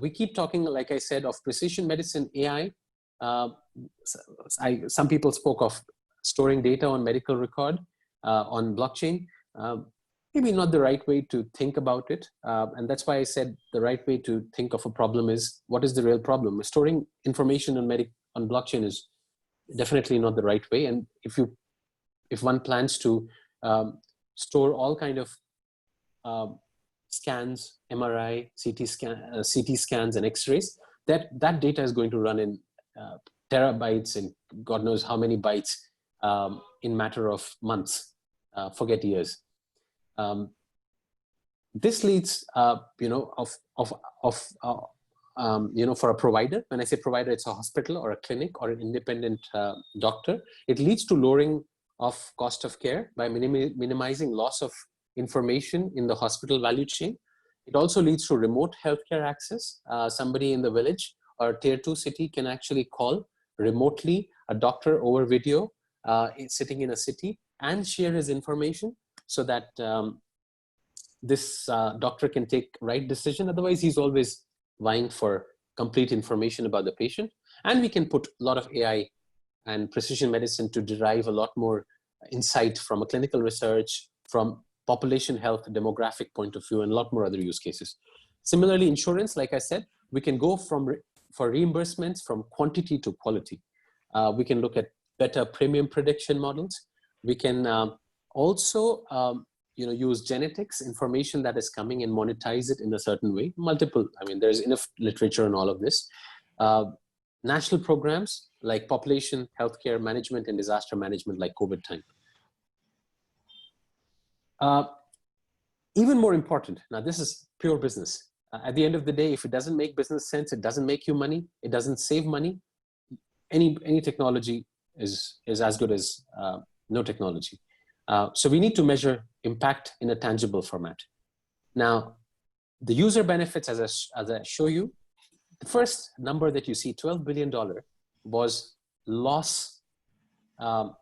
We keep talking, like I said, of precision medicine, AI. Some people spoke of storing data on medical record, on blockchain. Maybe not the right way to think about it. And that's why I said the right way to think of a problem is, what is the real problem? Storing information on blockchain is definitely not the right way. And if one plans to store all kind of scans, MRI, CT scans, and X-rays, that data is going to run in terabytes and God knows how many bytes in matter of months, forget years. This leads, for a provider. When I say provider, it's a hospital or a clinic or an independent doctor. It leads to lowering of cost of care by minimizing loss of information in the hospital value chain. It also leads to remote healthcare access. Somebody in the village or tier 2 city can actually call remotely a doctor over video sitting in a city and share his information so that this doctor can take right decision. Otherwise, he's always vying for complete information about the patient. And we can put a lot of AI and precision medicine to derive a lot more insight from a clinical research, from population health, demographic point of view, and a lot more other use cases. Similarly, insurance, like I said, we can go for reimbursements from quantity to quality. We can look at better premium prediction models. We can also use genetics, information that is coming, and monetize it in a certain way. There's enough literature on all of this. National programs like population healthcare management and disaster management, like COVID time. Even more important, now this is pure business. At the end of the day, if it doesn't make business sense, it doesn't make you money, it doesn't save money, any technology is as good as no technology. So we need to measure impact in a tangible format. Now, the user benefits, as I show you, the first number that you see, $12 billion, was loss or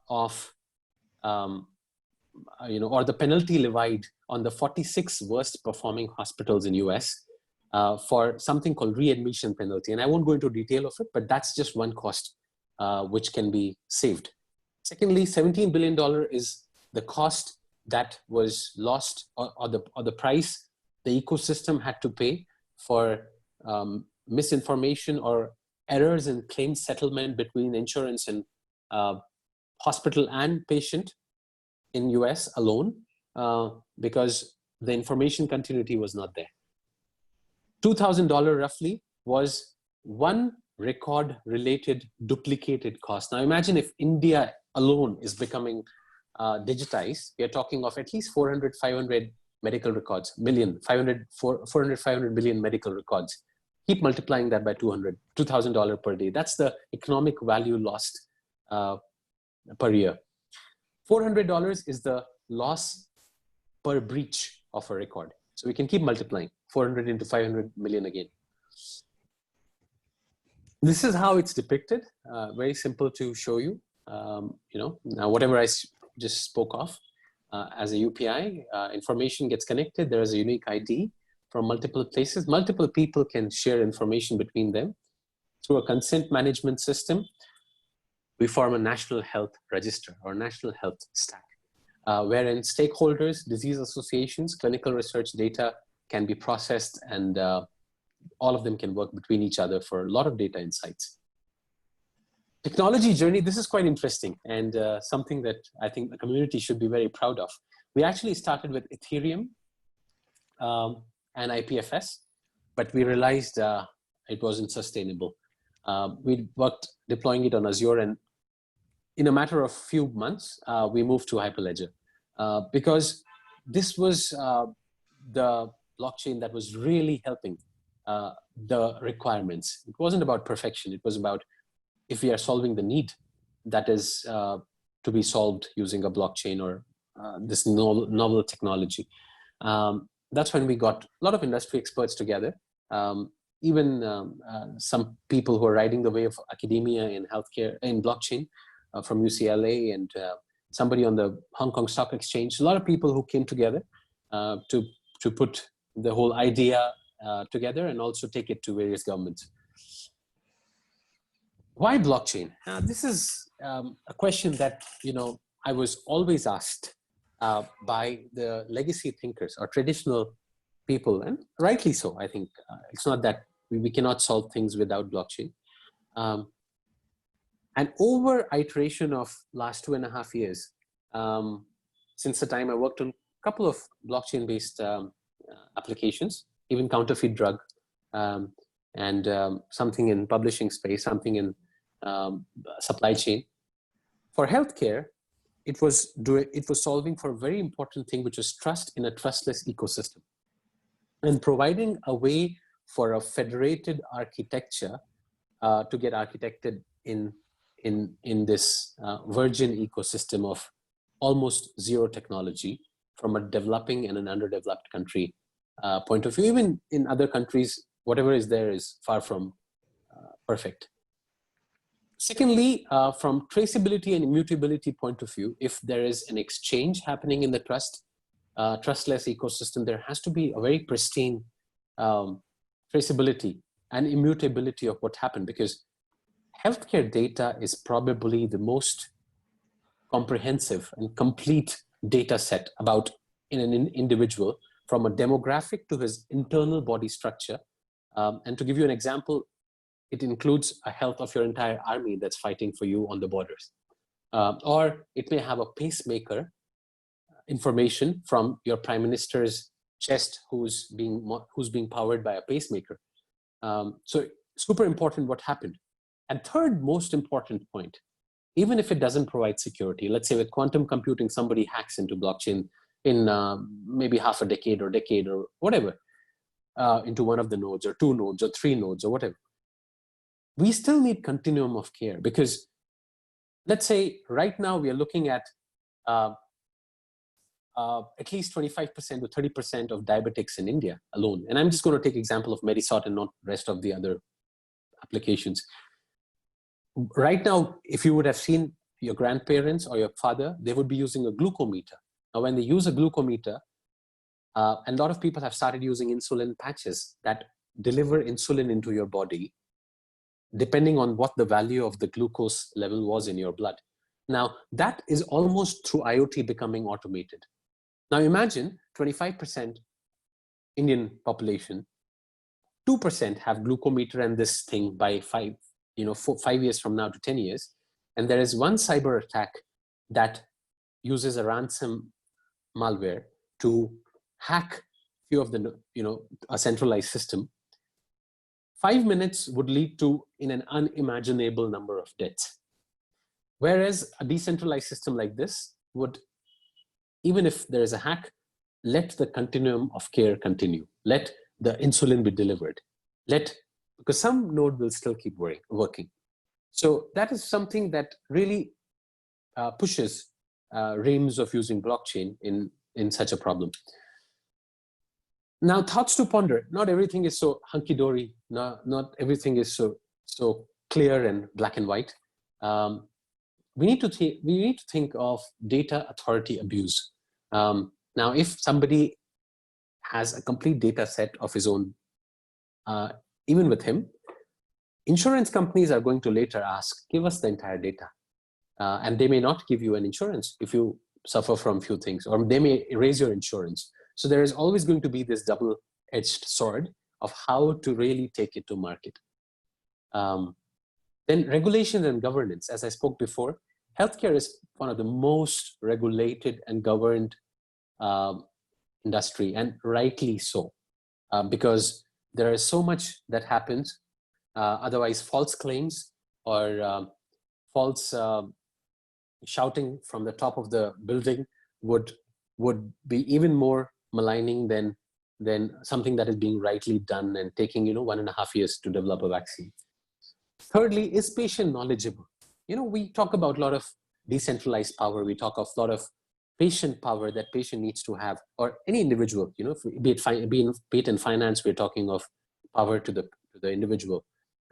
the penalty levied on the 46 worst performing hospitals in US for something called readmission penalty. And I won't go into detail of it, but that's just one cost which can be saved. Secondly, $17 billion is the cost that was lost, or the price the ecosystem had to pay for misinformation or errors in claim settlement between insurance and hospital and patient in US alone, because the information continuity was not there. $2,000 roughly was one record related duplicated cost. Now imagine if India alone is becoming digitized, we are talking of at least 400, 500 medical records, 500 million medical records. Keep multiplying that by $2,000 per day. That's the economic value lost per year. $400 is the loss per breach of a record. So we can keep multiplying 400 into 500 million again. This is how it's depicted. Very simple to show you. Now whatever I just spoke of as a UPI, information gets connected. There is a unique ID from multiple places. Multiple people can share information between them. Through a consent management system, we form a national health register or national health stack, wherein stakeholders, disease associations, clinical research data can be processed, and all of them can work between each other for a lot of data insights. Technology journey, this is quite interesting and something that I think the community should be very proud of. We actually started with Ethereum and IPFS, but we realized it wasn't sustainable. We worked deploying it on Azure, and in a matter of few months, we moved to Hyperledger because this was the blockchain that was really helping the requirements. It wasn't about perfection. It was about if we are solving the need that is to be solved using a blockchain or this novel technology. That's when we got a lot of industry experts together. Even some people who are riding the wave of academia in healthcare, in blockchain from UCLA, and somebody on the Hong Kong Stock Exchange. A lot of people who came together to put the whole idea together and also take it to various governments. Why blockchain? This is a question that I was always asked by the legacy thinkers or traditional people, and rightly so. I think it's not that we cannot solve things without blockchain. And over iteration of last 2.5 years, since the time I worked on a couple of blockchain-based applications, even counterfeit drug, and something in publishing space, something in supply chain. For healthcare, it was solving for a very important thing, which was trust in a trustless ecosystem, and providing a way for a federated architecture to get architected in this virgin ecosystem of almost zero technology from a developing and an underdeveloped country point of view. Even in other countries, whatever is there is far from perfect. Secondly, from traceability and immutability point of view, if there is an exchange happening in the trustless ecosystem, there has to be a very pristine traceability and immutability of what happened, because healthcare data is probably the most comprehensive and complete data set about in an individual, from a demographic to his internal body structure. And to give you an example, it includes a health of your entire army that's fighting for you on the borders. Or it may have a pacemaker information from your prime minister's chest who's being powered by a pacemaker. So super important what happened. And third most important point, even if it doesn't provide security, let's say with quantum computing, somebody hacks into blockchain in maybe half a decade or whatever, into one of the nodes or 2 nodes or 3 nodes or whatever. We still need continuum of care, because let's say right now we are looking at least 25% to 30% of diabetics in India alone. And I'm just going to take example of Medisort and not rest of the other applications. Right now, if you would have seen your grandparents or your father, they would be using a glucometer. Now, when they use a glucometer, and a lot of people have started using insulin patches that deliver insulin into your body, depending on what the value of the glucose level was in your blood. Now, that is almost through IoT becoming automated. Now, imagine 25% Indian population, 2% have glucometer and this thing by 5 years from now to 10 years. And there is one cyber attack that uses a ransom malware to hack few of the, a centralized system, 5 minutes would lead to in an unimaginable number of deaths. Whereas a decentralized system like this would, even if there is a hack, let the continuum of care continue. Let the insulin be delivered. Because some node will still keep working. So that is something that really pushes realms of using blockchain in such a problem. Now, thoughts to ponder. Not everything is so hunky-dory. Not everything is so clear and black and white. We need to think of data authority abuse. Now, if somebody has a complete data set of his own, even with him, insurance companies are going to later ask, give us the entire data. And they may not give you an insurance if you suffer from few things, or they may erase your insurance. So there is always going to be this double-edged sword of how to really take it to market. Then regulation and governance. As I spoke before, healthcare is one of the most regulated and governed industry, and rightly so, because there is so much that happens. Otherwise, false claims or false shouting from the top of the building would be even more maligning than something that is being rightly done and taking 1.5 years to develop a vaccine. Thirdly, is patient knowledgeable? We talk about a lot of decentralized power. We talk of a lot of patient power that patient needs to have, or any individual. Be it in finance, we're talking of power to the individual,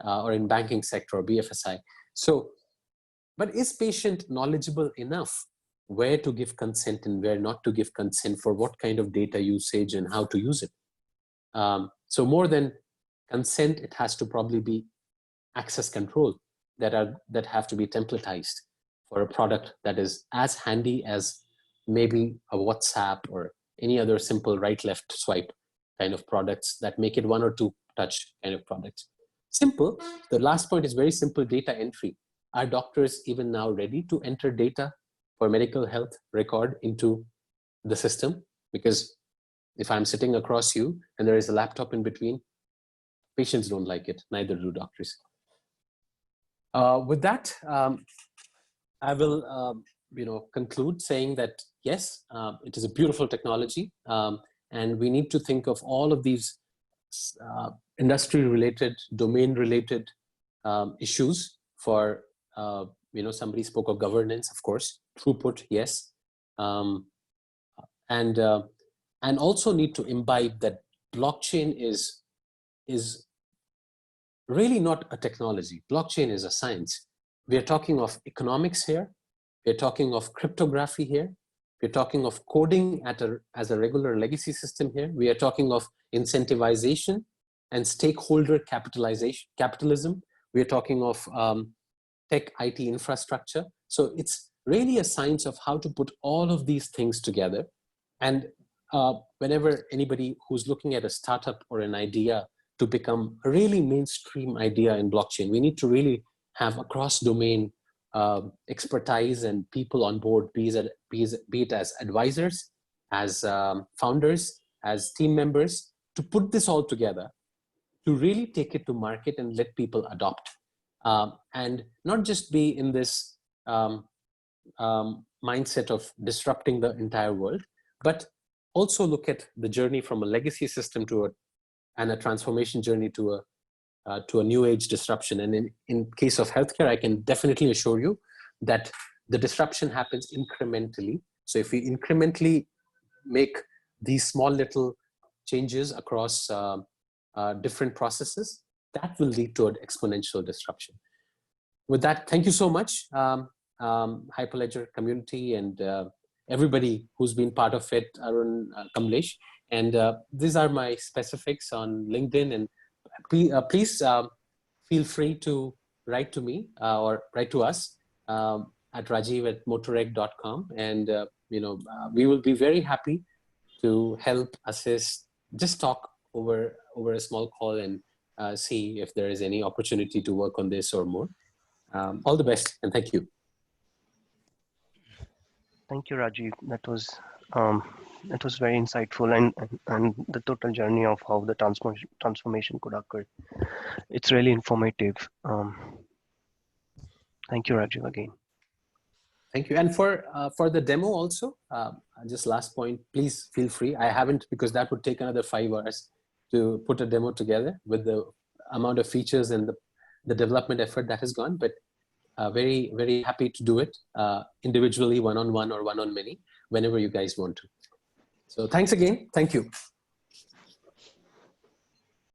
or in banking sector or BFSI. So, but is patient knowledgeable enough where to give consent and where not to give consent, for what kind of data usage and how to use it? So more than consent, it has to probably be access control that have to be templatized for a product that is as handy as maybe a WhatsApp or any other simple right-left swipe kind of products that make it 1 or 2 touch kind of products. Simple. The last point is very simple: data entry. Are doctors even now ready to enter data for medical health record into the system? Because if I'm sitting across you and there is a laptop in between, patients don't like it, neither do doctors. With that, I will conclude saying that yes, it is a beautiful technology, and we need to think of all of these industry-related, domain-related issues for, somebody spoke of governance, of course, throughput, yes, and also need to imbibe that blockchain is really not a technology. Blockchain is a science. We are talking of economics here. We're talking of cryptography here. We're talking of coding as a regular legacy system here. We are talking of incentivization and stakeholder capitalism. We are talking of tech IT infrastructure. So it's really a science of how to put all of these things together. And whenever anybody who's looking at a startup or an idea to become a really mainstream idea in blockchain, we need to really have a cross-domain expertise and people on board, be it as advisors, as founders, as team members, to put this all together, to really take it to market and let people adopt. And not just be in this mindset of disrupting the entire world, but also look at the journey from a legacy system and a transformation journey to a new age disruption. And in case of healthcare, I can definitely assure you that the disruption happens incrementally. So if we incrementally make these small little changes across different processes, that will lead to an exponential disruption. With that, thank you so much, Hyperledger community and everybody who's been part of it, Arun, Kamlesh. And these are my specifics on LinkedIn. And please feel free to write to me or write to us at rajiv@motoreg.com. And we will be very happy to help, assist, just talk over a small call and see if there is any opportunity to work on this or more. All the best and thank you. Thank you, Rajiv. That was It was very insightful, and the total journey of how the transformation could occur. It's really informative. Thank you, Rajiv, again. Thank you. And for the demo also, just last point, please feel free. I haven't, because that would take another 5 hours to put a demo together with the amount of features and the development effort that has gone, but very, very happy to do it individually, one-on-one or one-on-many, whenever you guys want to. So thanks again. Thank you.